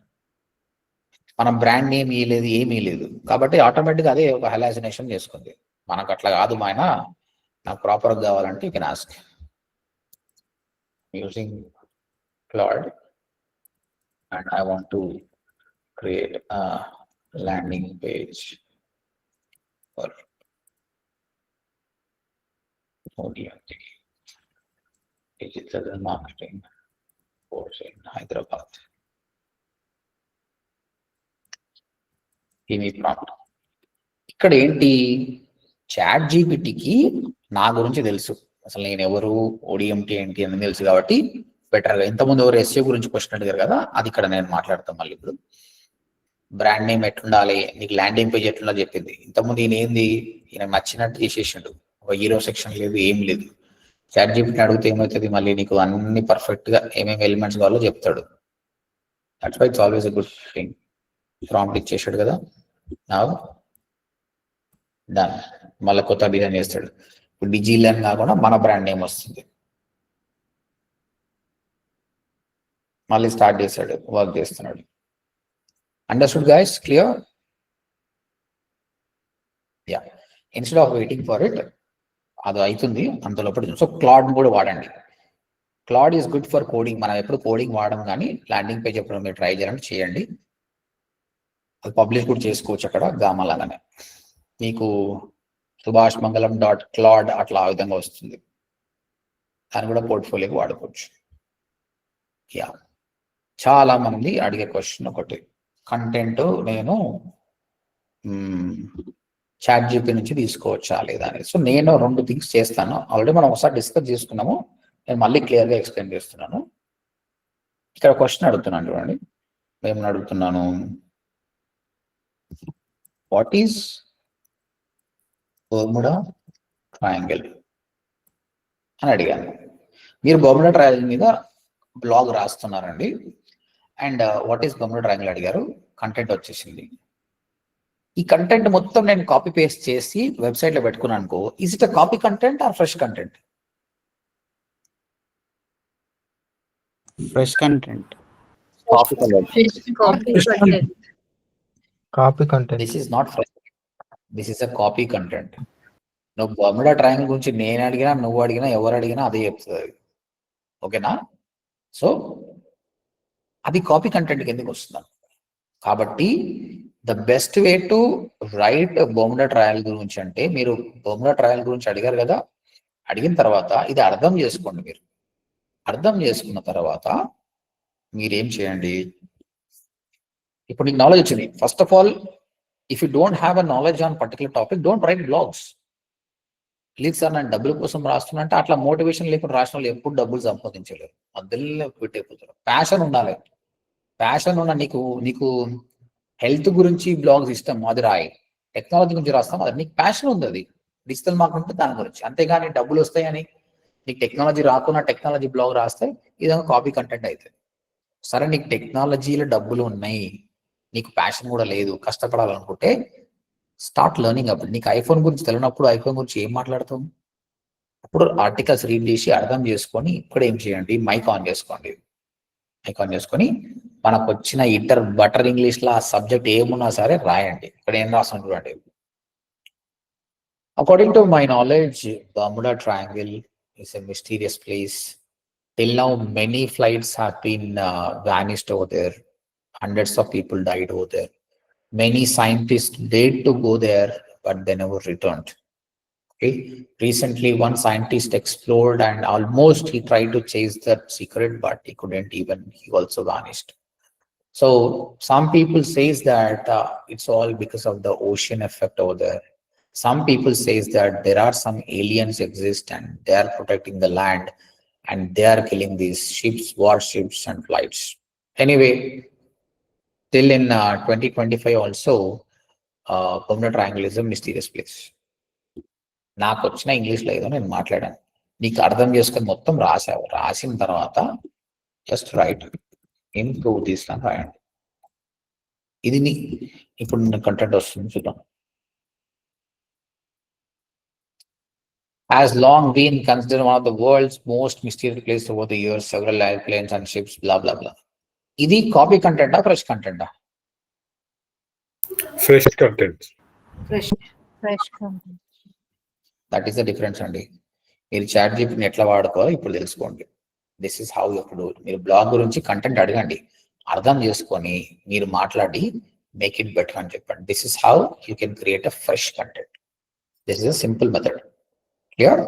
మనం బ్రాండ్ నేమ్ ఇవ్వలేదు, ఏమీ లేదు, కాబట్టి ఆటోమేటిక్గా అదే ఒక హెలాసినేషన్ చేసుకుంది. మనకు అట్లా కాదు, మా ఆయన నాకు ప్రాపర్గా కావాలంటే you can ask using Claude. And I want to create a landing page for ODMT digital marketing course in Hyderabad. Give me prompt. ఇక్కడ ఏంటి, చాట్ జీపీటీకి నా గురించి తెలుసు, అసలు నేను ఎవరు, ODMT ఏంటి అని తెలుసు. కాబట్టి బెటర్గా, ఇంతకుముందు ఎవరు SEO గురించి క్వశ్చన్ అడిగారు కదా, అది ఇక్కడ నేను మాట్లాడతాను. మళ్ళీ ఇప్పుడు బ్రాండ్ నేమ్ ఎట్లుండాలి, నీకు ల్యాండింగ్ పేజ్ ఎట్లుండా చెప్పింది. ఇంతకుముందు ఈయన ఏంది, ఈయన నచ్చినట్టు చేసేసిండు, ఒక హీరో సెక్షన్ లేదు, ఏం లేదు. చాట్ జీపీటీ అడిగితే ఏమవుతుంది, మళ్ళీ నీకు అన్ని పర్ఫెక్ట్ గా ఏమేమి ఎలిమెంట్స్ కావాలో చెప్తాడు. That's why it's always a good thing. Prompt ఇచ్చేసాడు కదా, నా డన్. మళ్ళీ కొత్త డిజైన్ చేస్తాడు. ఇప్పుడు డిజిలన్ కాకుండా మన బ్రాండ్ నేమ్ వస్తుంది. మళ్ళీ స్టార్ట్ చేశాడు, వర్క్ చేస్తున్నాడు. Understood guys? Clear? Yeah, instead of waiting for it, అది అవుతుంది అంతలోపటి. సో క్లాడ్ కూడా వాడండి. Claude is good for coding. మనం ఎప్పుడు కోడింగ్ వాడడం, కానీ ల్యాండింగ్ పేజ్ ఎప్పుడు మీరు ట్రై చేయాలంటే చేయండి. అది పబ్లిష్ కూడా చేసుకోవచ్చు అక్కడ గామా లాగానే. మీకు subhashmangalam.claude అట్లా ఆ విధంగా వస్తుంది. దాన్ని కూడా పోర్ట్ఫోలియోకి వాడుకోవచ్చు. యా, చాలా మంది అడిగే క్వశ్చన్ ఒకటి, కంటెంట్ నేను చాట్ జీపీ నుంచి తీసుకోవచ్చా లేదా అనేది. సో నేను 2 థింగ్స్ చేస్తాను. ఆల్రెడీ మనం ఒకసారి డిస్కస్ చేసుకున్నాము, నేను మళ్ళీ క్లియర్గా ఎక్స్ప్లెయిన్ చేస్తున్నాను. ఇక్కడ క్వశ్చన్ అడుగుతున్నాను చూడండి, ఏమని అడుగుతున్నాను, వాట్ ఈస్ బర్ముడా ట్రయాంగిల్ అని అడిగాను. మీరు బర్ముడా ట్రయాంగిల్ మీద బ్లాగ్ రాస్తున్నారండి, and what is Bermuda triangle అడిగారు. కంటెంట్ వచ్చేసింది. ఈ కంటెంట్ మొత్తం నేను కాపీ పేస్ట్ చేసి వెబ్సైట్ లో పెట్టుకున్నాను అనుకో, is it a copy content or fresh content? Fresh content. Copy content. Copy content. This is not fresh, this is a copy content. నువ్వు బర్ముడా ట్రయాంగిల్ గురించి నేను అడిగినా, నువ్వు అడిగినా, ఎవరు అడిగినా అదే చెప్తుంది అది. ఓకేనా? సో అది కాపీ కంటెంట్ కిందకి వస్తుంది. కాబట్టి the best way to right Bermuda triangle గురించి అంటే, మీరు బర్ముడా ట్రయాంగిల్ గురించి అడిగారు కదా, అడిగిన తర్వాత ఇది అర్థం చేసుకోండి. మీరు అర్థం చేసుకున్న తర్వాత మీరేం చేయండి, ఇప్పుడు నీకు నాలెడ్జ్ వచ్చింది. First of all, if you don't have a knowledge on particular topic, don't write blogs. లేదు సార్ నేను డబ్బుల కోసం రాస్తున్నా అంటే, అట్లా మోటివేషన్ లేకుండా రాసిన వాళ్ళు ఎప్పుడు డబ్బులు సంపాదించలేరు, మధ్యలో పెట్టైపోతారు. ప్యాషన్ ఉండాలి. ప్యాషన్ ఉన్న నీకు హెల్త్ గురించి బ్లాగ్స్ ఇష్టం, అది రాయి. టెక్నాలజీ గురించి రాస్తాం, అది నీకు ప్యాషన్ ఉంది, అది డిజిటల్ మార్కెటింగ్ దాని గురించి. అంతేగాని డబ్బులు వస్తాయని నీకు టెక్నాలజీ రాకున్నా టెక్నాలజీ బ్లాగ్ రాస్తే ఇదంతా కాపీ కంటెంట్ అవుతుంది. సరే నీకు టెక్నాలజీలో డబ్బులు ఉన్నాయి, నీకు ప్యాషన్ కూడా లేదు, కష్టపడాలనుకుంటే స్టార్ట్ లెర్నింగ్. అప్పుడు నీకు ఐఫోన్ గురించి తెలియనప్పుడు ఐఫోన్ గురించి ఏం మాట్లాడతాం? అప్పుడు ఆర్టికల్స్ రీడ్ చేసి అర్థం చేసుకొని ఇక్కడ ఏం చేయండి, మైక్ ఆన్ చేసుకోండి. మైక్ ఆన్ చేసుకొని మనకు వచ్చిన బటర్ ఇంగ్లీష్లో ఆ సబ్జెక్ట్ ఏమున్నా సరే రాయండి. ఇక్కడ ఏం రాస్తాం చూడండి. According to my knowledge, Bermuda Triangle is a mysterious place. Till now, many flights have been vanished over there. Hundreds of people died over there. Many scientists dared to go there, but they never returned. Okay. Recently, one scientist explored and almost he tried to chase that secret, but he couldn't even. He also vanished. So some people says that it's all because of the ocean effect over there. Some people says that there are some aliens exist and they are protecting the land and they are killing these ships, warships and flights. Anyway, till in 2025 also, Bermuda Triangle is a mysterious place. నాకు వచ్చిన ఇంగ్లీష్లో ఏదో నేను మాట్లాడాను, నీకు అర్థం చేసుకొని మొత్తం రాసావు. రాసిన తర్వాత జస్ట్ రైట్ ఇంప్రూవ్ తీసుకొని రాయండి. ఇది ఇప్పుడు కంటెంట్ వస్తుంది చూద్దాం. Has long been considered one of the world's most mysterious places over the years, several airplanes and ships, blah blah blah. ఇది కాపీ కంటెంటా, ఫ్రెష్ కంటెంటా? Fresh content. Fresh content. That is the difference అండి. మీరు chat జీపీటీని ఎట్లా వాడుకోవాలో ఇప్పుడు తెలుసుకోండి. This is how you do. మీరు బ్లాగ్ గురించి కంటెంట్ అడగండి, అర్థం చేసుకొని మీరు మాట్లాడి మేక్ ఇట్ బెటర్ అని చెప్పండి. This is how you can create a fresh content. This is a simple method. Clear?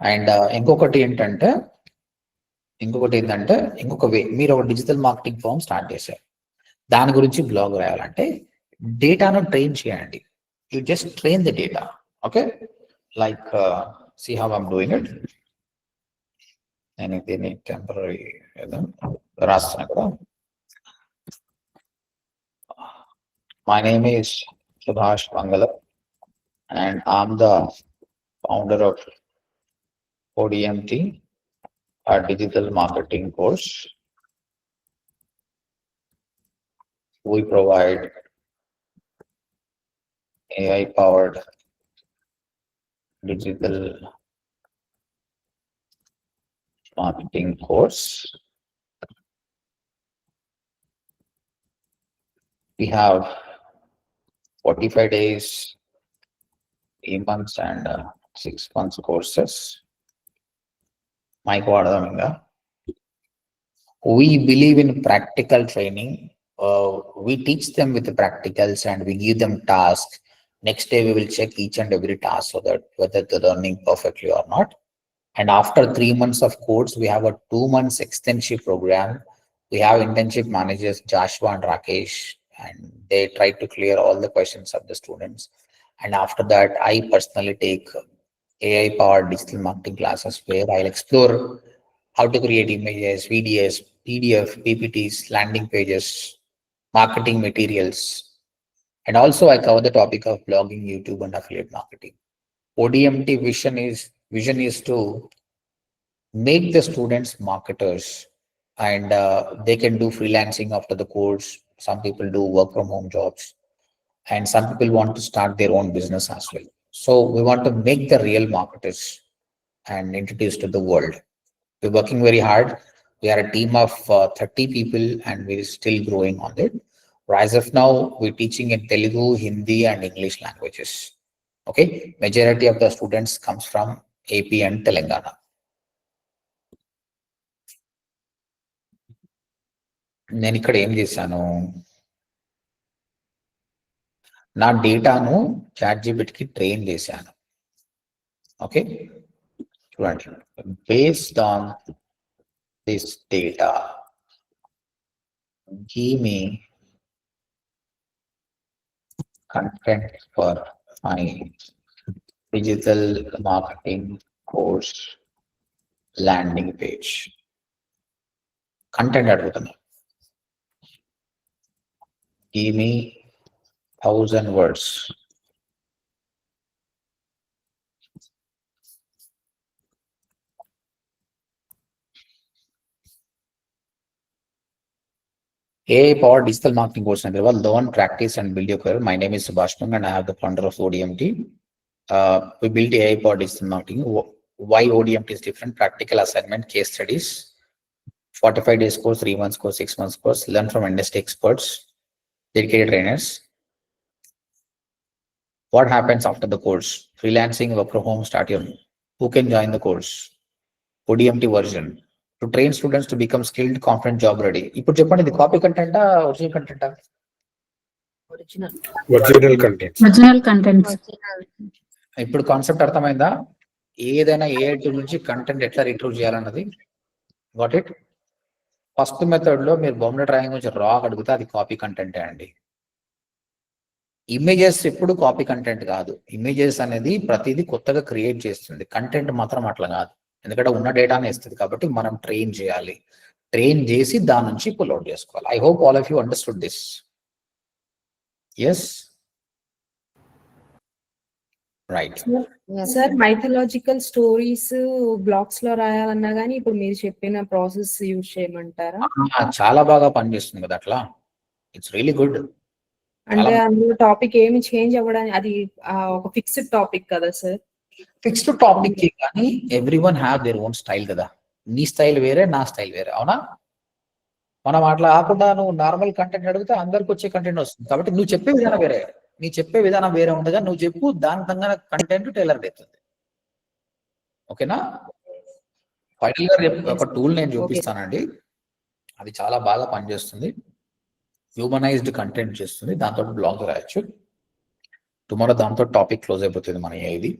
And ఇంకొకటి ఏంటంటే ఇంకొక వే, మీరు ఒక డిజిటల్ మార్కెటింగ్ ఫామ్ స్టార్ట్ చేశారు, దాని గురించి బ్లాగ్ రాయాలంటే డేటాను ట్రైన్ చేయండి. You just train the data. Okay, like see how I'm doing it. నేను దీన్ని టెంపరీ రాస్తున్నా కదా. మై నేమ్ ఈస్ సుభాష్ మంగళ and I'm the founder of ODMT, a digital marketing course. We provide AI-powered digital marketing course. We have 45 days, 3 months and 6 months courses. We believe in practical training. We teach them with the practicals and we give them tasks. Next day we will check each and every task so that whether they're learning perfectly or not. And after 3 months of course, we have a 2 months externship program. We have internship managers Joshua and Rakesh, and they try to clear all the questions of the students. And after that, I personally take AI-powered digital marketing classes where I'll explore how to create images, videos, PDF, PPTs, landing pages, marketing materials. And also I cover the topic of blogging, YouTube and affiliate marketing. ODMT vision is to make the students marketers, and they can do freelancing after the course. Some people do work from home jobs. And some people want to start their own business as well. So we want to make the real marketers and introduce to the world. We're working very hard. We are a team of 30 people and we're still growing on it. As of now, we're teaching in Telugu, Hindi and English languages. Okay, majority of the students comes from AP and Telangana. నేను ఇక్కడ ఏం చేశాను, నా డేటాను ChatGPTకి train చేశాను. Okay, చూడండి, based on this data give me content for my digital marketing course landing page. Content అడుగుతున్నా. Give me 1000 words. AI powered digital marketing course and learn, practice and build your career. My name is Subhashpang and I have the founder of ODMT. We built AI powered digital marketing. Why ODMT is different? Practical assignment, case studies, 45 days course, 3 months course, 6 months course, learn from industry experts, dedicated trainers. What happens after the course? Freelancing, work from home, start your own. Who can join the course? ODMT version. To train students to become skilled, confident, job ready. ఇప్పుడు చెప్పండి, ఇది copy కంటెంటా original కంటెంటా? Original content. Original content. ఇప్పుడు concept అర్థమైందా? ఏదైనా AI tool నుంచి content ఎట్లా రిట్రీవ్ చేయాలన్నది. Got it? ఫస్ట్ మెథడ్ లో మీరు బొమ్మ డ్రాయింగ్ నుంచి రా అడిగితే అది కాపీ కంటెంటే అండి. ఇమేజెస్ ఎప్పుడు కాపీ కంటెంట్ కాదు. ఇమేజెస్ అనేది ప్రతిదీ కొత్తగా క్రియేట్ చేస్తుంది, కంటెంట్ మాత్రం అట్లా కాదు. ఎందుకంటే ఉన్న డేటానే ఇస్తుంది కాబట్టి మనం ట్రైన్ చేయాలి, ట్రైన్ చేసి దాని నుంచి పుల్ అవుట్ చేసుకోవాలి. I hope all of you understood this. Yes, right sir. Mythological stories blogs లో రాయాలన్నా గానీ ఇప్పుడు మీరు చెప్పిన ప్రాసెస్ యూజ్ చేయమంటారా? చాలా బాగా పనిచేస్తుంది కదా అట్లా. It's really good. అంటే అందులో టాపిక్ ఏమి చేంజ్ అవ్వడానికి, అది ఒక ఫిక్స్డ్ టాపిక్ కదా సార్? ఫిక్స్డ్ టాపిక్ కానీ everyone have their own style కదా. నీ స్టైల్ వేరే, నా స్టైల్ వేరే, అవునా? మనం అట్లా కాకుండా నువ్వు నార్మల్ కంటెంట్ అడిగితే అందరికి వచ్చే కంటెంట్ వస్తుంది. కాబట్టి నువ్వు చెప్పే విధానం వేరే, నీ చెప్పే విధానం వేరే ఉండగా నువ్వు చెప్పు, దాని తగ్గ కంటెంట్ టైలర్ అవుతుంది. ఓకేనా? ఫైనల్ గా రేపు ఒక టూల్ నేను చూపిస్తానండి, అది చాలా బాగా పనిచేస్తుంది. హ్యూమనైజ్డ్ కంటెంట్ చేస్తుంది, దాంతో బ్లాగ్ రాయొచ్చు. టుమారో దాంతో టాపిక్ క్లోజ్ అయిపోతుంది మన ఇది.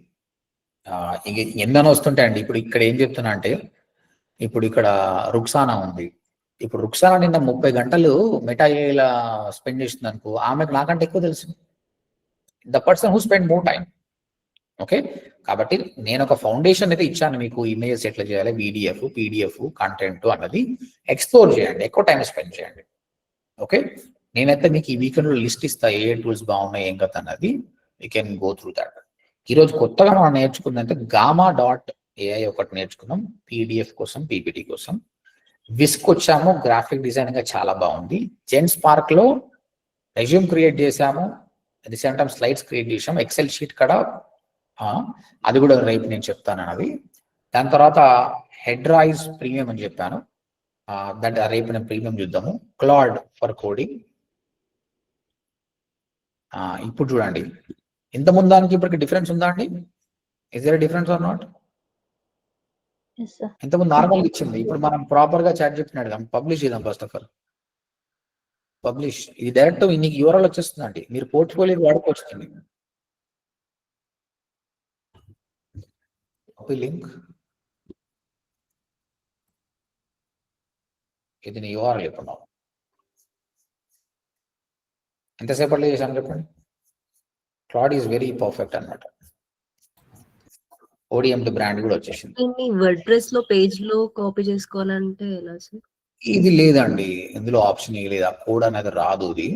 ఇక ఎన్నో వస్తుంటాయండి. ఇప్పుడు ఇక్కడ ఏం చెప్తున్నా అంటే, ఇప్పుడు ఇక్కడ రుక్సానా ఉంది. ఇప్పుడు రుక్సానా నిన్న 30 గంటలు మెటా ఏఐలా స్పెండ్ చేస్తుంది అనుకో, ఆమెకు నాకంటే ఎక్కువ తెలుసు. The person who spend more time. Okay, కాబట్టి నేను ఒక ఫౌండేషన్ అయితే ఇచ్చాను మీకు, ఇమేజెస్ ఎట్లా చేయాలి, వీడిఎఫ్, పీడిఎఫ్, కంటెంట్ అన్నది ఎక్స్ప్లోర్ చేయండి, ఎక్కువ టైం స్పెండ్ చేయండి. ఓకే, నేనైతే మీకు ఈ వీకెండ్ లో లిస్ట్ ఇస్తా, ఏ టూల్స్ బాగున్నాయి ఏం కదా అన్నది. You can go through that. ఈరోజు కొత్తగా మనం నేర్చుకుందంటే Gamma.ai ఒకటి నేర్చుకున్నాం, పీడిఎఫ్ కోసం, పీపీటీ కోసం. విస్క్ వచ్చాము, గ్రాఫిక్ డిజైన్ గా చాలా బాగుంది. జెన్స్పార్క్ లో రెజ్యూమ్ క్రియేట్ చేసాము, at the same time slides create చేసాము. ఎక్సెల్ షీట్ కూడా అది కూడా రేపు నేను చెప్తాను అన్నది. దాని తర్వాత హెడ్రాయిజ్ ప్రీమియం అని చెప్పాను, దట్ రేపు నేను ప్రీమియం చూద్దాము. Claude for coding. ఇప్పుడు చూడండి, ఇంత ముందానికి ఇప్పటికి డిఫరెన్స్ ఉందా అండి? Is there difference or not? ఇంతకుముందు నార్మల్ ఇచ్చింది, ఇప్పుడు మనం ప్రాపర్ గా చాట్ చెప్పినాడు కదా, పబ్లిష్ చేద్దాం. ఫస్ట్ ఆఫ్ ఆల్ పబ్లిష్, ఇది డైరెక్ట్ నీకు యూఆర్ఎల్ వచ్చేస్తుందండి, మీరు పోర్ట్ఫోలియో వాడుకోవచ్చుంది. లింక్, ఇది నీ యూఆర్ఎల్. ఇప్పుడు ఎంతసేపట్లో చేశాను చెప్పండి. క్లాడ్ ఈజ్ వెరీ పర్ఫెక్ట్ అన్నమాట. ODMT బ్రాండ్ కూడా వచ్చేసింది. వర్డ్ప్రెస్ లో పేజ్ లో కాపీ చేసుకోవాలంటే ఎలా సార్? ఇది లేదండి, ఇందులో ఆప్షన్ లేదు, ఆ కోడ్ అనేది రాదు. ఇది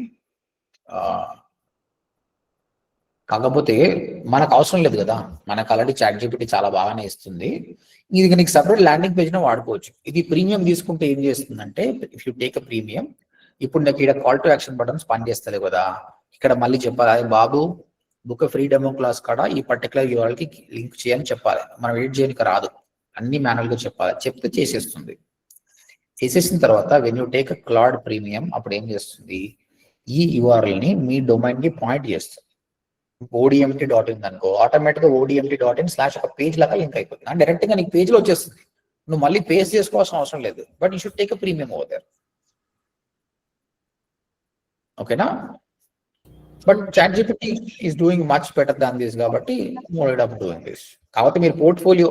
కాకపోతే మనకు అవసరం లేదు కదా, మనకు ఆల్రెడీ ChatGPT చాలా బాగానే ఇస్తుంది. ఇది నీకు సపరేట్ ల్యాండింగ్ పేజ్ ను వాడుకోవచ్చు. ఇది ప్రీమియం తీసుకుంటే ఏం చేస్తుందంటే, if you take a premium, ఇప్పుడు నాకు ఇక్కడ కాల్ టు యాక్షన్ బటన్స్ పనిచేస్తలేవు కదా, ఇక్కడ మళ్ళీ చెప్పాలి, అదే బాబు బుక్ ఫ్రీ డెమో క్లాస్ కాడ ఈ పర్టికులర్ యూఆర్ఎల్ కి లింక్ చేయని చెప్పాలి. మనం ఎడిట్ చేయడానికి రాదు, అన్ని మాన్యువల్ గా చెప్పాలి. చెప్తే చేసేస్తుంది. చేసేసిన తర్వాత when you take cloud premium అప్పుడు ఏం చేస్తుంది, ఈ యూఆర్ఎల్ని మీ డొమైన్కి పాయింట్ చేస్తుంది. ODMT.in అనుకో, ఆటోమేటిక్గా ODMT.in / ఒక పేజ్ లాగా లింక్ అయిపోతుంది. డైరెక్ట్గా నీకు పేజ్లో వచ్చేస్తుంది, నువ్వు మళ్ళీ పేజ్ చేసుకోవాల్సిన అవసరం లేదు. But you should take a premium over there. ఓకేనా? But ChatGPT is doing much better than this కాబట్టి మోడ్ అప్ డూయింగ్ దిస్. కాబట్టి మీరు పోర్ట్ఫోలియో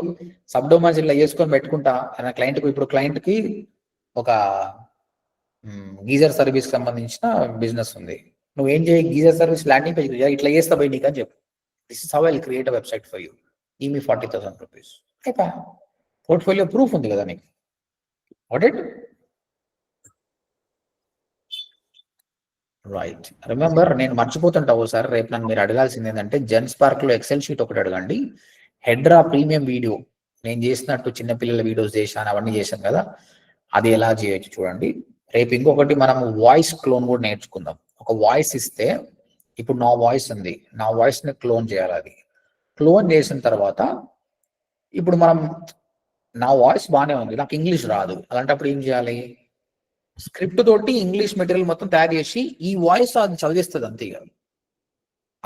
సబ్ డొమైన్స్ ఇలా వేసుకొని పెట్టుకుంటా క్లయింట్కి. ఇప్పుడు క్లయింట్కి ఒక గీజర్ సర్వీస్ సంబంధించిన బిజినెస్ ఉంది, నువ్వేం చేయి, గీజర్ సర్వీస్ ల్యాండింగ్ పేజ్ ఇట్లా చేస్తా పోయి నీకు అని చెప్పు, this is how I will create a website for you, ఈ మీ 40,000 రూపీస్. పోర్ట్ఫోలియో ప్రూఫ్ ఉంది కదా నీకు. What it right. రిమెంబర్, నేను మర్చిపోతుంటావు సార్, రేపు నన్ను మీరు అడగాల్సింది ఏంటంటే జెన్స్పార్క్ లో ఎక్సెల్ షీట్ ఒకటి అడగండి. హెడ్రా ప్రీమియం వీడియో నేను చేసినట్టు చిన్నపిల్లల వీడియోస్ చేశాను, అవన్నీ చేశాను కదా, అది ఎలా చేయొచ్చు చూడండి. రేపు ఇంకొకటి మనం వాయిస్ క్లోన్ కూడా నేర్చుకుందాం. ఒక వాయిస్ ఇస్తే, ఇప్పుడు నా వాయిస్ ఉంది, నా వాయిస్ ని క్లోన్ చేయాలి. అది క్లోన్ చేసిన తర్వాత ఇప్పుడు మనం, నా వాయిస్ బాగానే ఉంది, నాకు ఇంగ్లీష్ రాదు, అలాంటప్పుడు ఏం చేయాలి, స్క్రిప్ట్ తోటి ఇంగ్లీష్ మెటీరియల్ మొత్తం తయారు చేసి ఈ వాయిస్ అది చదివిస్తుంది అంతే.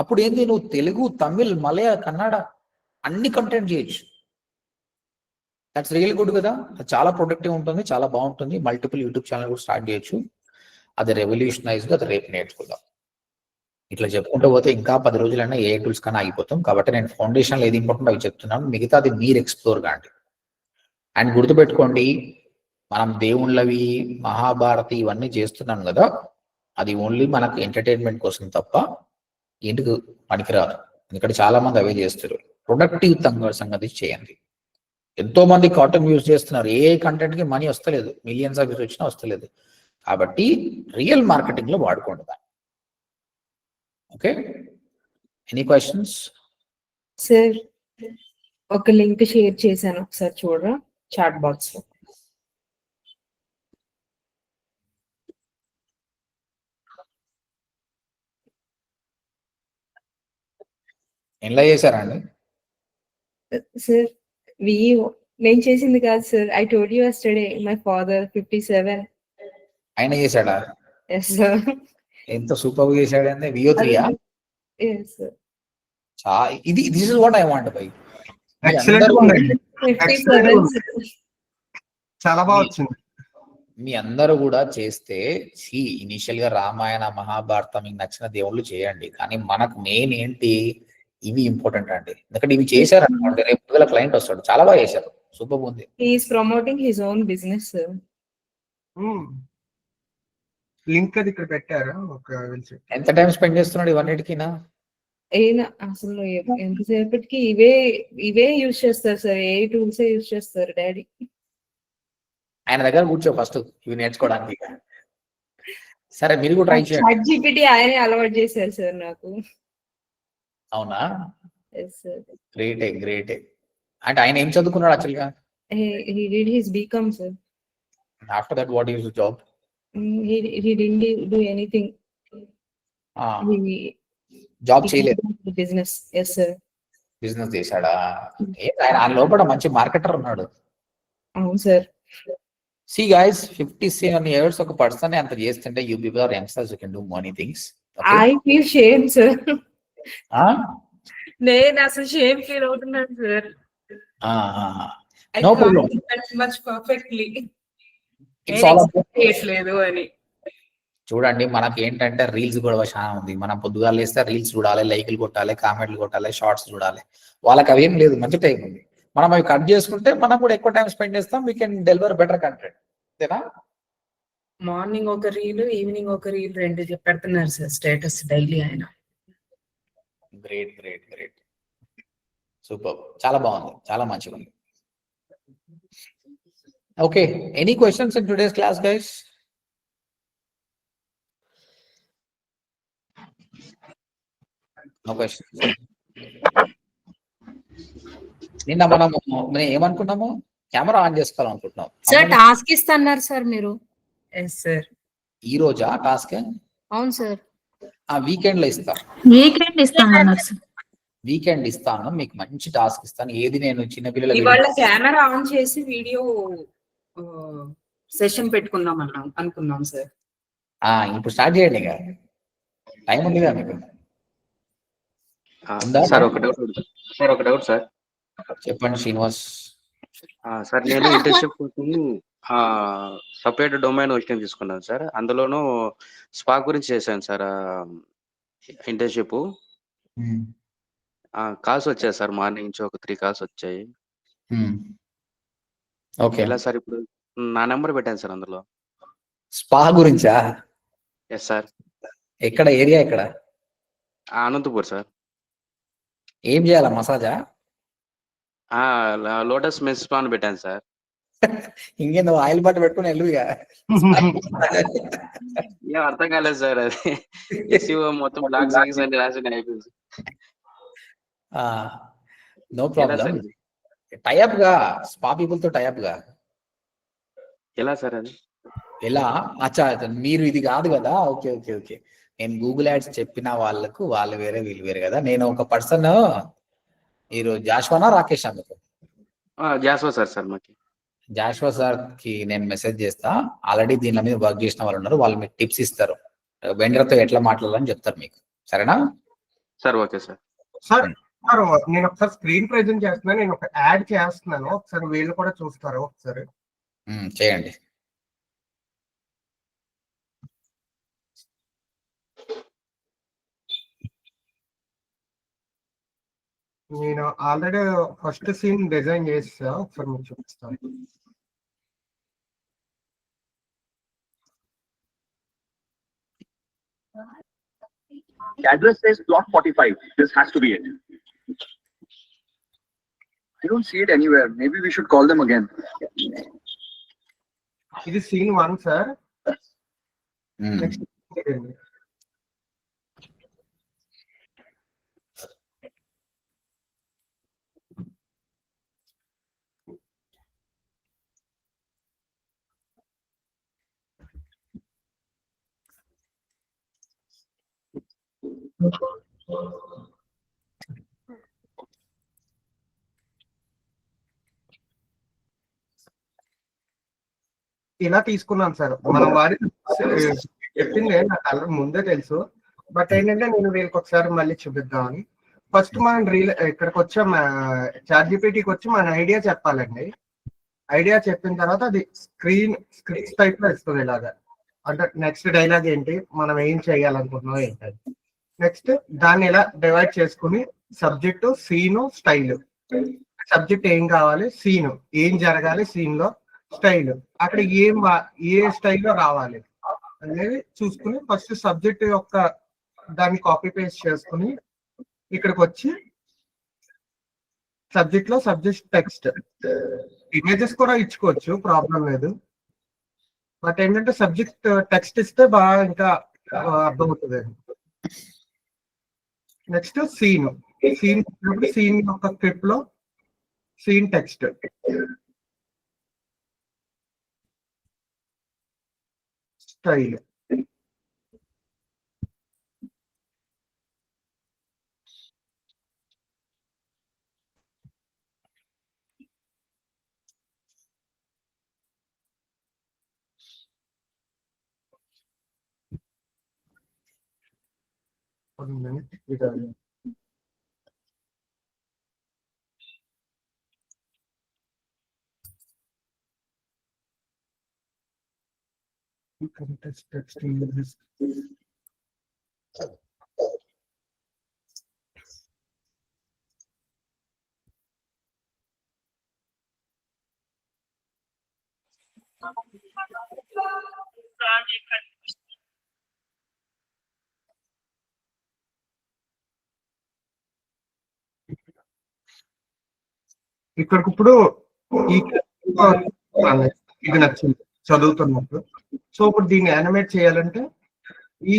అప్పుడు ఏంటి, నువ్వు తెలుగు, తమిళ్, మలయా, కన్నడ అన్ని కంటెంట్ చేయొచ్చు. దట్స్ రియల్ గుడ్ కదా. అది చాలా ప్రొడక్టివ్ ఉంటుంది, చాలా బాగుంటుంది. మల్టిపుల్ యూట్యూబ్ ఛానల్ కూడా స్టార్ట్ చేయొచ్చు. అది రెవల్యూషనైజ్గా అది రేపు నేర్చుకుందాం. ఇట్లా చెప్పుకుంటూ పోతే ఇంకా 10 రోజులైనా ఏ టూల్స్ కన్నా అయిపోతాం. కాబట్టి నేను ఫౌండేషన్లో ఏది ఇంపార్టెంట్ అవి చెప్తున్నాను, మిగతా అది మీరు ఎక్స్ప్లోర్ కాండి. అండ్ గుర్తుపెట్టుకోండి, మనం దేవుళ్ళవి, మహాభారతి ఇవన్నీ చేస్తున్నాం కదా, అది ఓన్లీ మనకు ఎంటర్టైన్మెంట్ కోసం తప్ప ఇంటికి పనికిరాదు. ఎందుకంటే చాలా మంది అవే చేస్తారు. ప్రొడక్టివ్ సంగతి చేయండి. ఎంతో మంది కాటన్ యూజ్ చేస్తున్నారు, ఏ కంటెంట్ కి మనీ వస్తలేదు, మిలియన్స్ ఆఫ్ వ్యూస్ వచ్చినా వస్తలేదు. కాబట్టి రియల్ మార్కెటింగ్ లో వాడుకోండి దాన్ని. Okay, any questions? సార్, ఒక లింక్ షేర్ చేశాను, ఒకసారి చూడరా చాట్ బాక్స్ లో. ఎలా చేశారండి సార్? నేను చేసింది కాదు sir. I told you yesterday my father 57. ఆయన చేశాడా? Yes sir. ఎంత సూపర్ చేశాడంటే VO3. Yes sir. ఇది this is what I want by. చాలా బాగా వచ్చింది. మీ అందరూ కూడా చేస్తే, ఇనిషియల్ గా రామాయణ, మహాభారతం మీకు నచ్చిన దేవుళ్ళు చేయండి. కానీ మనకు మెయిన్ ఏంటి, ఇవి ఇంపార్టెంట్ అండి. ఎందుకంటే ఇవి చేశారు అనుకోండి, రేపు పొద్దుల క్లయింట్ వస్తాడు. చాలా బాగా చేశారు, సూపర్ ఉంది. He is promoting his own business. Link అది ఇక్కడ పెట్టారా? ఎంత టైం స్పెండ్ చేస్తున్నాడు ఇవన్నిటికినా? అసలు ఎంతసేపటికి ఇవే యూజ్ చేస్తారు సార్, ఏ టూల్స్ యూజ్ చేస్తారు డాడీ. ఆయన దగ్గర కూర్చో ఫస్ట్ ఇవి నేర్చుకోవడానికి. సరే, మీరు కూడా ట్రై చేయండి. ChatGPT ఆయనే అలవాటు చేశారు సార్ నాకు. అవునా? Yes sir. గ్రేటే. అంటే ఆయన ఏం చదువుకున్నాడు యాక్చువల్గా? He did his BCom sir. After that, what is his job? He didn't do anything. Job చేయలేదు, బిజినెస్. Yes sir. బిజినెస్ చేశాడా? ఆయన లోపల మంచి మార్కెటర్ ఉన్నాడు. అవును సార్. See guys, 57 years ఒక పర్సన్ అంత చేస్తుంటే, you people are youngsters, you can do many things. I feel shame sir. నేను అసలు షేమ్ ఫీల్ అవుతున్నాను sir. No problem. That much perfectly. It's all about లేదు అని. చూడండి, మనకి ఏంటంటే రీల్స్ కూడా చాలా ఉంది. మనం పొద్దుగా లేస్తే రీల్స్ చూడాలి, లైకులు కొట్టాలి, కామెంట్లు కొట్టాలి, షార్ట్స్ చూడాలి. వాళ్ళకి అవేం లేదు, మంచి టైం ఉంది. మనం అవి కట్ చేసుకుంటే మనం కూడా ఎక్కువ టైం స్పెండ్ చేస్తాం. We can deliver better content. అంతేనా? మార్నింగ్ ఒక రీల్, ఈవినింగ్ ఒక రీల్, 2 పెడుతున్నారు సార్ స్టేటస్ డైలీ ఆయన. గ్రేట్. సూపర్, చాలా బాగుంది, చాలా మంచిగా ఉంది. Okay, any questions in today's class guys? No questions. నిన్న మనం ఏమనుకున్నాము, కెమెరా ఆన్ చేసుకోవాలనుకుంటున్నాం సార్. టాస్క్ ఇస్తున్నారు సార్ మీరు? Yes sir. ఈ రోజా టాస్క్? అవును సార్. వీకెండ్ లో ఇస్తా. వీకెండ్ ఇస్తానన్నారు సార్. వీకెండ్ ఇస్తాను, మీకు మంచి టాస్క్ ఇస్తాను. ఏది నేను చిన్నపిల్లల ఇవాళ కెమెరా ఆన్ చేసి వీడియో సెషన్ పెట్టుకుందాం అనుకున్నాం సార్. ఇప్పుడు స్టార్ట్ చేయండి, ఇక టైం ఉందిగా మీకు. సార్ ఒక డౌట్ సార్. చెప్పండి శ్రీనివాస్. సార్ నేను ఇంటర్న్షిప్ కోసం సపరేట్ డొమైన్ హోస్టింగ్ తీసుకున్నాను సార్. అందులోనూ స్పార్క్ గురించి చేశాను సార్ ఇంటర్న్షిప్. కాల్స్ వచ్చాయి సార్, మార్నింగ్ నుంచి ఒక 3 కాల్స్ వచ్చాయి. ఓకే, ఎలా సార్? ఇప్పుడు నా నెంబర్ పెట్టాను సార్ అందులో. స్పా గురించా? Yes sir. ఎక్కడ ఏరియా? ఎక్కడ? అనంతపూర్ సార్. ఏం చేయాలా? మసాజా? లోటస్ మెన్స్ స్పా అని పెట్టాను సార్. ఇంకేందో ఆయిల్ బట్ట పెట్టుకుని వెళ్ళుగా. ఏం అర్థం కాలేదు సార్. అది ఎస్ఈఓ మొత్తం బ్లాక్ సాంగ్స్ అని రాసి అయిపోయింది. No problem. టైఅప్ గా స్పా పీపుల్ తో టైఅప్ గా. ఎలా సార్ అది? ఎలా? అచ్చా, మీరు ఇది కాదు కదా. Okay okay okay. నేను గూగుల్ యాడ్స్ చెప్పిన వాళ్ళకు వాళ్ళు వేరే వీళ్ళు వేరే కదా. నేను ఒక పర్సన్, మీరు జాషువానా రాకేష్ మీకు? జాషువా సార్ మాకి. జాషువా సార్ కి నేను మెసేజ్ చేస్తా. ఆల్రెడీ దీని మీద వర్క్ చేసిన వాళ్ళు ఉన్నారు, వాళ్ళు మీకు టిప్స్ ఇస్తారు, వెండర్తో ఎట్లా మాట్లాడాలని చెప్తారు మీకు. సరేనా సార్? Okay sir. సార్ నేను ఒకసారి స్క్రీన్ ప్రెజెంట్ చేస్తున్నాను, నేను ఒక యాడ్ చేస్తున్నాను, ఒకసారి వీళ్ళు కూడా చూస్తారు ఒకసారి. చేయండి. నేను ఆల్రెడీ ఫస్ట్ సీన్ డిజైన్ చేస్తా, ఒకసారి మీకు చూపిస్తాను. The address says plot 45. This has to be it. I don't see it anywhere. Maybe we should call them again. ఇది సీన్ 1 సార్. నెక్స్ట్ ఇలా తీసుకున్నాను సార్. మనం వాడి చెప్పింది నాకు ఆల్రెడీ ముందే తెలుసు, బట్ ఏంటంటే నేను వీళ్ళకి ఒకసారి మళ్ళీ చూపిద్దామని. ఫస్ట్ మనం ఇక్కడికి వచ్చాం, చాట్‌జిపిటికి వచ్చి మన ఐడియా చెప్పాలండి. ఐడియా చెప్పిన తర్వాత అది స్క్రిప్ట్ టైప్ లో ఇస్తుంది ఇలాగా. అంటే నెక్స్ట్ డైలాగ్ ఏంటి, మనం ఏం చేయాలనుకుంటున్నాం ఏంటది. నెక్స్ట్ దాన్ని ఎలా డివైడ్ చేసుకుని సబ్జెక్టు, సీను, స్టైల్. సబ్జెక్ట్ ఏం కావాలి, సీను ఏం జరగాలి, సీన్ లో స్టైల్ అక్కడ ఏ స్టైల్లో రావాలి అనేది చూసుకుని ఫస్ట్ సబ్జెక్ట్ యొక్క దాన్ని కాపీ పేస్ట్ చేసుకుని ఇక్కడికి వచ్చి సబ్జెక్ట్ లో సబ్జెక్ట్ టెక్స్ట్ ఇమేజెస్ కూడా ఇచ్చుకోవచ్చు, ప్రాబ్లం లేదు. బట్ ఏంటంటే సబ్జెక్ట్ టెక్స్ట్ ఇస్తే బాగా ఇంకా అర్థమవుతుంది. నెక్స్ట్ సీన్ సీన్ యొక్క స్క్రిప్ట్ లో సీన్ టెక్స్ట్, స్టైల్, ఇక్కడికి ఇప్పుడు ఇది నచ్చింది చదువుతున్నప్పుడు. సో ఇప్పుడు దీన్ని యానిమేట్ చేయాలంటే ఈ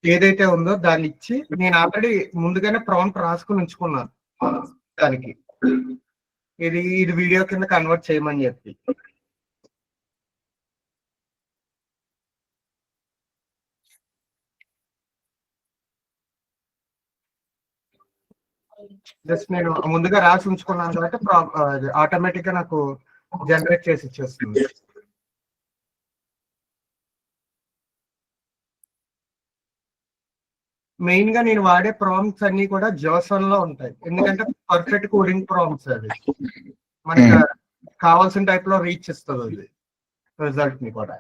ఏదైతే ఉందో దాన్ని ఇచ్చి నేను ఆల్రెడీ ముందుగానే ప్రాంప్ట్ రాసుకుని ఉంచుకున్నాను దానికి, ఇది వీడియో కింద కన్వర్ట్ చేయమని చెప్పి. జస్ట్ నేను ముందుగా రాసి ఉంచుకున్నాను కాబట్టి ఆటోమేటిక్ గా నాకు జనరేట్ చేసి ఇచ్చేస్తుంది. మెయిన్ గా నేను వాడే ప్రాంప్ట్స్ అన్ని కూడా JSON లో ఉంటాయి, ఎందుకంటే పర్ఫెక్ట్ కోడింగ్ ప్రాంప్ట్స్ అది మనకి కావాల్సిన టైప్ లో రీచ్ ఇస్తుంది అది రిజల్ట్ ని కూడా.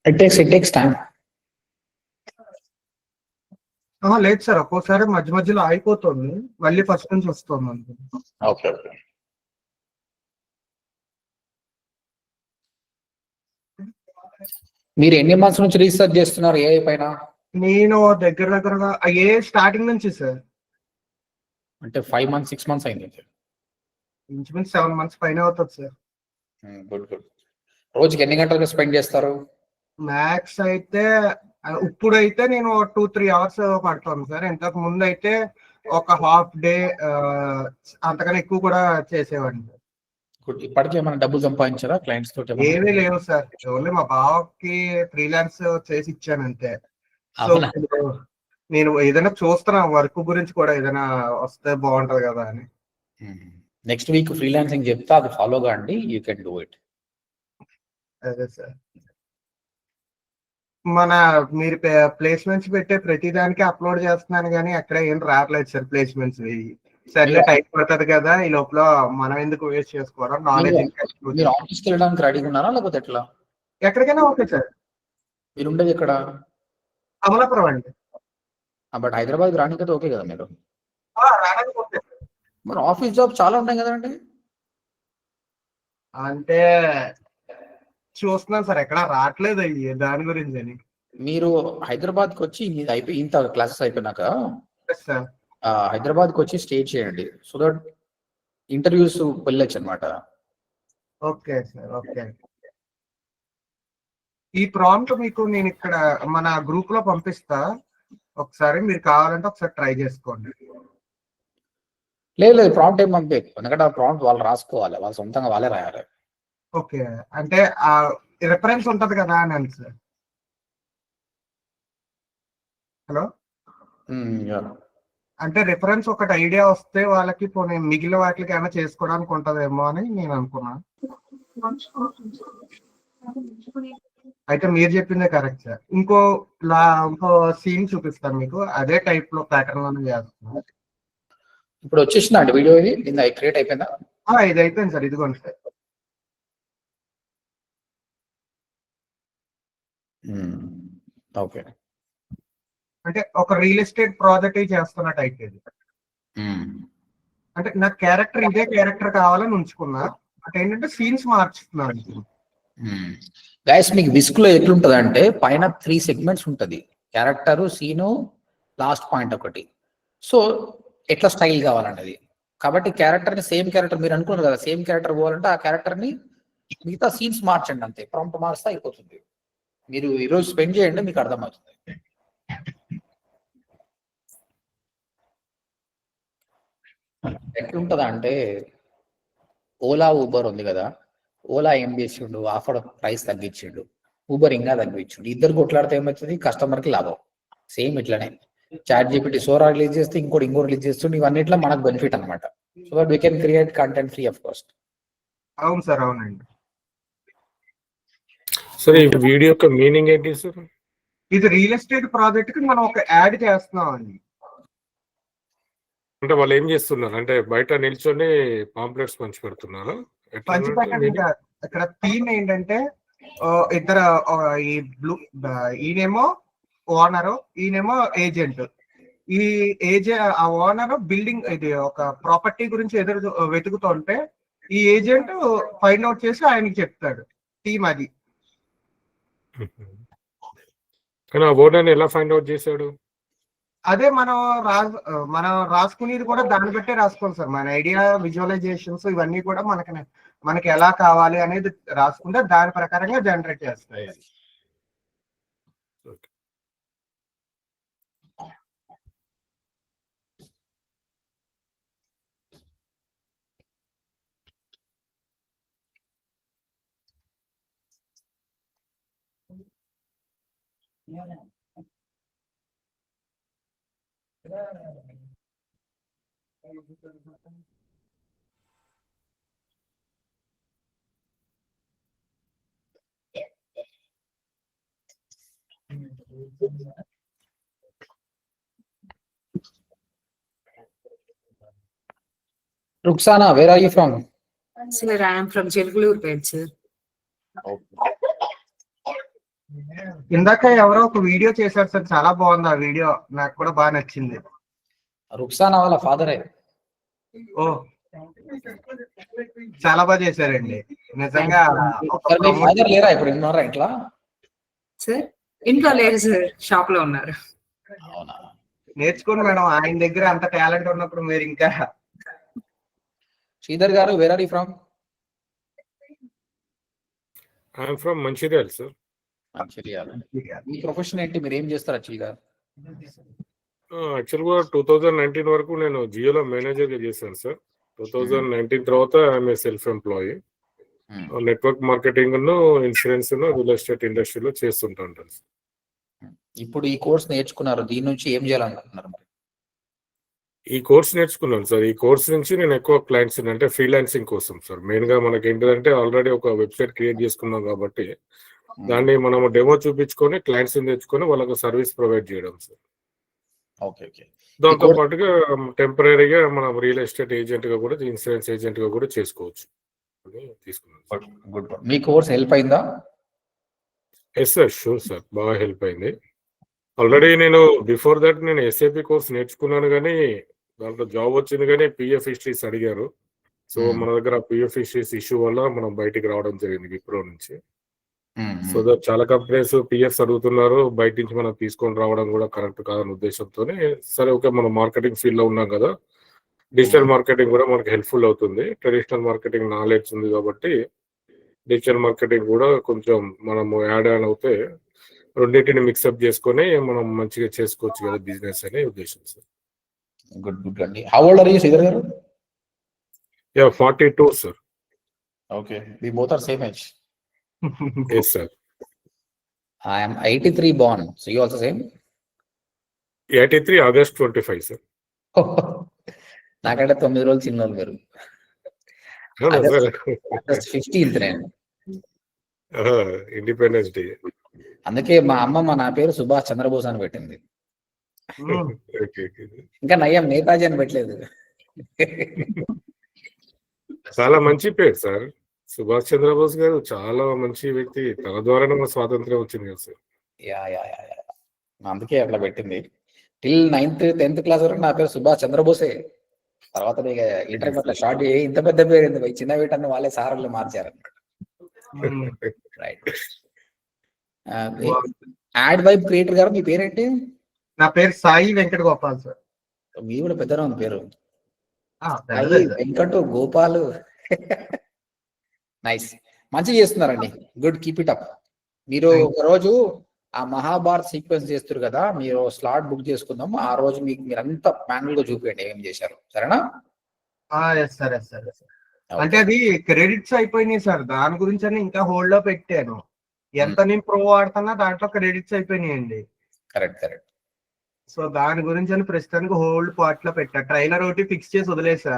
It takes time. లేదు సార్, ఒక్కోసారి మధ్య మధ్యలో అయిపోతుంది, మళ్ళీ ఫస్ట్ నుంచి వస్తుంది అంతే. ఓకే. మీరు ఎన్ని మంత్స్ నుంచి రీసెర్చ్ చేస్తున్నారు AI పైన? నేను దగ్గరగా స్టార్టింగ్ నుంచి సార్, అంటే 5 months 6 months అయింది. ఇంచుమించు 7 months పైన అవుతుంది సార్. గుడ్. రోజుకి ఎన్ని గంటలు స్పెండ్ చేస్తారు? మ్యాక్స్ అయితే ఇప్పుడైతే నేను 2-3 hours పడుతుంది సార్. ఇంతకు ముందు అయితే ఒక హాఫ్ డే అంతకన్నా ఎక్కువ కూడా చేసేవాడిని సార్. గుడ్. ఇప్పటికే ఏమైనా డబ్బులు సంపాదించారా క్లయింట్స్ తోటి? ఏమీ లేవు సార్, ఓన్లీ మా బావకి ఫ్రీలాన్స్ చేసి ఇచ్చాను అంతే. సో నేను ఏదైనా చూస్తున్నా వర్క్ గురించి కూడా, ఏదైనా వస్తే బాగుంటది కదా అని. నెక్స్ట్ వీక్ ఫ్రీలాన్సింగ్ చెప్తా, అది ఫాలో కాండి, యూ కెన్ డూ ఇట్. అదే సార్, మీరు ప్లేస్మెంట్స్ పెట్టే ప్రతి దానికి అప్లోడ్ చేస్తున్నాను కానీ అక్కడ ఏం రావట్లేదు సార్ ప్లేస్మెంట్స్. సర్లే టైం పడుతుంది కదా, ఈ లోపల మనం ఎందుకు వేస్ట్ చేసుకోవడం, నాలెడ్జ్. మీరు ఆఫీస్కి వెళ్ళడానికి రెడీగా ఉన్నారా లేకపోతే ఎట్లా? ఎక్కడికైనా ఓకే సార్. మీరు ఉండేది ఎక్కడ? అమలాపురం అండి. బట్ హైదరాబాద్ రానికి ఓకే కదా మీరు? రావడానికి ఓకే. మరి ఆఫీస్ జాబ్ చాలా ఉంటాయి కదండి. అంటే చూస్తున్నాను సార్, ఎక్కడ రావట్లేదు అయ్యి, దాని గురించి అని. మీరు హైదరాబాద్కి వచ్చి ఇంత క్లాసెస్ అయిపోయినాక హైదరాబాద్కి వచ్చి స్టే చేయండి, సో దట్ ఇంటర్వ్యూస్ వెళ్ళొచ్చు అనమాట. Okay sir, okay. ఈ ప్రాంప్ట్ మీకు నేను ఇక్కడ మన గ్రూప్ లో పంపిస్తా, ఒకసారి మీరు కావాలంటే ఒకసారి ట్రై చేసుకోండి. లేదు ప్రాంప్ట్ ఏం పంపే, ఎందుకంటే ఆ ప్రాంప్ట్ వాళ్ళు రాసుకోవాలి, వాళ్ళు సొంతంగా వాళ్ళే రాయాలి. ఓకే, అంటే ఆ రిఫరెన్స్ ఉంటది కదా అని సార్. హలో, అంటే రిఫరెన్స్ ఒకటి ఐడియా వస్తే వాళ్ళకి పోనీ మిగిలిన వాటికి ఏమైనా చేసుకోవడానికి ఉంటదేమో అని నేను అనుకున్నా. అయితే మీరు చెప్పిందే కరెక్ట్ సార్. ఇంకో సీన్ చూపిస్తాను మీకు, అదే టైప్ లో ప్యాటర్న్ లోనే చేస్తున్నాను. ఇప్పుడు వచ్చేసిందా అండి వీడియో? ఇది క్రియేట్ అయిపోయిందా? ఇది అయిపోయింది సార్, ఇదిగోండి సార్. ఓకే, అంటే ఒక రియల్ ఎస్టేట్ ప్రాజెక్ట్ చేస్తున్నట్టు అయితే ఇది. అంటే నాకు క్యారెక్టర్ ఇదే క్యారెక్టర్ కావాలని ఉంచుకున్నా, అంటే ఏంటంటే సీన్స్ మార్చుతున్నాను. గైస్ మీకు విస్క్ లో ఎట్లుంటది అంటే పైన 3 segments ఉంటది, క్యారెక్టర్, సీను, లాస్ట్ పాయింట్ ఒకటి. సో ఎట్లా స్టైల్ కావాలన్నది. కాబట్టి క్యారెక్టర్ ని సేమ్ క్యారెక్టర్ మీరు అనుకున్నారు కదా, సేమ్ క్యారెక్టర్ పోవాలంటే ఆ క్యారెక్టర్ ని మిగతా సీన్స్ మార్చండి అంతే, ప్రాంప్ట్ మార్చితే అయిపోతుంది. మీరు ఈరోజు స్పెండ్ చేయండి, మీకు అర్థమవుతుంది. ఎట్లుంటదా అంటే ఓలా ఊబర్ ఉంది కదా, ఓలా ఏం చేసిండు, ఆఫర్ ప్రైస్ తగ్గించిండు, ఊబర్ ఇంకా తగ్గించిండు, ఇద్దరు కొట్లాడితే ఏమవుతుంది, కస్టమర్ కి లాభం. సేమ్ ఇట్లానే ChatGPT సోరా రిలీజ్ చేస్తే ఇంకోటి రిలీజ్ చేస్తుండే, ఇవన్నిట్లో మనకు బెనిఫిట్ అనమాట. So that we can create content free of cost. అవును సార్, అవునండి. సార్ ఈ వీడియో యొక్క మీనింగ్ ఏంటి సార్? ఇది రియల్ ఎస్టేట్ ప్రాజెక్ట్ కి మనం ఒక యాడ్ చేస్తున్నాం అండి. అంటే వాళ్ళు ఏం చేస్తున్నారు అంటే బయట నిల్చొని పాంప్లెట్స్ పంచి పెడుతున్నారు. ఇక్కడ థీమ్ ఏంటంటే ఇద్దరు, ఈ బ్లూ ఈయనేమో ఓనరు, ఈయనేమో ఏజెంట్. ఆ ఓనర్ బిల్డింగ్ ఇది ఒక ప్రాపర్టీ గురించి వెతుకుతుంటే ఈ ఏజెంట్ ఫైండ్ అవుట్ చేసి ఆయనకి చెప్తాడు. థీమ్ అది. కానీ ఆ ఓనర్ ఎలా ఫైండ్ అవుట్ చేశాడు? అదే మనం రాసుకునేది కూడా దాన్ని బట్టే రాసుకోవాలి సార్. మన ఐడియా, విజువలైజేషన్స్ ఇవన్నీ కూడా మనకి ఎలా కావాలి అనేది రాసుకుంటే దాని ప్రకారంగా జనరేట్ చేస్తాయి. Ruxana, where are you from? Sir, I am from Chelgulurpet, sir. ఇందాక ఎవరో ఒక వీడియో చేశారు సార్, చాలా బాగుంది ఆ వీడియో, నాకు కూడా బాగా నచ్చింది. రుక్సానా వాళ్ళ ఫాదరే. ఓ చాలా బాగా చేశారండి నిజంగా. ఫాదర్ లేరా ఇప్పుడు, ఉన్నారా ఇంట్లో? సార్ ఇంట్లో లేరు సార్, షాప్ లో ఉన్నారు. అవునా, నేర్చుకోండి మేడం, ఆయన దగ్గర అంత టాలెంట్ ఉన్నప్పుడు మీరు ఇంకా. శ్రీధర్ గారు, where are you from? I'm from Mancherial sir. Mancherial. మీ ప్రొఫెషన్ ఏంటి, మీరు ఏం చేస్తారు యాక్చువల్గా? యాక్చువల్గా 2019 వరకు నేను జియోలో మేనేజర్గా చేశాను సార్. 2019 తర్వాత I'm self employee. Network marketing, insurance, real estate ఇండస్ట్రీలో చేస్తుంటాను సార్. ఇప్పుడు ఈ కోర్స్ నేర్చుకున్నారు, దీని నుంచి ఏం చేయాలనుకుంటున్నారు మరి? ఈ కోర్స్ నేర్చుకున్నాను సార్. ఈ కోర్స్ నుంచి నేను ఎక్కువ క్లయింట్స్ అంటే ఫ్రీలాన్సింగ్ కోసం సార్. మెయిన్గా మనకి ఏంటంటే ఆల్రెడీ ఒక వెబ్సైట్ క్రియేట్ చేసుకున్నాం కాబట్టి దాన్ని మనం డెమో చూపించుకొని క్లయింట్స్ తెచ్చుకొని వాళ్ళకి సర్వీస్ ప్రొవైడ్ చేయడం సార్. Okay okay. దాంతో పాటుగా టెంపరీగా మనం రియల్ ఎస్టేట్ ఏజెంట్ గా కూడా, ఇన్సూరెన్స్ ఏజెంట్ గా కూడా చేసుకోవచ్చు అని తీసుకున్నాను. గుడ్. మీ కోర్స్ హెల్ప్ అయిందా? ఎస్ సార్, షూర్ సార్, బాగా హెల్ప్ అయింది. ఆల్రెడీ నేను బిఫోర్ దట్ నేను ఎస్ఏపి కోర్స్ నేర్చుకున్నాను, కానీ దాంట్లో జాబ్ వచ్చింది, కానీ పిఎఫ్ హిస్టరీస్ అడిగారు. సో మన దగ్గర పిఎఫ్ హిస్టరీస్ ఇష్యూ వల్ల మనం బయటికి రావడం జరిగింది విప్రో నుంచి. సో దట్ చాలా కంపెనీస్ పిఎఫ్స్ అడుగుతున్నారు, బయట నుంచి మనం తీసుకొని రావడం కూడా కరెక్ట్ కాదనే ఉద్దేశంతోనే సరే ఓకే, మనం మార్కెటింగ్ ఫీల్డ్ లో ఉన్నాం కదా, డిజిటల్ మార్కెటింగ్ కూడా మనకి హెల్ప్ఫుల్ అవుతుంది. ట్రెడిషనల్ మార్కెటింగ్ నాలెడ్జ్ ఉంది కాబట్టి డిజిటల్ మార్కెటింగ్ కూడా కొంచెం మనము యాడ్ ఆన్ అవుతే రెండింటిని మిక్సప్ చేసుకొని మనం మంచిగా చేసుకోవచ్చు కదా బిజినెస్ అనే ఉద్దేశం సార్. గుడ్ గుడ్ అండి. How old are you Sridhar గారు? Yeah 42 sir. Okay, we both are same age. Yes sir. I am 83 born, so you also same? 83 August 25 sir. నాకంటే 9 రోజులు చిన్నోళ్ళు మీరు. August 15th నేను. Independence day. అందుకే మా అమ్మమ్మ నా పేరు సుభాష్ చంద్రబోస్ అని పెట్టింది. ఇంకా నయ్యం నేతాజీ అని పెట్టలేదు. చాలా మంచి పేరు సార్, సుభాష్ చంద్రబోస్ గారు చాలా మంచి వ్యక్తి, తన ద్వారానే మన స్వాతంత్రం వచ్చింది కదా sir. Yeah yeah yeah yeah, అందుకే అట్లా పెట్టింది. టిల్ 9th 10th క్లాస్ వరకు నా పేరు సుభాష్ చంద్రబోసే. తర్వాత ఇంటర్ అట్లా షార్ట్ ఇంత పెద్ద పేరు ఎందుకు, చిన్న వీటన్ని వాళ్ళే సార్లు మార్చారు అన్నమాట. రైట్. యాడ్ వైబ్ క్రియేటర్ గారు, మీ పేరేంటి? నా పేరు సాయి వెంకట గోపాల్ సార్. మీ కూడా పెద్దగా ఉంది పేరు, వెంకట గోపాల్. నైస్, మంచిగా చేస్తున్నారండి, గుడ్, కీప్ ఇట్ అప్. మీరు ఒక రోజు ఆ మహాభారత్ సీక్వెన్స్ చేస్తారు కదా, మీరు స్లాట్ బుక్ చేసుకుందాం, ఆ రోజు మీకు మీరంతా ప్యానల్ గా చూపించండి ఏం చేశారు, సరేనా? అంటే అది క్రెడిట్స్ అయిపోయినాయి సార్, దాని గురించి అని ఇంకా హోల్డ్ లో పెట్టాను. ఎంత నేను ప్రో వాడుతున్నా దాంట్లో క్రెడిట్స్ అయిపోయినాయండి. Correct correct. సో దాని గురించి అని ప్రస్తుతానికి హోల్డ్ పార్ట్ లో పెట్టా. ట్రైలర్ ఒకటి ఫిక్స్ చేసి వదిలేసా.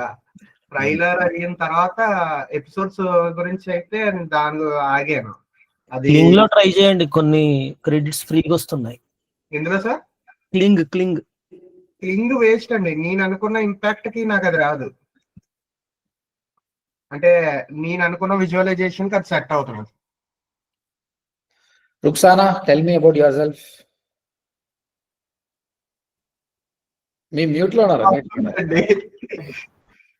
ట్రైలర్ అయిన తర్వాత ఎపిసోడ్స్ గురించి అయితే దాని ఆగాను. అది క్లింగ్ లో ట్రై చేయండి, కొన్ని క్రెడిట్స్ ఫ్రీగా వస్తున్నాయి. ఎందులో సార్? క్లింగ్ వేస్ట్ అండి, నేను అనుకున్న ఇంపాక్ట్ కి నాకు అది రాదు. అంటే నేను అనుకున్న విజువలైజేషన్ కి అది సెట్ అవుతుంది. Rukhsana, tell me about your self. Me mute లో ఉన్నారా?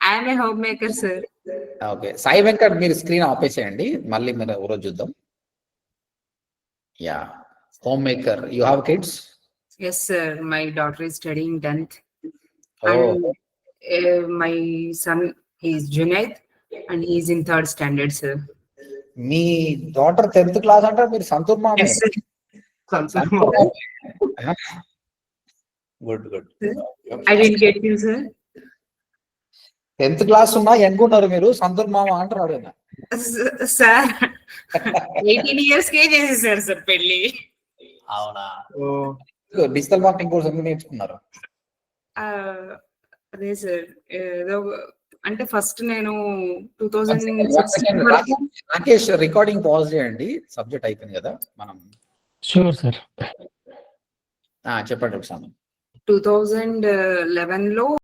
I am a homemaker, sir. Okay, Sai Venkat మీరు స్క్రీన్ ఆపేసేయండి, మళ్ళీ మీరు రోజు చూద్దాం. Yeah, home maker. You have kids? Yes, sir. My daughter is studying 10th. Oh. And my son, he is Junaid, and he is in 3rd standard, sir. మీ daughter 10th class అంటే మీరు సంతూర్ మామే. Yes, sir. Good good. I didn't get you, sir. 10th class ఉన్నా young ఉన్నారు మీరు, సంతూర్ మామ అంటారు. Sir, 18 years కే చేసేసారు సార్ పెళ్లి. అవునా? ఓ డిజిటల్ మార్కెటింగ్ కోర్స్ ఎందుకు నేర్చుకున్నారు? అదే సార్ ఏదో అంటే ఫస్ట్ నేను One second, 2016 వరకు రాకేష్ రికార్డింగ్ పాజ్ చేయండి. సబ్జెక్ట్ అయిపోయింది కదా మనం. Sure sir. చెప్పండి ఒకసారి. 2011లో